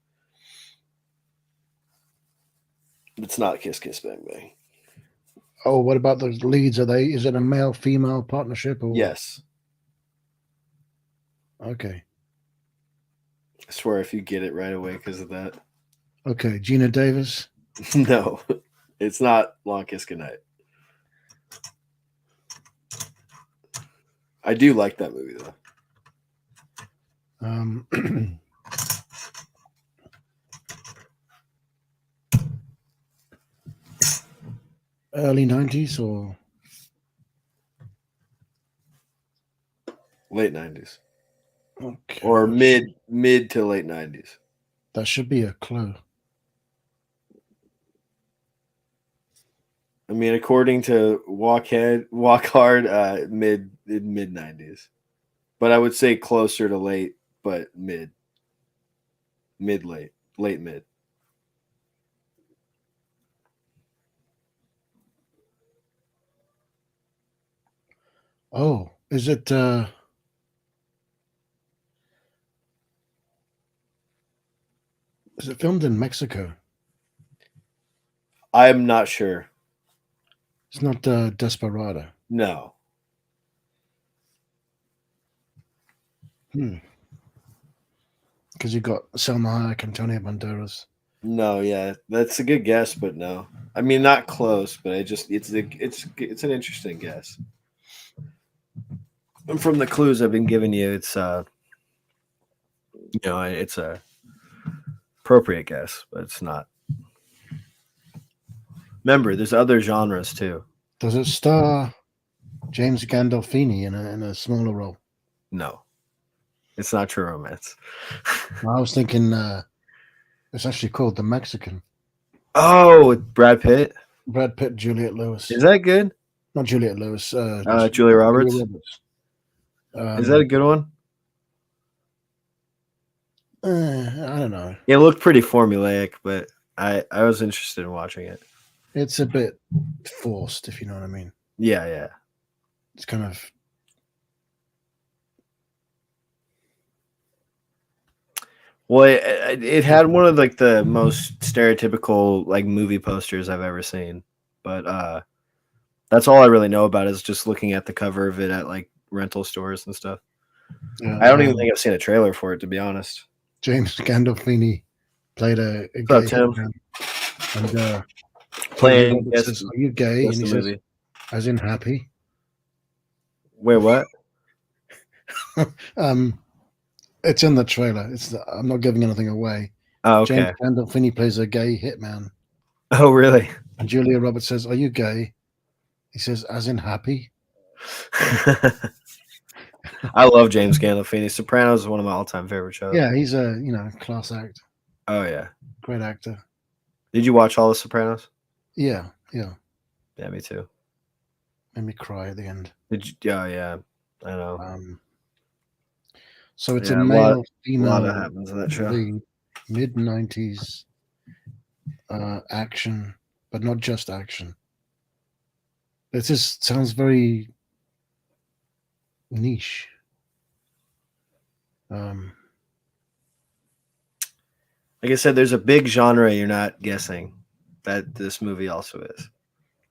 it's not Kiss Kiss Bang Bang. Oh, what about the leads? Is it a male female partnership or Yes. okay. I swear if you get it right away because of that. Okay, Gina Davis. No, it's not Long Kiss Goodnight. I do like that movie though. Early 90s or Late 90s. okay. Or mid to late 90s. That should be a clue. I mean, according to Walk Hard, mid 90s. But I would say closer to late, but late mid. Oh, is it filmed in Mexico? I'm not sure. It's not Desperado. No. Because you got Selma Hayek, Antonio Banderas. No, yeah, that's a good guess, but no. I mean, not close, but it's an interesting guess. And from the clues I've been giving you, it's it's a appropriate guess, but it's not. Remember, there's other genres too. Does it star James Gandolfini in a smaller role? No, it's not True Romance. I was thinking it's actually called The Mexican. Oh, with Brad Pitt. Brad Pitt, Juliette Lewis. Is that good? Not Juliette Lewis. Julia Roberts. Is that a good one? I don't know. It looked pretty formulaic, but I was interested in watching it. It's a bit forced, if you know what I mean. Yeah. It's kind of. Well, it had one of like the most stereotypical like movie posters I've ever seen, but that's all I really know about is just looking at the cover of it at like rental stores and stuff. I don't even think I've seen a trailer for it, to be honest. James Gandolfini played a What's gay up, Tim? man, and Playing says, "Are you gay?" And he says, movie. "As in happy." Wait, what? It's in the trailer. I'm not giving anything away. Oh, okay. James Gandolfini plays a gay hitman. Oh, really? And Julia Roberts says, "Are you gay?" He says, "As in happy." I love James Gandolfini. Sopranos is one of my all-time favorite shows. Yeah, he's a class act. Oh yeah, great actor. Did you watch all the Sopranos? Yeah. Yeah, me too. Made me cry at the end. Did you? Oh yeah, I know. So it's a male female. A lot that happens in that show. Mid-90s action, but not just action. It just sounds very niche. Like I said, there's a big genre you're not guessing that this movie also is.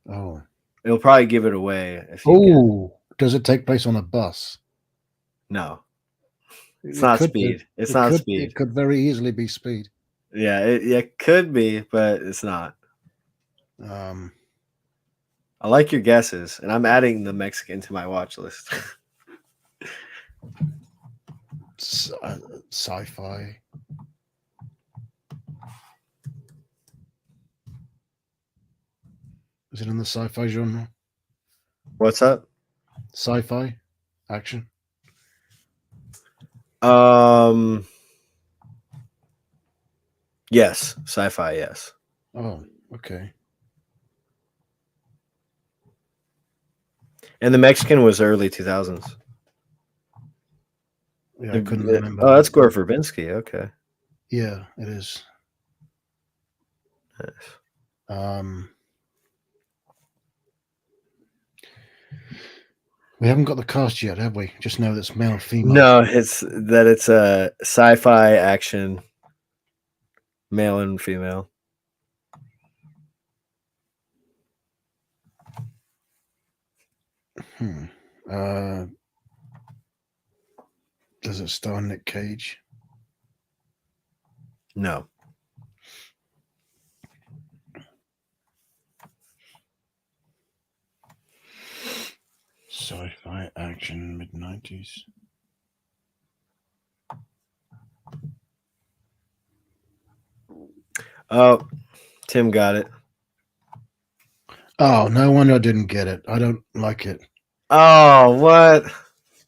Oh. It'll probably give it away. Does it take place on a bus? No. It's not Speed. It's not Speed. It could very easily be Speed. Yeah, it could be, but it's not. I like your guesses, and I'm adding the Mexican to my watch list. Sci-fi. Is it in the sci-fi genre? What's up? Sci-fi action. Yes, sci-fi. Yes. Oh, okay. And the Mexican was early 2000s. Yeah, I couldn't remember. Oh, that's Gore Verbinski. Okay. Yeah, it is. Nice. We haven't got the cast yet, have we? Just know that's male, female. No, it's a sci-fi action, male and female. Does it star Nick Cage? No. Sci-fi action mid-90s. Oh, Tim got it. Oh, no wonder I didn't get it. I don't like it. Oh, what?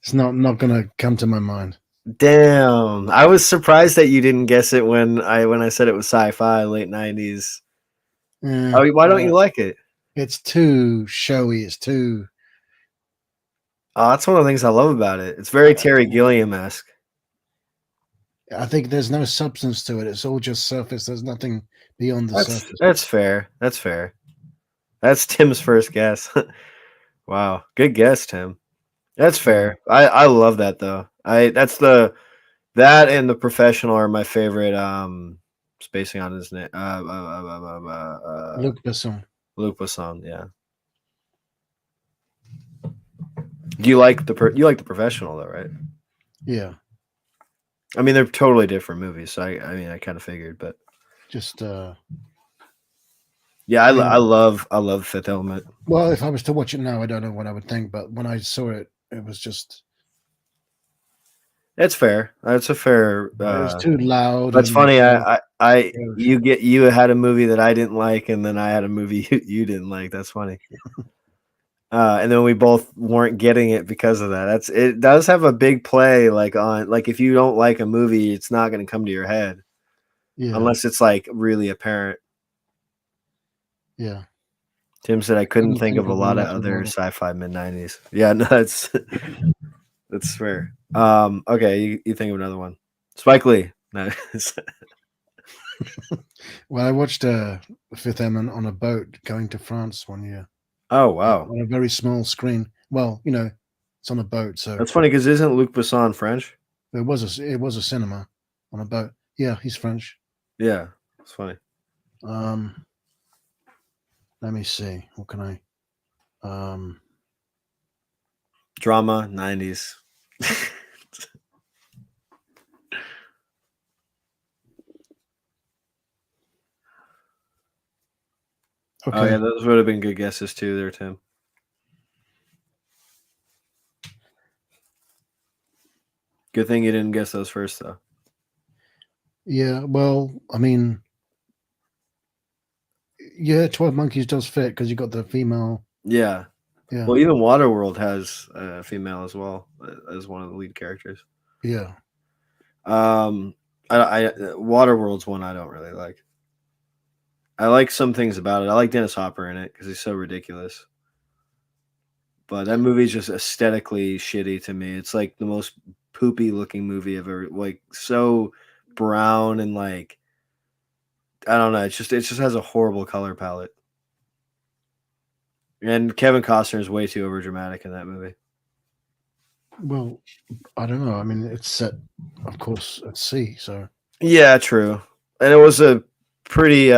It's not gonna come to my mind. Damn. I was surprised that you didn't guess it when I said it was sci-fi, late 90s. Oh, why don't you like it? It's too showy. It's too. Oh, that's one of the things I love about it. It's very Terry Gilliam-esque. I think there's no substance to it. It's all just surface. There's nothing beyond the surface. That's fair. That's fair. That's Tim's first guess. Wow. Good guess, Tim. That's fair. I love that though. That and The Professional are my favorite spacing on his name. Luc Besson. Luc Besson, yeah. Do you like The Professional though, right? Yeah. I mean, they're totally different movies, so I kind of figured, but just yeah, I love Fifth Element. Well, if I was to watch it now, I don't know what I would think, but when I saw it, it was just. That's fair. That's a fair. It was too loud. That's funny. You had a movie that I didn't like, and then I had a movie you didn't like. That's funny. And then we both weren't getting it because of that. It does have a big play, like if you don't like a movie, it's not going to come to your head, unless it's like really apparent. Yeah. Tim said I couldn't think of a lot of other sci-fi mid-90s. Yeah, no, that's fair. Okay, you think of another one. Spike Lee. No. Well, I watched Fifth Element on a boat going to France one year. Oh wow! On a very small screen. Well, it's on a boat, so that's funny because isn't Luc Besson French? It was a cinema on a boat. Yeah, he's French. Yeah, it's funny. Let me see. What can I? Drama 90s. Okay. Oh yeah, those would have been good guesses too, there, Tim. Good thing you didn't guess those first, though. Yeah, well, I mean, yeah, 12 Monkeys does fit because you got the female. Yeah. Yeah. Well, even Waterworld has a female as well as one of the lead characters. Yeah. Waterworld's one I don't really like. I like some things about it. I like Dennis Hopper in it because he's so ridiculous. But that movie's just aesthetically shitty to me. It's like the most poopy looking movie ever. Like so brown and like I don't know. It just has a horrible color palette. And Kevin Costner is way too overdramatic in that movie. Well, I don't know. I mean, it's set, of course, at sea, so. Yeah, true. And it was a pretty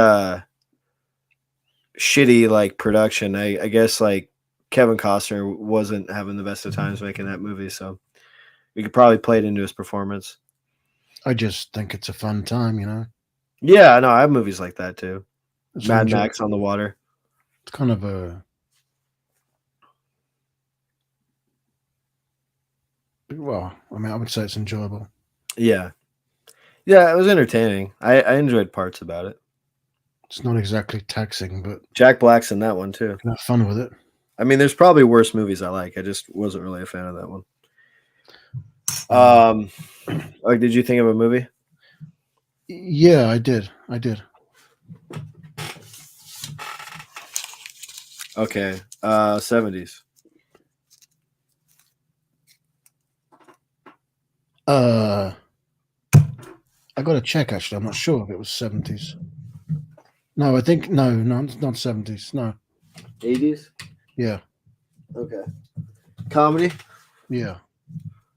shitty like production. I guess like Kevin Costner wasn't having the best of times making that movie, so we could probably play it into his performance. I just think it's a fun time, Yeah, no, I have movies like that too. Mad Max on the water. It's kind of a. Well, I mean, I would say it's enjoyable. Yeah. Yeah, it was entertaining. I enjoyed parts about it. It's not exactly taxing, but Jack Black's in that one too. You can have fun with it. I mean, there's probably worse movies I like. I just wasn't really a fan of that one. Like, did you think of a movie? Yeah, I did. Okay. 70s. I got to check actually. I'm not sure if it was 70s. No, I think no, not 70s. No, 80s. yeah, Okay. Comedy. yeah.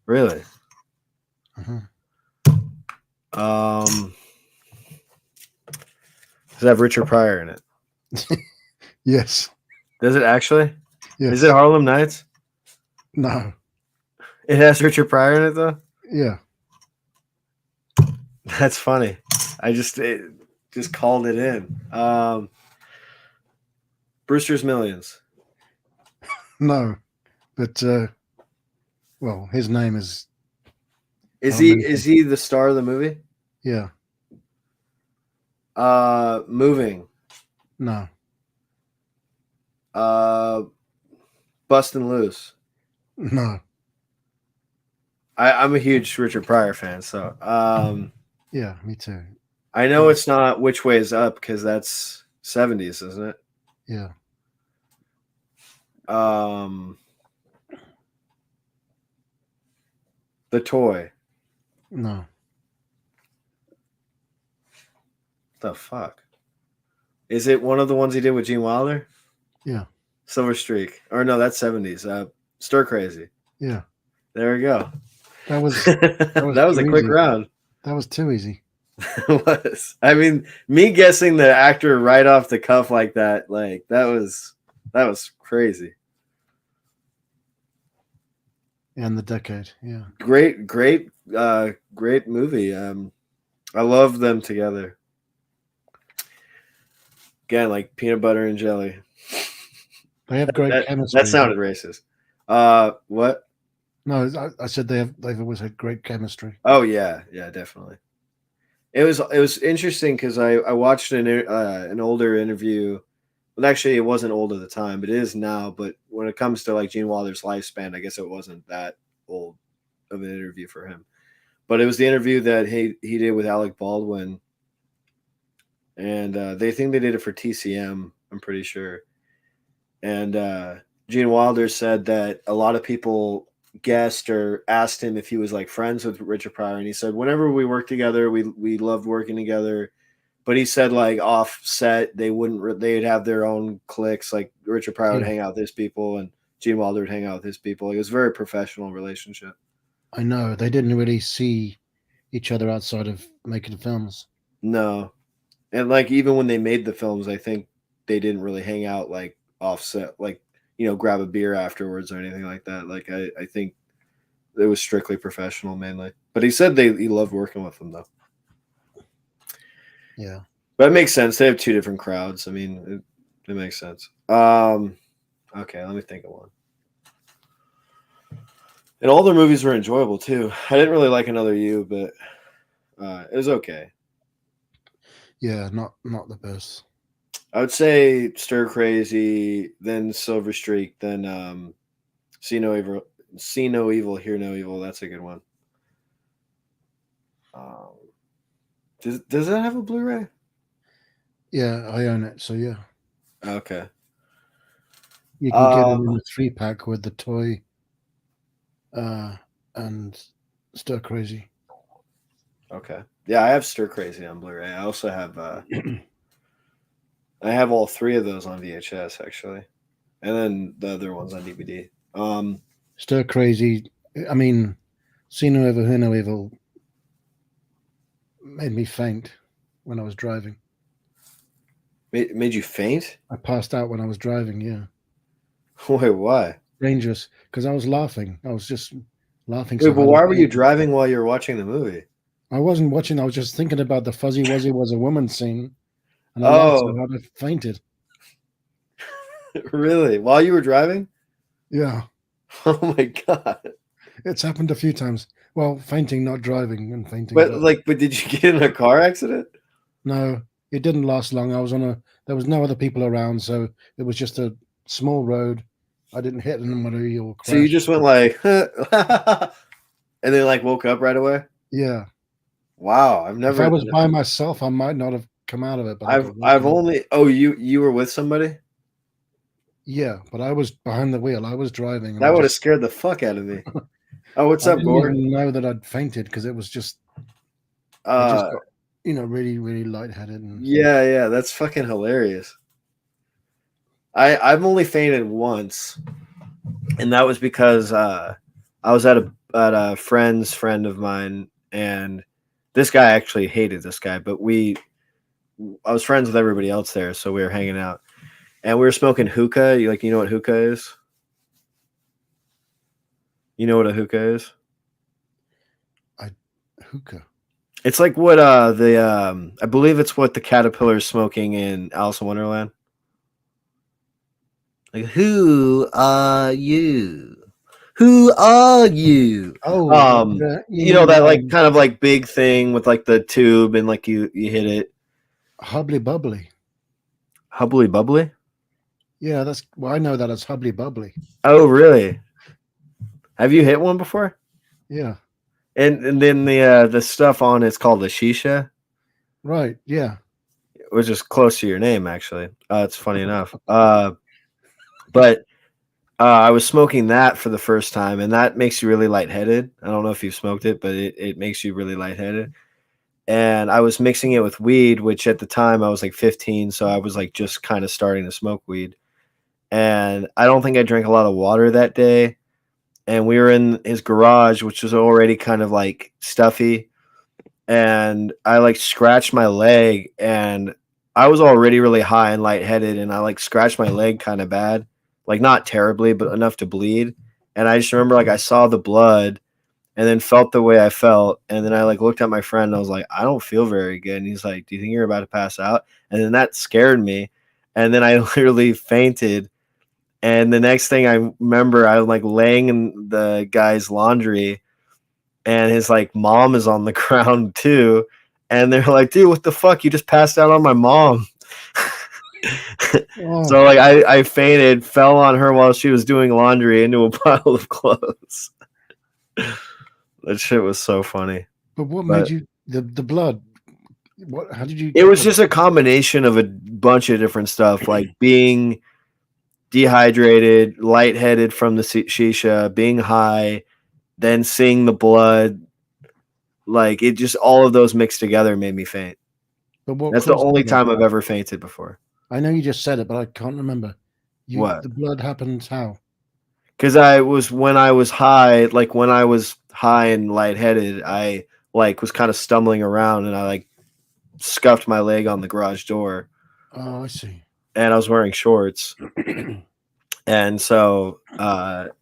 Really? Uh-huh. Does it have Richard Pryor in it? Yes, Does it actually? yes. Is it Harlem Nights? No, It has Richard Pryor in it though. yeah. That's funny. I just called it in. Brewster's Millions. No, but well, his name is. Is I'll mention- he the star of the movie? Yeah, Moving. no, Bustin' Loose. no. I'm a huge Richard Pryor fan, so Yeah, me too. I know it's not Which Way Is Up because that's 70s, isn't it? Yeah, The Toy. no, The fuck? Is it one of the ones he did with Gene Wilder? yeah, Silver Streak. Or no, that's 70s. Stir Crazy. yeah. There we go. That was That was a quick easy. round. That was too easy. It was. I mean, me guessing the actor right off the cuff like that, that was crazy. And the decade, yeah. Great movie. I love them together. Again, like peanut butter and jelly. They have great chemistry. That sounded racist. What? No, I said they've always had great chemistry. Oh yeah, definitely. It was interesting because I watched an older interview. Well, actually, it wasn't old at the time, but it is now. But when it comes to like Gene Wilder's lifespan, I guess it wasn't that old of an interview for him. But it was the interview that he did with Alec Baldwin, and they think they did it for TCM. I'm pretty sure. And Gene Wilder said that a lot of people guessed or asked him if he was like friends with Richard Pryor, and he said whenever we worked together, we loved working together. But he said like off set, they'd have their own cliques. Like Richard Pryor would hang out with his people, and Gene Wilder would hang out with his people. It was a very professional relationship. I know they didn't really see each other outside of making films. No, and like even when they made the films, I think they didn't really hang out like offset, like grab a beer afterwards or anything like that. Like I think it was strictly professional mainly. But he said he loved working with them though. Yeah, but it makes sense. They have two different crowds. I mean, it makes sense. Okay, let me think of one. And all their movies were enjoyable too. I didn't really like Another You, but it was okay. Yeah, not the best. I would say Stir Crazy, then Silver Streak, then See No Evil, Hear No Evil. That's a good one. Does that have a Blu-ray? Yeah, I own it, so yeah. Okay. You can get it in a 3-pack with the toy and Stir Crazy. Okay. Yeah, I have Stir Crazy on Blu-ray. I also have I have all three of those on VHS actually, and then the other ones on DVD. Stir Crazy. I mean, See No Evil, Hear No Evil made me faint when I was driving. Made you faint? I passed out when I was driving. Yeah. Wait, why? Dangerous, because I was laughing. I was just laughing. Wait, but why were you driving while you were watching the movie? I wasn't watching. I was just thinking about the Fuzzy Wuzzy was a woman scene, and I laughed so hard I fainted. Really? While you were driving? Yeah. Oh my god. It's happened a few times. Well, fainting, not driving, and fainting. But did you get in a car accident? No, it didn't last long. There was no other people around, so it was just a small road. I didn't hit anybody or crash. So you just went like, and then like woke up right away? Yeah. Wow, I've never. If I was by myself, I might not have come out of it. But I've only. Oh, you were with somebody? Yeah, but I was behind the wheel. I was driving. That would have scared the fuck out of me. Oh, what's I up, didn't Gord? even know that I'd fainted because it was just I just got really really lightheaded and Yeah, that's fucking hilarious. I've only fainted once, and that was because I was at a friend of mine, and this guy actually hated this guy, but I was friends with everybody else there, so we were hanging out, and we were smoking hookah. You know what hookah is? You know what a hookah is? hookah. It's like what I believe it's what the caterpillar is smoking in Alice in Wonderland. Like, who are you? Who are you? Oh, you You know mean that like kind of like big thing with like the tube and like you hit it. hubbly bubbly? Hubbly bubbly? Yeah, that's well, I know that as hubbly bubbly. Oh, really? Have you hit one before? Yeah, And then the stuff on it's called the shisha, right. Yeah, which is close to your name actually. It's funny enough. But I was smoking that for the first time, and that makes you really lightheaded. I don't know if you've smoked it, but it makes you really lightheaded. And I was mixing it with weed, which at the time I was like 15, so I was like just kind of starting to smoke weed. And I don't think I drank a lot of water that day. And we were in his garage, which was already kind of like stuffy. And I like scratched my leg, and I was already really high and lightheaded, and I like scratched my leg kind of bad, like not terribly, but enough to bleed. And I just remember like I saw the blood and then felt the way I felt. And then I like looked at my friend and I was like, I don't feel very good. And he's like, do you think you're about to pass out? And then that scared me. And then I literally fainted. And the next thing I remember, I was like laying in the guy's laundry, and his like mom is on the ground too. And they're like, dude, what the fuck? You just passed out on my mom. oh, So like I fainted, fell on her while she was doing laundry into a pile of clothes. That shit was so funny. but what made But you the blood? What? How did you it get was the? just a combination of a bunch of different stuff, like being dehydrated, lightheaded from the shisha, being high, then seeing the blood. Like it just all of those mixed together made me faint. But what That's the caused only the blood? time I've ever fainted before. I know you just said it, but I can't remember. What? The blood happens how? Because when I was high and lightheaded, I like was kind of stumbling around, and I like scuffed my leg on the garage door, Oh, I see. and I was wearing shorts. And so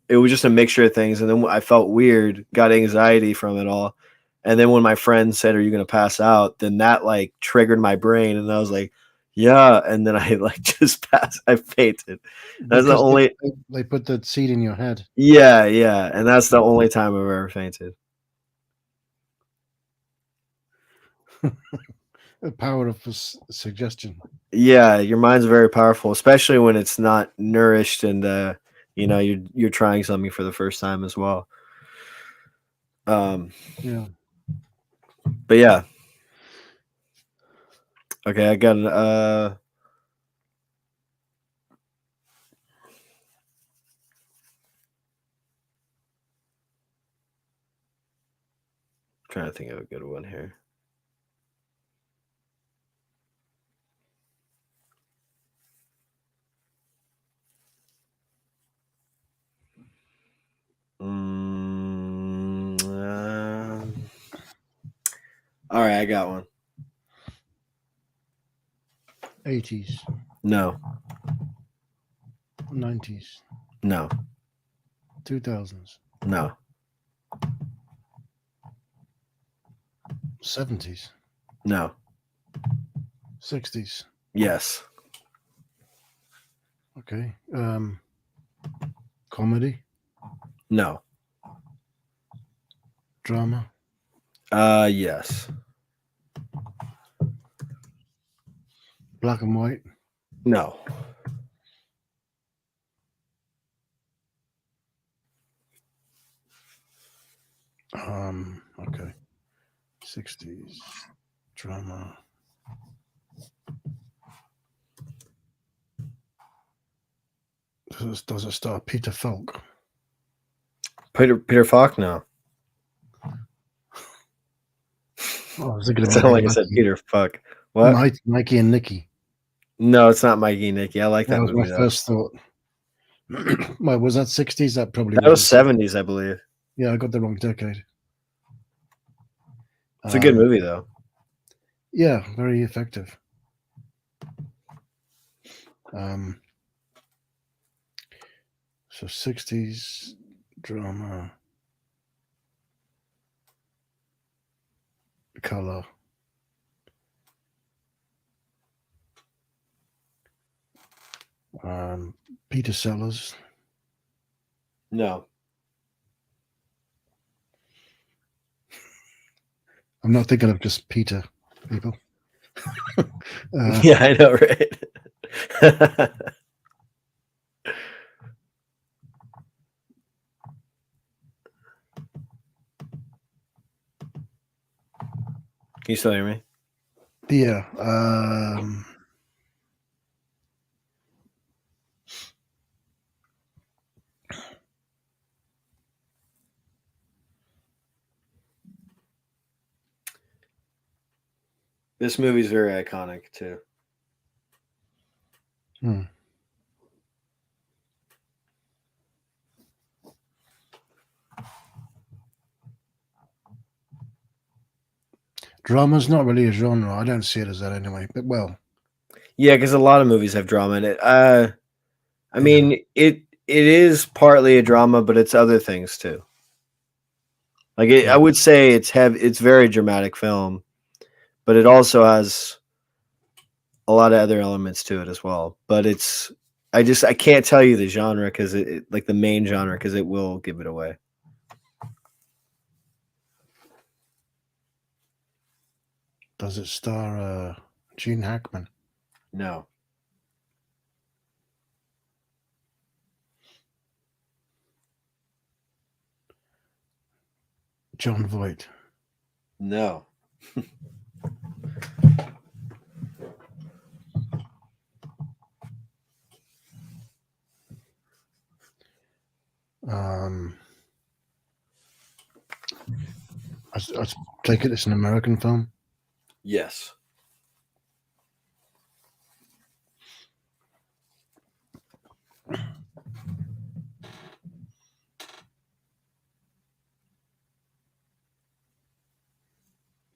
it was just a mixture of things. And then I felt weird, got anxiety from it all. And then when my friend said, "Are you going to pass out?" then that like triggered my brain. And I was like, yeah. And then I like just passed. I fainted. That's the Because only, they put the seed in your head. yeah. And that's the only time I've ever fainted. The power of suggestion. Yeah. Your mind's very powerful, especially when it's not nourished and, you're trying something for the first time as well. Yeah. But yeah. Okay, I got trying to think of a good one here. All right, I got one. 80s, No, 90s, no, 2000s, no, 70s, no. 60s. Yes. Okay. Comedy, No. drama, Yes. black and white, No. okay. 60s, drama. Does it star Peter Falk? Peter Falk? No. Oh, I was thinking of Sound like I said Mikey. Peter. Fuck. What? Mikey and Nicky. No, it's not Mikey and Nicky. I like That that was my movie though. first thought. Well, was that 60s? That probably That was wasn't. 70s, I believe. Yeah, I got the wrong decade. It's a good movie though. Yeah, very effective. So 60s drama, color. Peter Sellers. No. I'm not thinking of just Peter, people. Yeah, I know, right? Can you still hear me? Yeah. This movie's very iconic too. Drama's not really a genre. I don't see it as that anyway. But well, Yeah, because a lot of movies have drama in it. I mean, it is partly a drama, but it's other things too. Like I would say it's very dramatic film, but it also has a lot of other elements to it as well. But I can't tell you the genre because like the main genre because it will give it away. does it star Gene Hackman? No. John Voight? No. I take it it's an American film. Yes.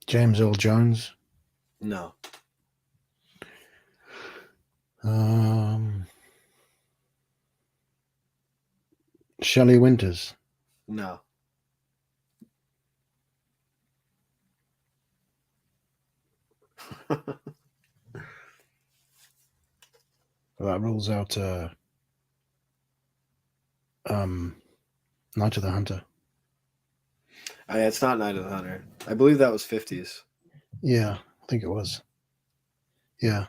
James Earl Jones? No. Shelley Winters? No. That rules out Night of the Hunter. It's not Night of the Hunter. I believe that was 50s. Yeah, I think it was. Yeah.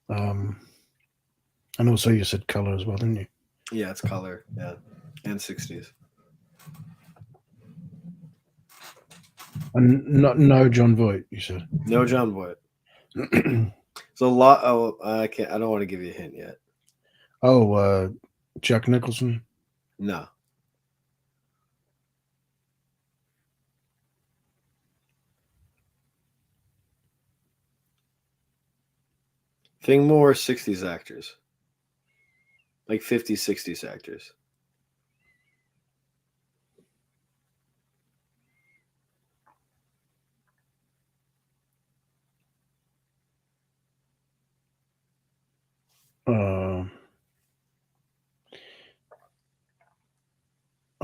And also you said color as well, didn't you? Yeah, it's color. Yeah, and 60s. And no John Voight, you said. No John Voight. So a lot. Oh, I can't. I don't want to give you a hint yet. Oh, Jack Nicholson? No. Think more 60s actors. Like 50s, 60s actors.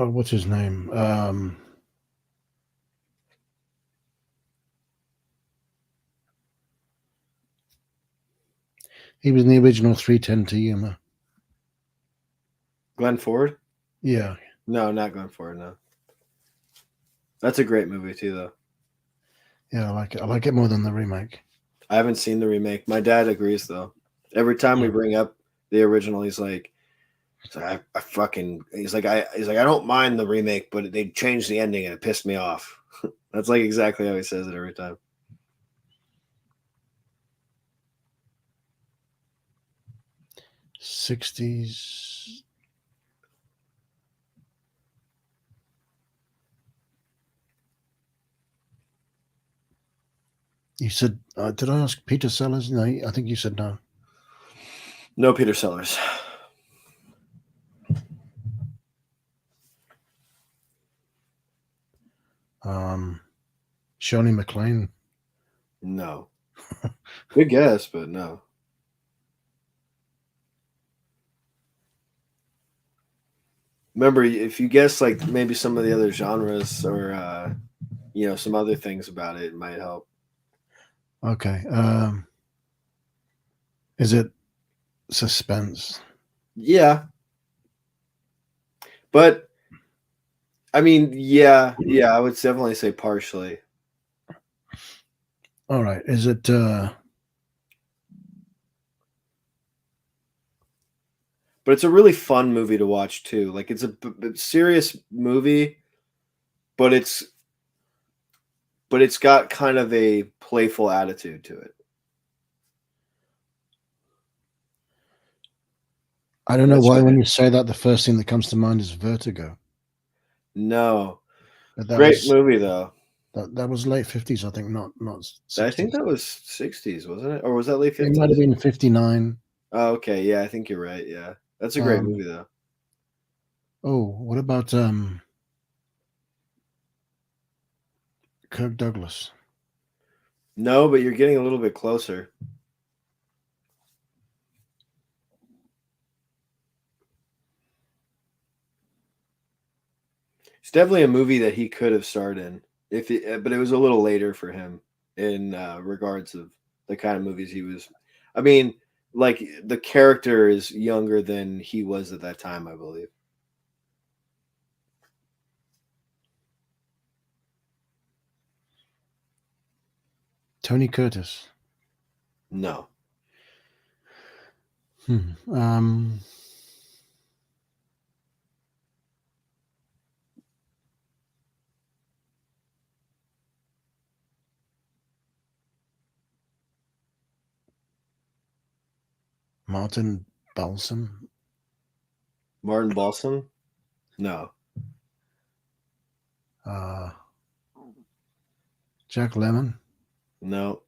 What's his name? He was in the original 3:10 to Yuma. Glenn Ford? Yeah. No, not Glenn Ford. No. That's a great movie too, though. Yeah, I like it. I like it more than the remake. I haven't seen the remake. My dad agrees, though. Every time we bring up the original, he's like, I fucking. He's like, I don't mind the remake, but they changed the ending and it pissed me off. That's like exactly how he says it every time. You said, did I ask Peter Sellers? No, I think you said no. No Peter Sellers. Shirley MacLaine. No. Good guess, but no. Remember, if you guess like maybe some of the other genres or some other things about it, it might help. Okay. Is it suspense? Yeah. But I mean, yeah, I would definitely say partially. All right. Is it But it's a really fun movie to watch too. Like it's a serious movie, but it's got kind of a playful attitude to it. I don't know why when you say that the first thing that comes to mind is Vertigo. No. But that Great was movie though. that was late 50s, I think, not 60s. I think that was 60s, wasn't it? Or was that late 50s? It might have been 59. Oh, okay. Yeah, I think you're right. Yeah. That's a great movie though. Oh, what about Kirk Douglas? No, but you're getting a little bit closer. It's definitely a movie that he could have starred in, but it was a little later for him in regards of the kind of movies he was. I mean, like the character is younger than he was at that time, I believe. Tony Curtis. No. Martin Balsam. Martin Balsam? No. Jack Lemmon. No.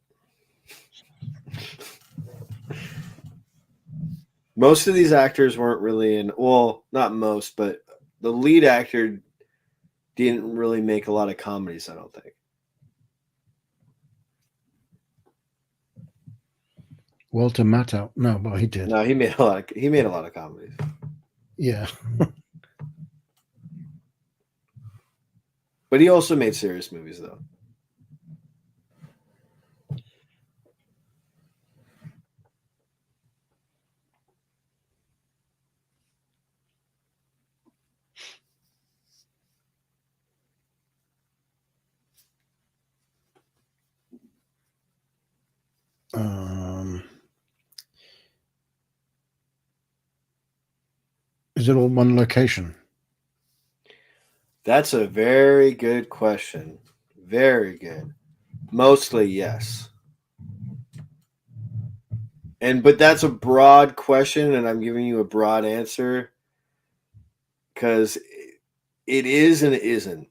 Most of these actors weren't really in. Well, not most, but the lead actor didn't really make a lot of comedies, I don't think. Walter Matthau. No, but he did. No, he made a lot of comedies. Yeah. But he also made serious movies though. Is it all one location? That's a very good question. Very good. Mostly yes. But that's a broad question, and I'm giving you a broad answer because it is and it isn't.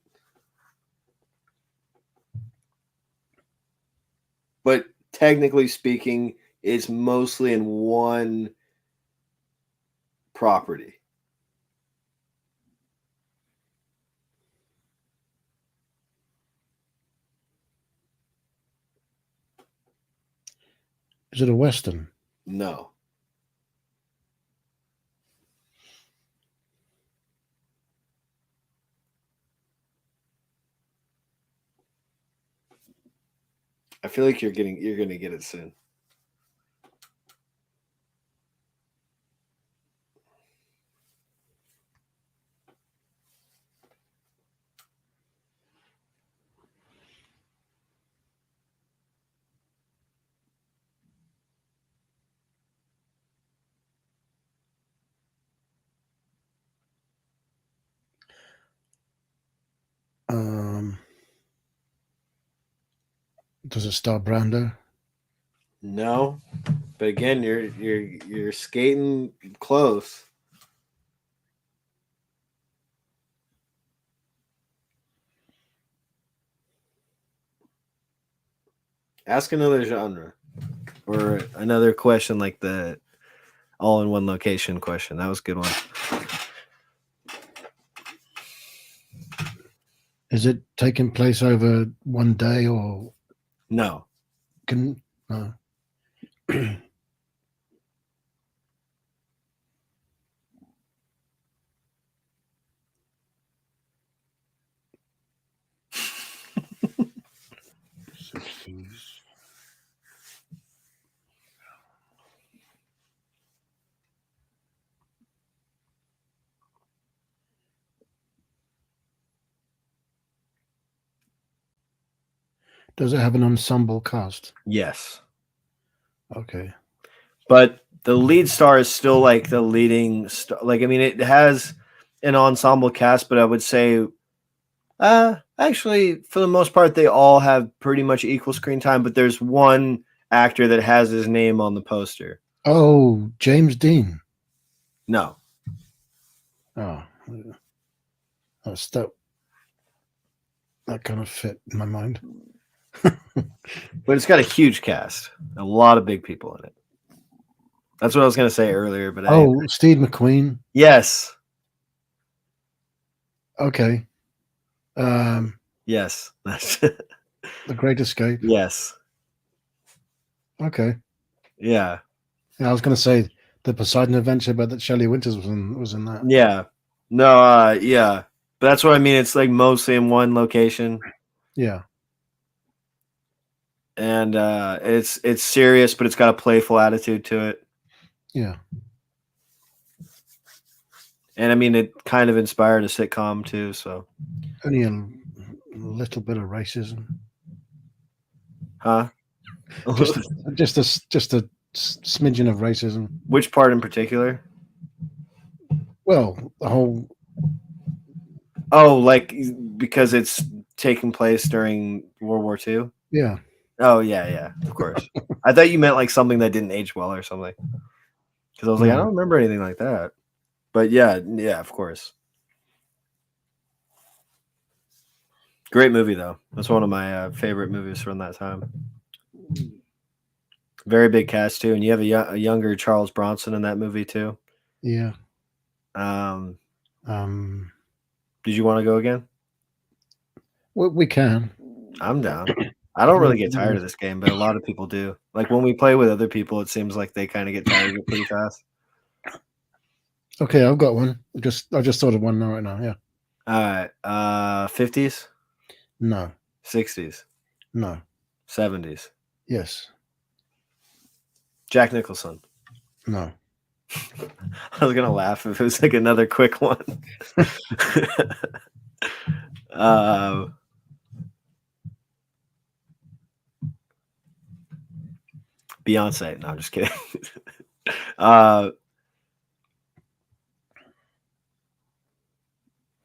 But technically speaking, it's mostly in one property. Is it a Western? No. I feel like you're going to get it soon. Does it star Brando? No. But again, you're skating close. Ask another genre or another question like the all in one location question. That was a good one. Is it taking place over one day or No. can no? Does it have an ensemble cast? Yes. Okay. But the lead star is still like the leading star. Like, I mean, it has an ensemble cast, but I would say, actually, for the most part, they all have pretty much equal screen time. But there's one actor that has his name on the poster. Oh, James Dean. No. Oh, that's that kind of fit in my mind. But it's got a huge cast, a lot of big people in it. That's what I was going to say earlier. But Steve McQueen. Yes. Okay. Yes. The Great Escape. Yes. Okay. Yeah. I was going to say the Poseidon Adventure, but that Shelley Winters was in that. Yeah. No. Yeah. But that's what I mean. It's like mostly in one location. Yeah. And it's serious, but it's got a playful attitude to it. Yeah. And I mean, it kind of inspired a sitcom too. So, only a little bit of racism, huh? just a smidgen of racism. Which part in particular? Well, the whole. Oh, like because it's taking place during World War II. Yeah. Oh yeah, of course. I thought you meant like something that didn't age well or something. Because I was like, I don't remember anything like that. But yeah, of course. Great movie though. That's one of my favorite movies from that time. Very big cast too, and you have a younger Charles Bronson in that movie too. Yeah. Did you want to go again? We can. I'm down. I don't really get tired of this game, but a lot of people do. Like when we play with other people, it seems like they kind of get tired of it pretty fast. Okay, I've got one. I just thought of one right now. Yeah. All right. 50s? No. 60s? No. 70s? Yes. Jack Nicholson? No. I was gonna laugh if it was like another quick one. Beyonce. No, I'm just kidding.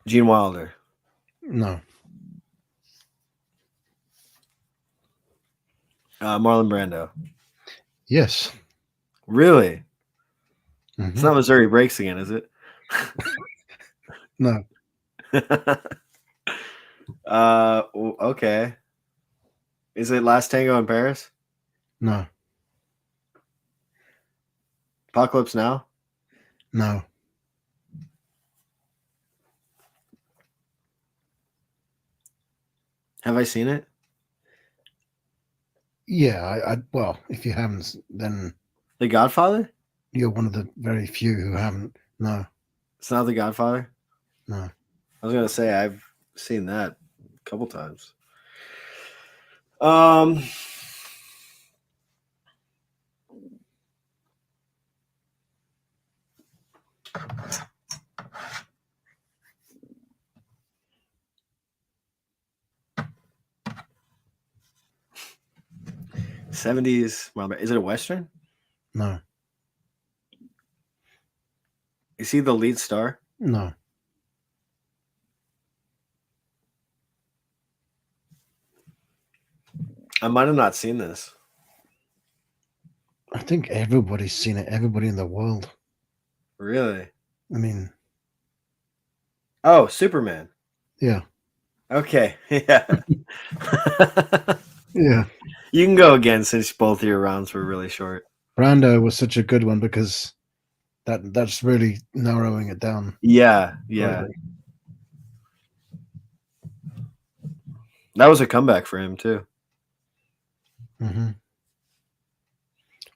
Gene Wilder. No. Marlon Brando. Yes. Really? Mm-hmm. It's not Missouri Breaks again, is it? No. Okay. Is it Last Tango in Paris? No. Apocalypse Now? No. Have I seen it? Yeah, well, if you haven't, then The Godfather? you're one of the very few who haven't. No. It's not The Godfather? No. I was gonna say I've seen that a couple times. '70s. Is it a Western? No. Is he the lead star? No. I might have not seen this. I think everybody's seen it. Everybody in the world. Really? I mean. Oh, Superman. Yeah. Okay. Yeah. Yeah. You can go again since both of your rounds were really short. Brando was such a good one because that's really narrowing it down. Yeah. Greatly. That was a comeback for him too. Mm-hmm.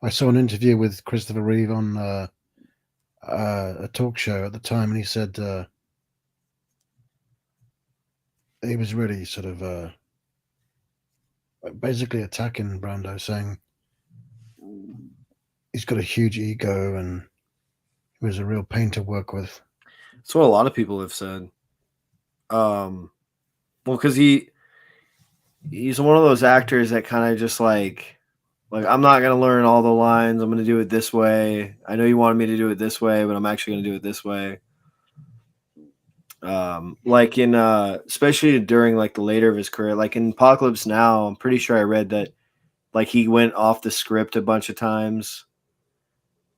I saw an interview with Christopher Reeve on a talk show at the time, and he said he was really sort of basically attacking Brando, saying he's got a huge ego and he was a real pain to work with. That's what a lot of people have said. Well, because he's one of those actors that kind of just like I'm not gonna learn all the lines. I'm gonna do it this way. I know you wanted me to do it this way, but I'm actually gonna do it this way. Like in especially during like the later of his career, like in Apocalypse Now, I'm pretty sure I read that like he went off the script a bunch of times,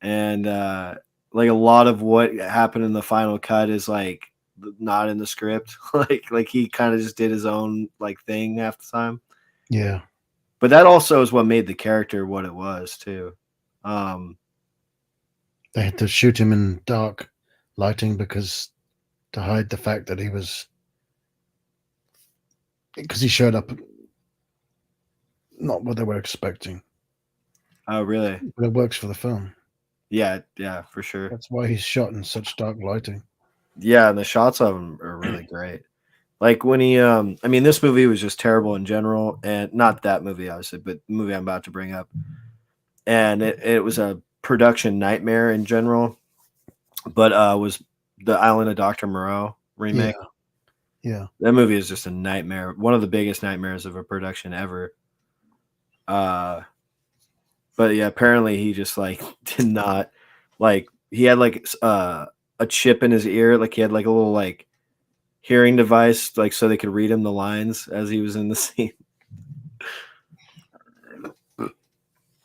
and like a lot of what happened in the final cut is like not in the script. like he kind of just did his own like thing half the time. Yeah. But that also is what made the character what it was too. Um, They had to shoot him in dark lighting because to hide the fact that he was because he showed up not what they were expecting. oh, really? But it works for the film. Yeah, for sure. That's why he's shot in such dark lighting. Yeah, and the shots of him are really great. Like when he, I mean, this movie was just terrible in general, and not that movie, obviously, but the movie I'm about to bring up. And it was a production nightmare in general, but was the Island of Dr. Moreau remake. Yeah. That movie is just a nightmare. One of the biggest nightmares of a production ever. But yeah, apparently he just like did not like he had like a chip in his ear, like he had like a little like hearing device, like so they could read him the lines as he was in the scene.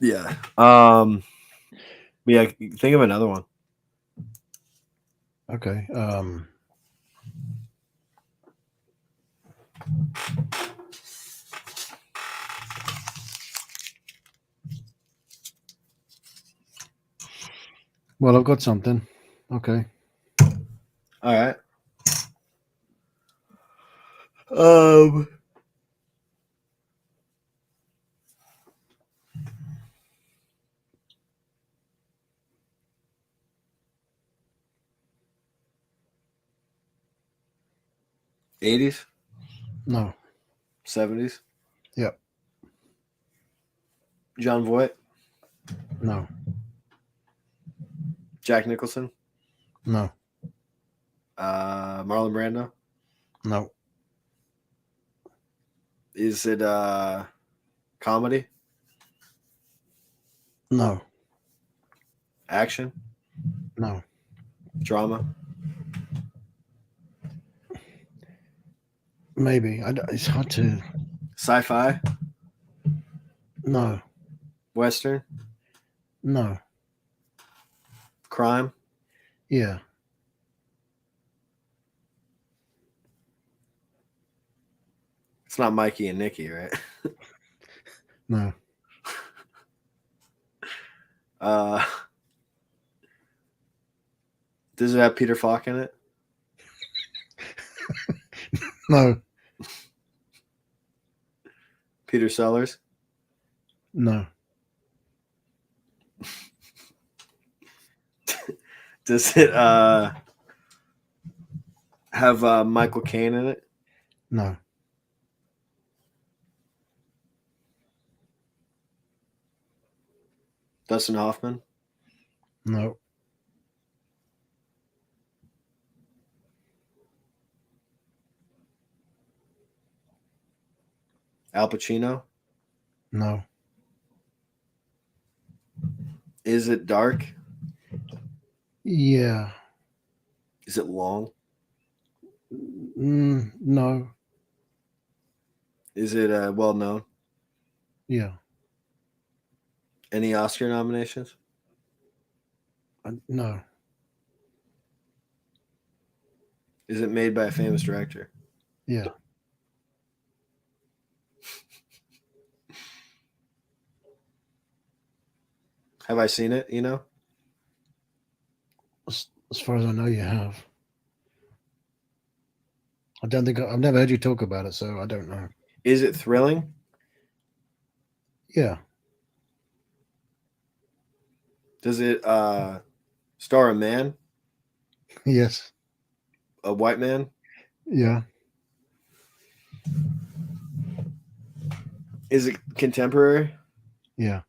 Yeah. Yeah, think of another one. Okay. Well, I've got something. Okay. All right. Um 80s, No. 70s. Yep. John Voight, No. Jack Nicholson, No. Marlon Brando. No. Is it comedy, No. action, No. drama? Maybe. It's hard to. Sci-fi, No. western, No. crime? Yeah. It's not Mikey and Nikki, right? No. Uh does it have Peter Falk in it? No. Peter Sellers? No. Does it have Michael Caine in it? No. Dustin Hoffman? No. Al Pacino? No. Is it dark? Yeah. Is it long? No. Is it well known? Yeah. Any Oscar nominations? No. Is it made by a famous director? Yeah. Have I seen it? You know, As far as I know, you have. I don't think I've never heard you talk about it, so I don't know. is it thrilling? Yeah. Does it star a man, Yes. a white man? Yeah. Is it contemporary? Yeah.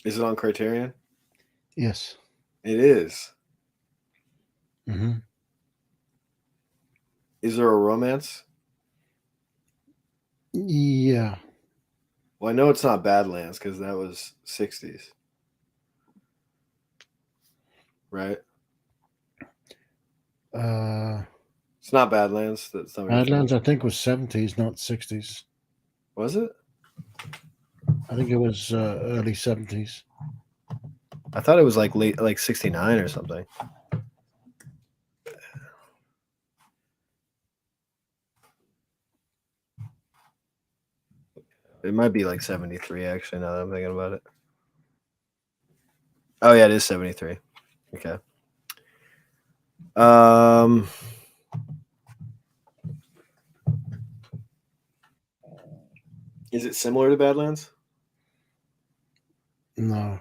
Is it on Criterion? Yes. It is. Hmm. Is there a romance? Yeah. Well, I know it's not Badlands because that was 60s, right? Uh, It's not Badlands. That's not what you're Badlands, thinking. I think, was 70s, not 60s. Was it? I think it was early 70s. I thought it was like late, like 69 or something. It might be like 73, actually, now that I'm thinking about it. Oh, yeah, it is 73. Okay. Is it similar to Badlands? No.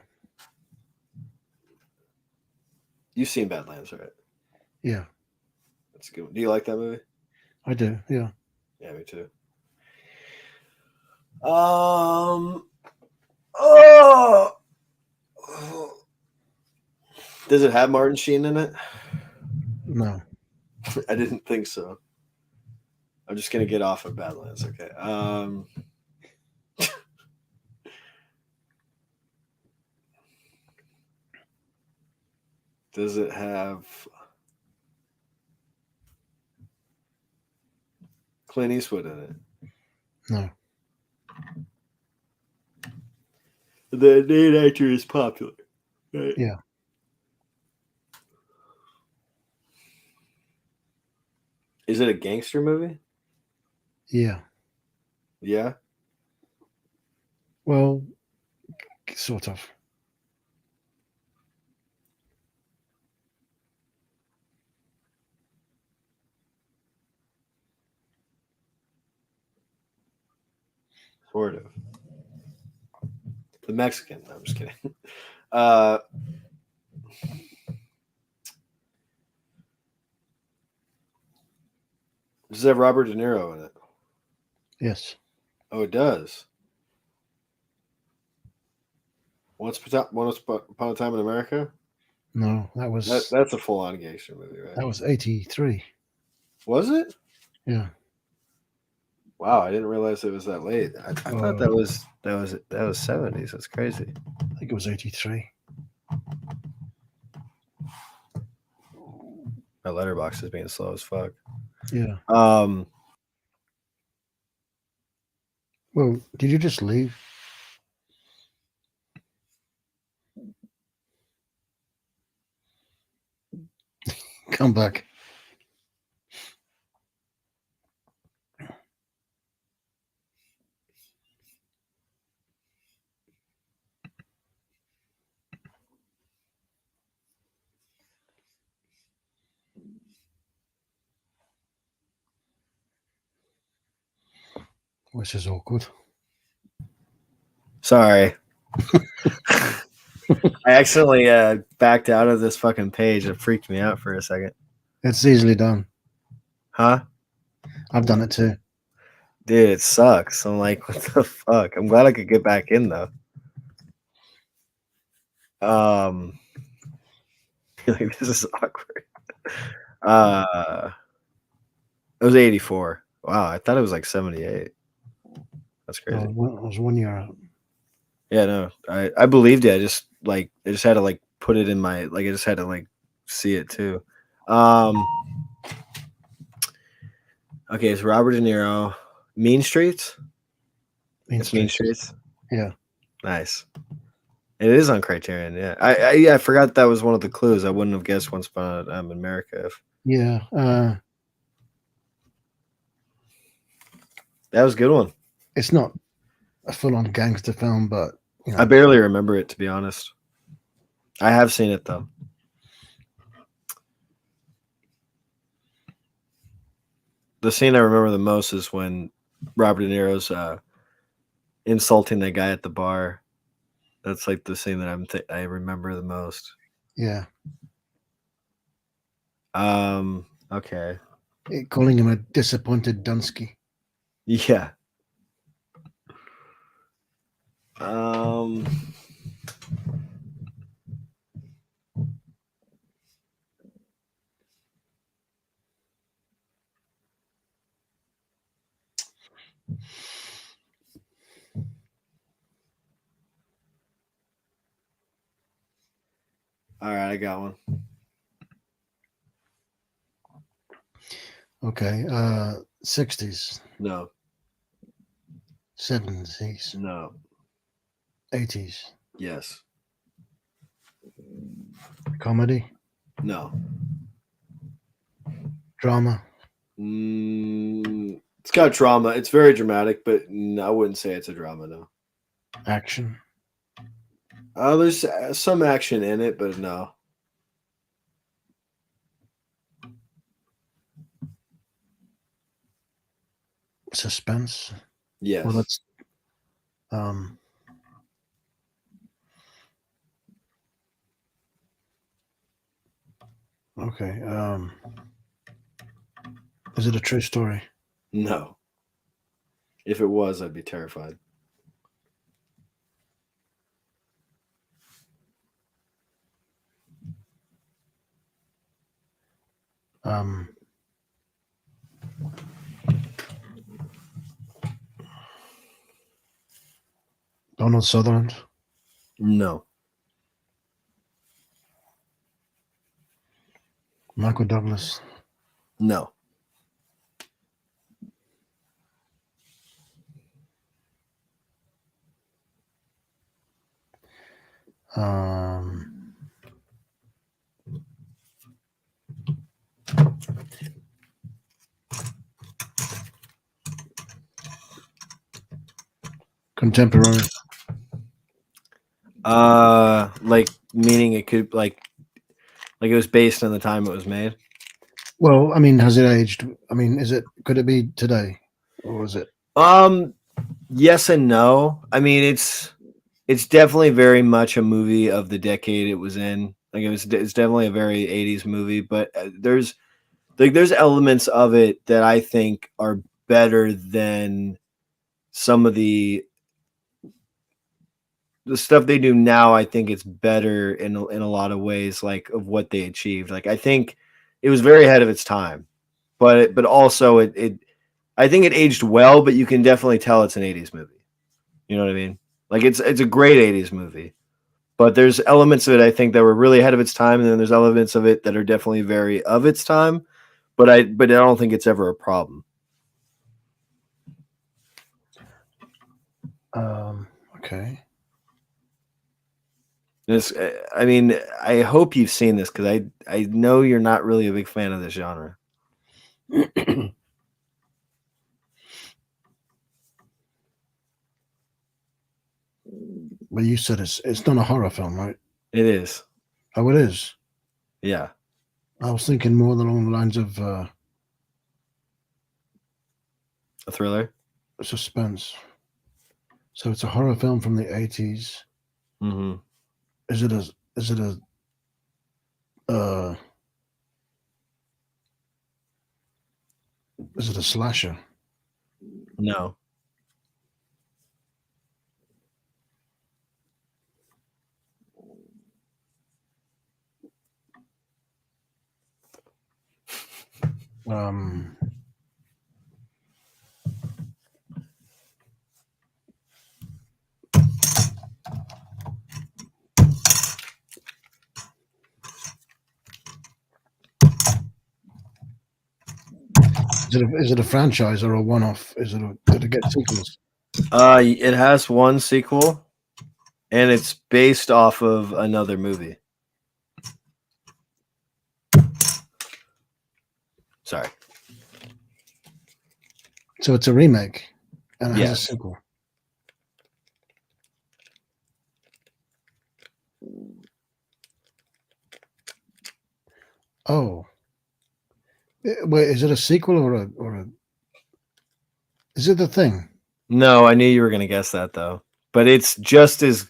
You've seen Badlands, right? Yeah. That's good. Do you like that movie? I do. Yeah. Yeah, me too. Oh, does it have Martin Sheen in it? No. I didn't think so. I'm just gonna get off of Badlands. Okay. Does it have Clint Eastwood in it? No. The main actor is popular. Right? Yeah. Is it a gangster movie? Yeah. Yeah. Well, sort of. Sort of. The Mexican. No, I'm just kidding. Uh, does it have Robert De Niro in it? Yes. Oh, it does. Once Upon a Time in America? No. That's a full-on gangster movie, right? That was 83. Was it? Yeah. Wow, I didn't realize it was that late. I thought that Uh, was 70s. That's crazy. I think it was 83. My letterbox is being slow as fuck. Yeah. Um, Well, did you just leave? Come back. Which is awkward. sorry. I accidentally backed out of this fucking page. It freaked me out for a second. It's easily done. Huh? I've done it too. Dude, it sucks. I'm like, what the fuck? I'm glad I could get back in though. Like, this is awkward. It was 84. Wow, I thought it was like 78. That's crazy. I was 1 year out. Yeah, no, I believed it. I just had to like put it in my I just had to like see it too. Okay, it's Robert De Niro. Mean Streets. It's Mean Streets. Yeah. Nice. It is on Criterion. Yeah, I forgot that was one of the clues. I wouldn't have guessed Once Upon a Time in America. Yeah. That was a good one. It's not a full-on gangster film, but you I know, barely remember it, to be honest. I have seen it though. The scene I remember the most is when Robert De Niro's insulting that guy at the bar. That's like the scene that I remember the most. yeah, Okay. calling him a disappointed Dunsky. Yeah. Um, all right, I got one. Okay. 60s, No, 70s, no, 80s. yes, Comedy, no. drama, It's got drama. It's very dramatic, but I wouldn't say it's a drama. No. action, There's some action in it, but no. suspense. Well, Yes. that's um. Okay. Is it a true story? No. If it was, I'd be terrified. Um. Donald Sutherland, No. Michael Douglas, No. um, contemporary. Like meaning it could like it was based on the time it was made. Well, I mean, has it aged? I mean, could it be today, or is it? Um, yes and no. I mean, it's definitely very much a movie of the decade it was in. Like it's definitely a very 80s movie, but there's elements of it that I think are better than some of the stuff they do now. I think it's better in a lot of ways, like of what they achieved. Like I think it was very ahead of its time, but also it I think it aged well, but you can definitely tell it's an 80s movie. You know what I mean? Like it's a great 80s movie. But there's elements of it I think that were really ahead of its time, and then there's elements of it that are definitely very of its time. But I don't think it's ever a problem. Okay. This, I mean, I hope you've seen this because I know you're not really a big fan of this genre. But you said it's not a horror film, right? It is, Oh, it is. yeah. I was thinking more along the lines of A thriller. suspense. So it's a horror film from the 80s. Mm-hmm. Is it a? Is it a? Uh, is it a slasher? No, Um, is it a franchise or a one-off? Did it get sequels? it has one sequel, and it's based off of another movie. Sorry. So it's a remake and it has a Yes. sequel. Oh, wait, is it a sequel or a? Is it The Thing? No, I knew you were going to guess that though. But it's just as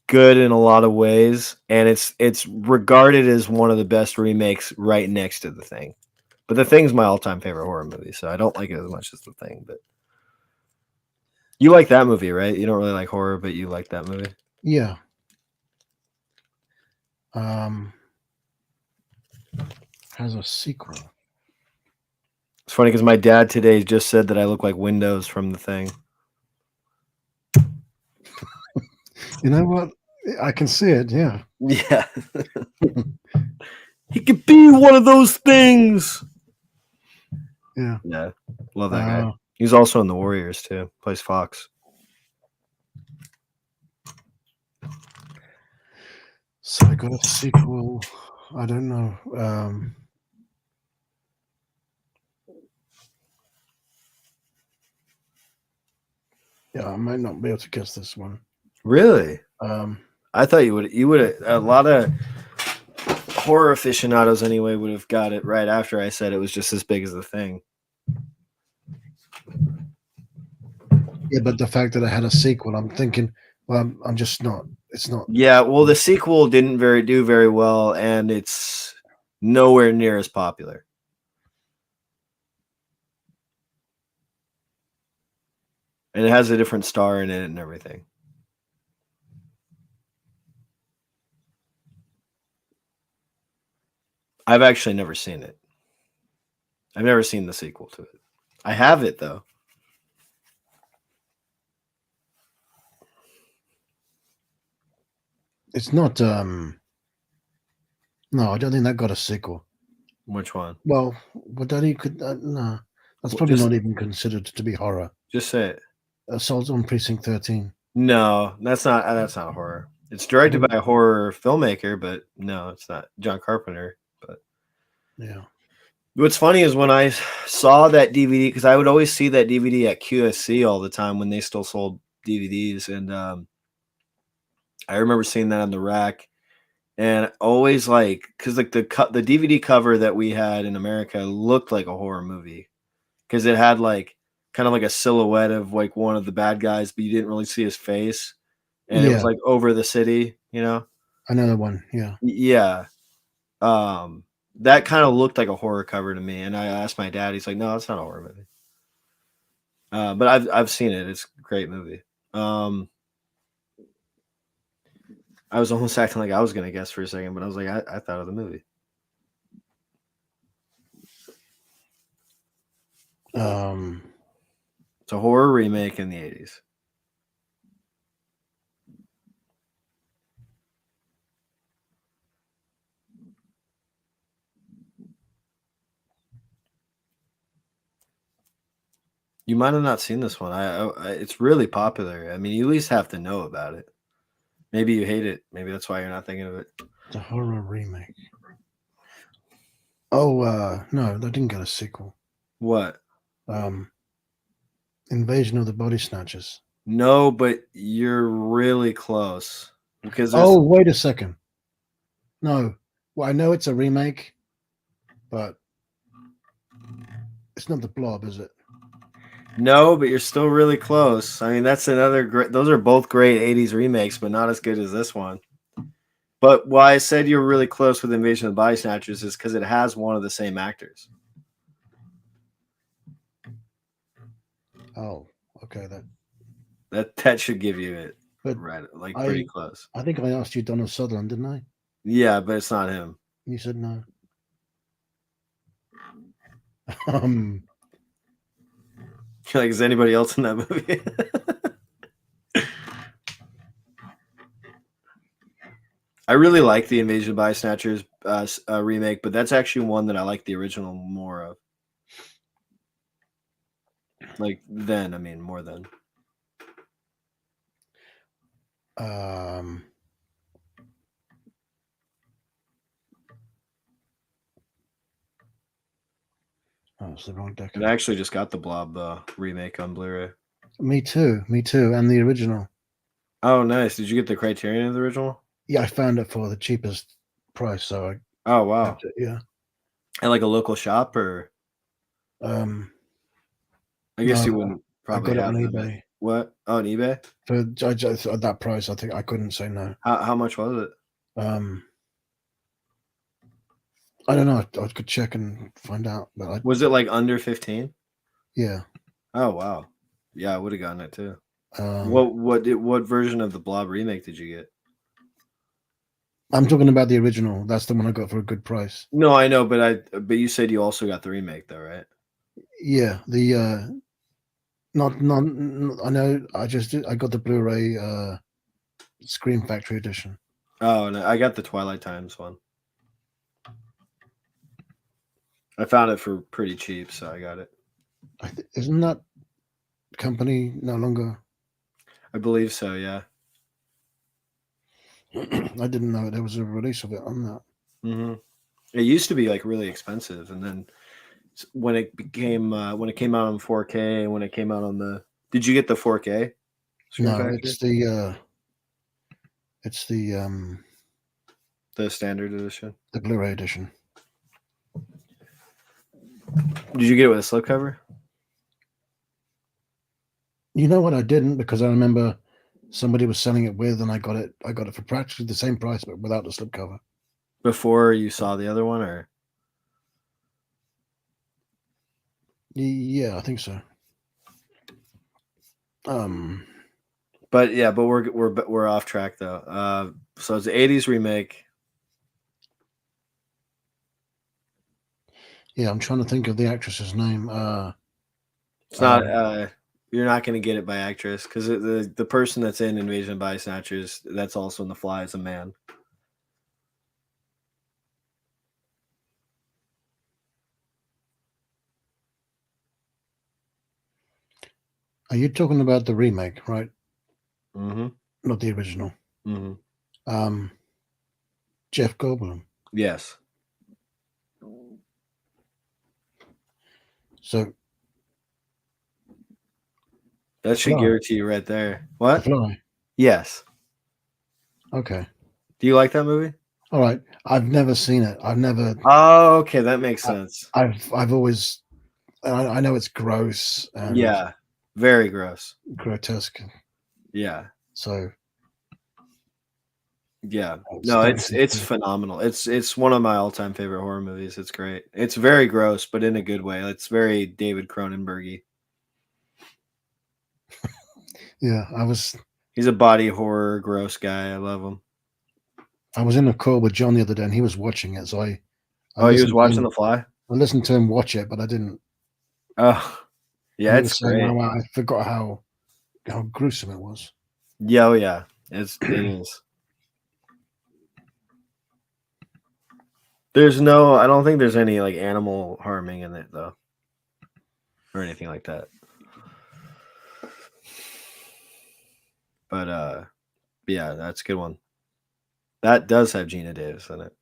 good in a lot of ways, and it's regarded as one of the best remakes right next to The Thing. But The Thing's my all-time favorite horror movie, so I don't like it as much as The Thing, but you like that movie, right? You don't really like horror, but you like that movie. Yeah. Has a sequel. It's funny because my dad today just said that I look like Windows from The Thing. You know what? I can see it. Yeah. Yeah. He could be one of those things. Yeah. Yeah. Love that guy. He's also in the Warriors too. Plays Fox. So I got a sequel. I don't know. Yeah, I might not be able to guess this one. Really? Um, I thought you would a lot of horror aficionados anyway would have got it right after I said it was just as big as The Thing. yeah, but the fact that I had a sequel, I'm thinking, well, I'm just not. It's not. Yeah, well, the sequel didn't do very well, and it's nowhere near as popular. And it has a different star in it and everything. I've actually never seen it. I've never seen the sequel to it. I have it though. It's not. No, I don't think that got a sequel. Which one? Well, but that he could. No, that's Well, probably just- not even considered to be horror. Just say it. Assault on Precinct 13. No, that's not horror. It's directed by a horror filmmaker, but no, it's not John Carpenter. But Yeah. what's funny is when I saw that DVD, because I would always see that DVD at QSC all the time when they still sold DVDs, and I remember seeing that on the rack, and always like, because like the DVD cover that we had in America looked like a horror movie, because it had like kind of like a silhouette of like one of the bad guys, but you didn't really see his face, and it was Yeah. like over the city, you know. Another one. Yeah. Yeah. That kind of looked like a horror cover to me, and I asked my dad. He's like, "No, it's not a horror movie." But I've seen it. It's a great movie. I was almost acting like I was gonna guess for a second, but I was like, I thought of the movie. It's a horror remake in the 80s. You might have not seen this one. It's really popular. I mean, you at least have to know about it. Maybe you hate it. Maybe that's why you're not thinking of it. It's a horror remake. Oh, no, that didn't get a sequel. What? Invasion of the Body Snatchers. No, but you're really close. Because Oh, wait a second. No. Well, I know it's a remake, but it's not The Blob, is it? No, but you're still really close. I mean, that's another great. Those are both great '80s remakes, but not as good as this one. But why I said you're really close with Invasion of the Body Snatchers is because it has one of the same actors. Oh, okay. That should give you it But right, like pretty close. I think I asked you Donald Sutherland, didn't I? Yeah, but it's not him. You said no. Like, is anybody else in that movie? I really like the Invasion of Body Snatchers remake, but that's actually one that I like the original more of. Like then, I mean, more than. Oh, it's the wrong And decade. I actually just got the Blob remake on Blu-ray. Me too, and the original. Oh, nice. Did you get the Criterion of the original? Yeah, I found it for the cheapest price, so I Oh, wow. yeah. At like a local shop, or Um, I guess no, you wouldn't I probably got it on have them at eBay what? Oh, on eBay? for at that price. I think I couldn't say no. How much was it? I don't know. I could check and find out, but Was it like under 15? yeah. Oh, wow. Yeah, I would have gotten it too. Um, What version of the Blob remake did you get? I'm talking about the original. That's the one I got for a good price. No, I know, but you said you also got the remake though, right? Yeah, the not I know. I got the Blu-ray Scream Factory edition. Oh, no, I got the Twilight Times one. I found it for pretty cheap, so I got it. Isn't that company no longer? I believe so, yeah. I didn't know there was a release of it on that. Mm-hmm. It used to be like really expensive, and then when it came out on 4K, when it came out on the, did you get the 4K? Screen No, Factory? it's The standard edition. the Blu-ray edition. Did you get it with a slipcover? You know what? I didn't, because I remember somebody was selling it with, and I got it. I got it for practically the same price, but without the slipcover. Before you saw the other one, or? Yeah, I think so. But yeah, but we're off track though. So it's the 80s remake. Yeah, I'm trying to think of the actress's name. It's not. You're not going to get it by actress, because the person that's in Invasion of Body Snatchers, that's also in The Fly, is a man. Are you talking about the remake, right? Mm-hmm. Not the original. Mm-hmm. Jeff Goldblum. Yes. So That should Fly. give it to you right there. The What? Fly. Yes. Okay. Do you like that movie? All right. I've never seen it. I've never. Oh, okay, that makes sense. I've always. I know it's gross and Yeah, very gross. grotesque. Yeah, So yeah. No, it's phenomenal. It's one of my all-time favorite horror movies. It's great. It's very gross, but in a good way. It's very David Cronenberg-y. yeah, He's a body horror gross guy. I love him. I was in a call with John the other day, and he was watching it. So I Oh, he was listened to watching him, The Fly? I listened to him watch it, but I didn't. Oh, yeah, He it's was saying, great. "Oh, I forgot how gruesome it was." Yeah, oh, yeah. It is. I don't think there's any like animal harming in it though, or anything like that. But yeah, that's a good one. That does have Gina Davis in it,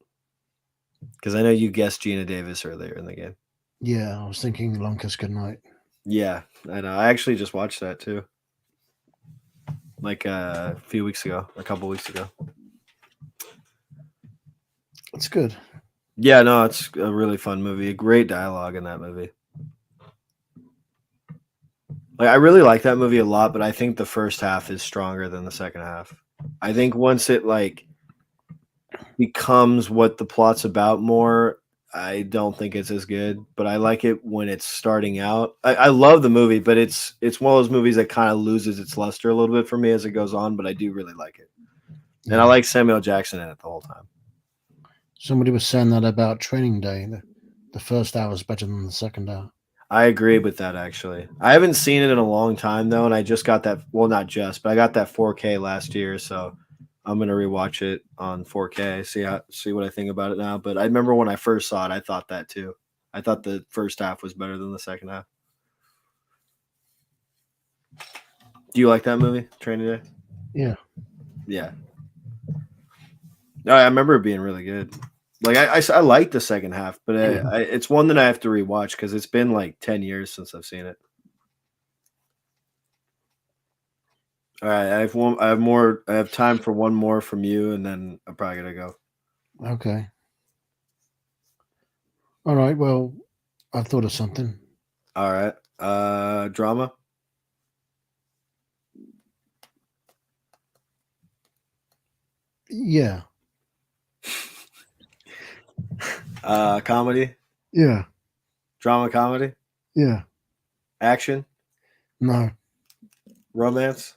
because I know you guessed Gina Davis earlier in the game. Yeah, I was thinking Long Kiss Goodnight. Yeah, I know. I actually just watched that too, like a couple weeks ago. It's good. Yeah, no, it's a really fun movie. A great dialogue in that movie. Like, I really like that movie a lot, but I think the first half is stronger than the second half. I think once it like becomes what the plot's about more, I don't think it's as good. But I like it when it's starting out. I love the movie, but it's one of those movies that kind of loses its luster a little bit for me as it goes on. But I do really like it, and I like Samuel Jackson in it the whole time. Somebody was saying that about Training Day. The first hour is better than the second hour. I agree with that, actually. I haven't seen it in a long time, though, and I just got that. Well, not just, but I got that 4K last year, so I'm gonna rewatch it on 4K, see what I think about it now. But I remember when I first saw it, I thought that too. I thought the first half was better than the second half. Do you like that movie, Training Day? Yeah. Yeah. No, I remember it being really good. Like I like the second half, but it's one that I have to rewatch because it's been like 10 years since I've seen it. All right, I have one. I have more. I have time for one more from you, and then I'm probably gonna go. Okay. All right. Well, I've thought of something. All right. Drama. Yeah. Comedy. Yeah. Drama. Comedy. Yeah. Action. No. Romance.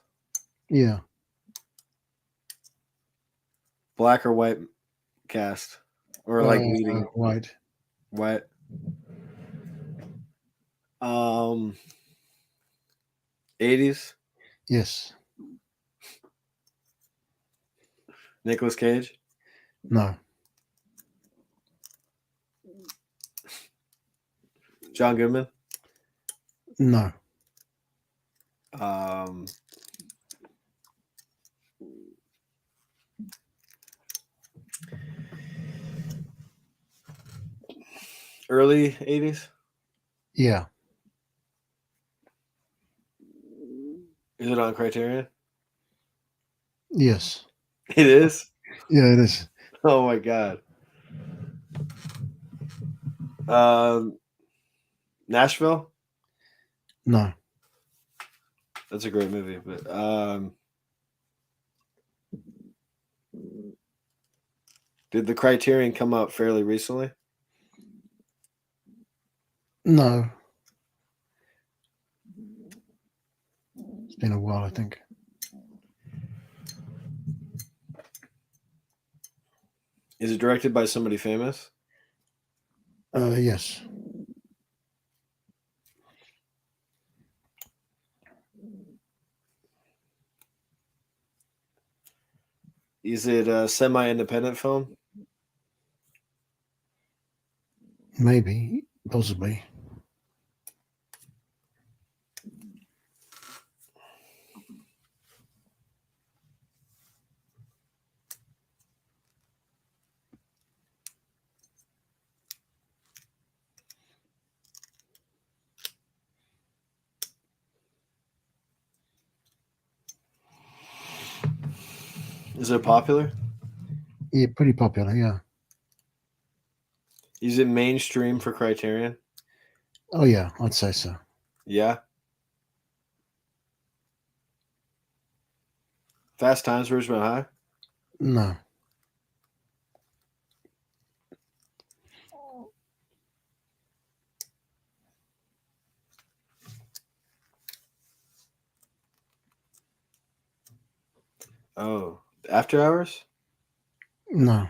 Yeah. Black or white cast, or like leading White. white. Um, 80s. Yes. Nicolas Cage. No. John Goodman. No. Um, early 80s. Yeah. Is it on Criterion? Yes. It is. Yeah, it is. Oh my god. Um, Nashville. No. That's a great movie, but did the Criterion come out fairly recently? No. It's been a while, I think. Is it directed by somebody famous? Yes. Is it a semi-independent film? Maybe. Possibly. Is it popular? Yeah, pretty popular, yeah. Is it mainstream for Criterion? Oh yeah, I'd say so. Yeah. Fast Times at Ridgemont High? No. Oh, After Hours? No.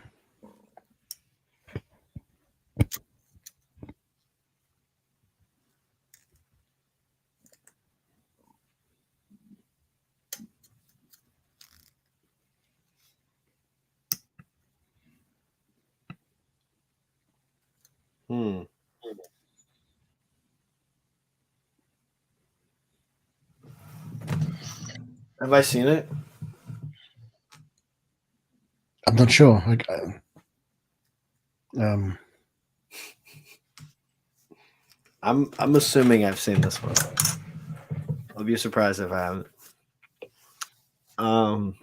Hmm. Have I seen it? I'm not sure. I'm assuming I've seen this one. I'll be surprised if I haven't. Um,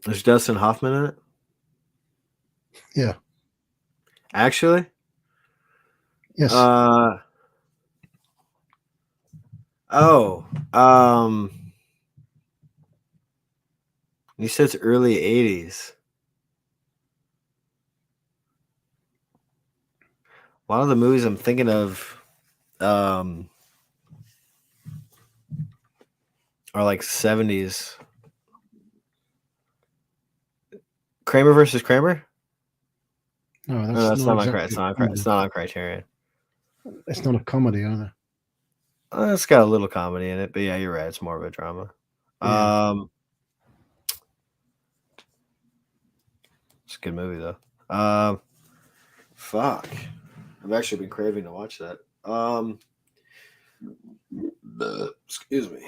there's Dustin Hoffman in it. Yeah. Actually, Yes. oh, you said it's early 80s. A lot of the movies I'm thinking of are like 70s. Kramer versus Kramer? No, No, that's not on exactly it's a not comedy. it's not on Criterion. It's not a comedy either. It's got a little comedy in it, but yeah, you're right. It's more of a drama. Yeah. It's a good movie though. Fuck. I've actually been craving to watch that. Excuse me.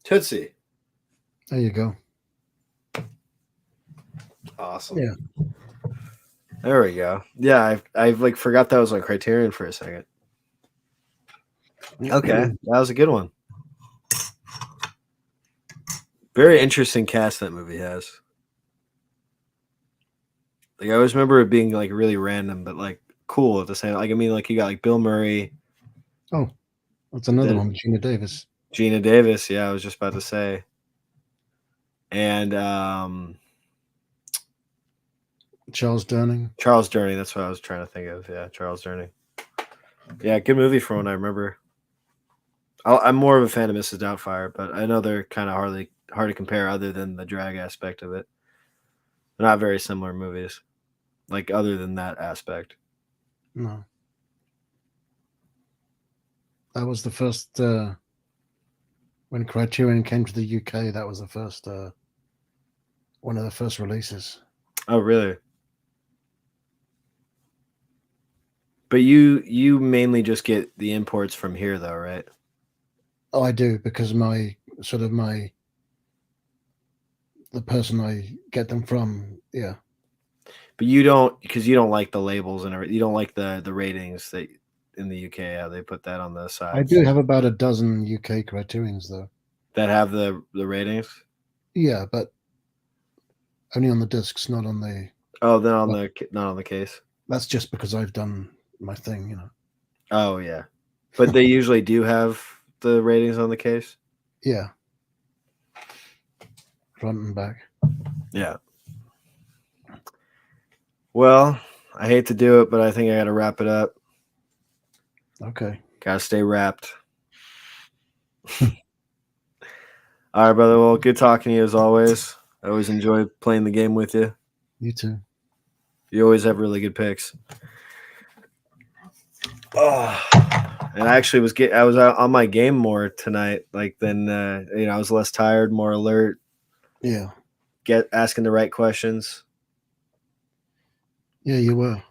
Tootsie. There you go. Awesome. Yeah. There we go. Yeah, I've like forgot that was on Criterion for a second. Okay, that was a good one. Very interesting cast that movie has. Like I always remember it being like really random, but like cool at the same. Like I mean, like you got like Bill Murray, Oh, that's another Then- one, Gina Davis. Gina Davis. Yeah, I was just about to say, and Charles Durning. Charles Durning. That's what I was trying to think of. Yeah, Charles Durning. Yeah, good movie from what I remember. I'm more of a fan of Mrs. Doubtfire, but I know they're kind of hard to compare other than the drag aspect of it. They're not very similar movies, like other than that aspect. No. That was the first when Criterion came to the UK. That was the first one of the first releases. Oh, really? But you mainly just get the imports from here, though, right? Oh, I do, because the person I get them from, yeah. But you don't, because you don't like the labels and everything. You don't like the ratings that in the UK how they put that on the side. I do have about a dozen UK Criterions though. That have the ratings. Yeah, but only on the discs, not on the. Oh, then not on the case. That's just because I've done my thing, you know. Oh yeah, but they usually do have the ratings on the case. Yeah. Front and back. Yeah. Well, I hate to do it, but I think I got to wrap it up. Okay. Got to stay wrapped. All right, brother. Well, good talking to you as always. I always enjoy playing the game with you. You too. You always have really good picks. Oh, and I actually I was out on my game more tonight. Like then, I was less tired, more alert. Yeah. Asking the right questions. Yeah, you were.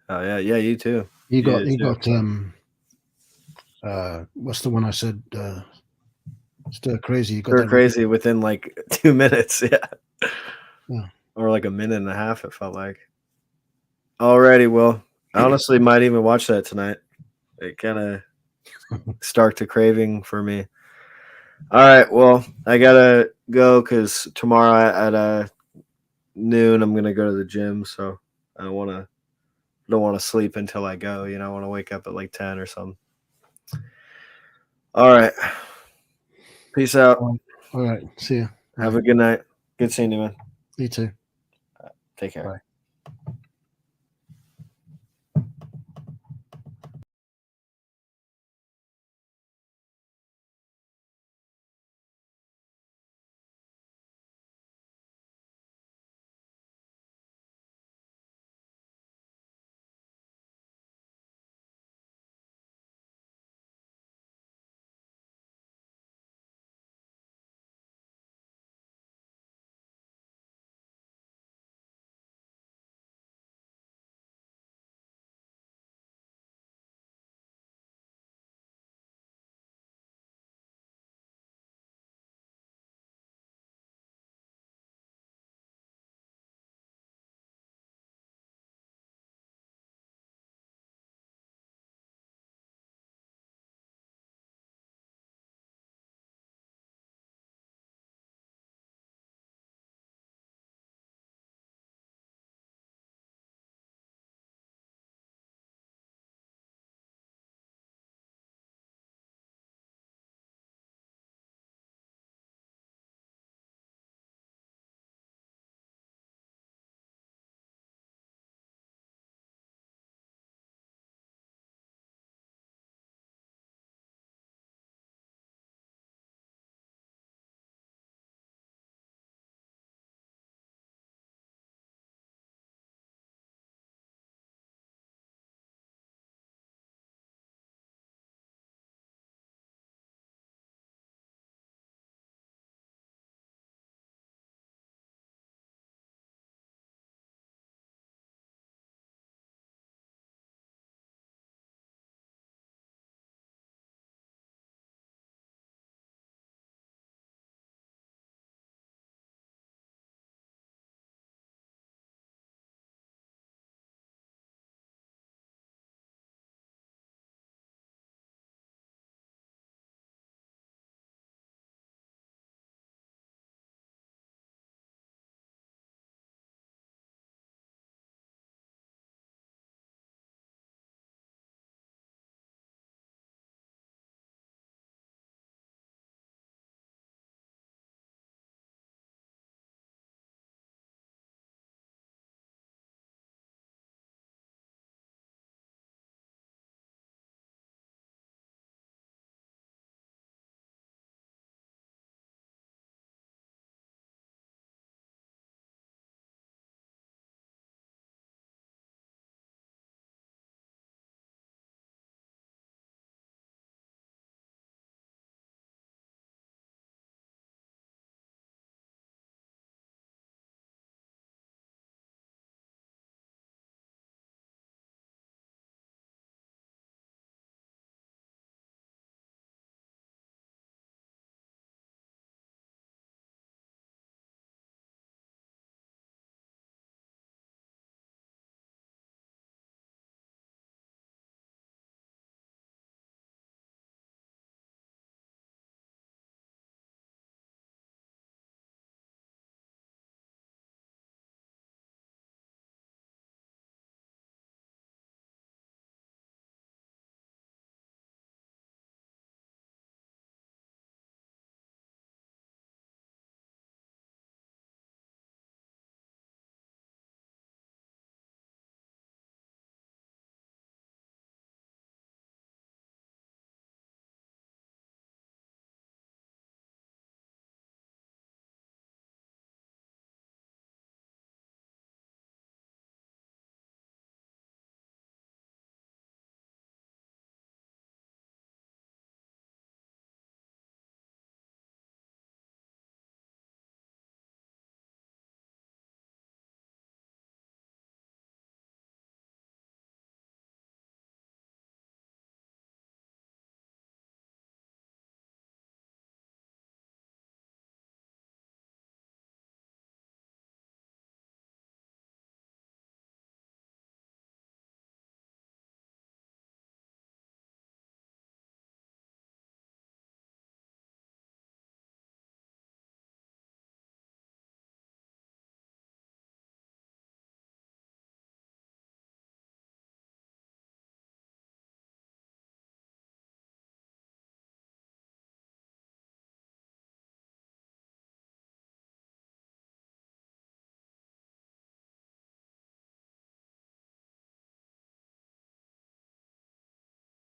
Oh yeah, you too. You got what's the one I said? Stir crazy. You got Stir that crazy within like 2 minutes. Yeah. Yeah. Or like a minute and a half. It felt like. Alrighty, well, I honestly might even watch that tonight. It kind of sparked a craving for me. All right, well, I gotta go because tomorrow at noon I'm gonna go to the gym, so I don't want to sleep until I go. I want to wake up at like 10 or something. All right, peace out. All right, see ya. Have a good night. Good seeing you, man. You too. Take care. Bye.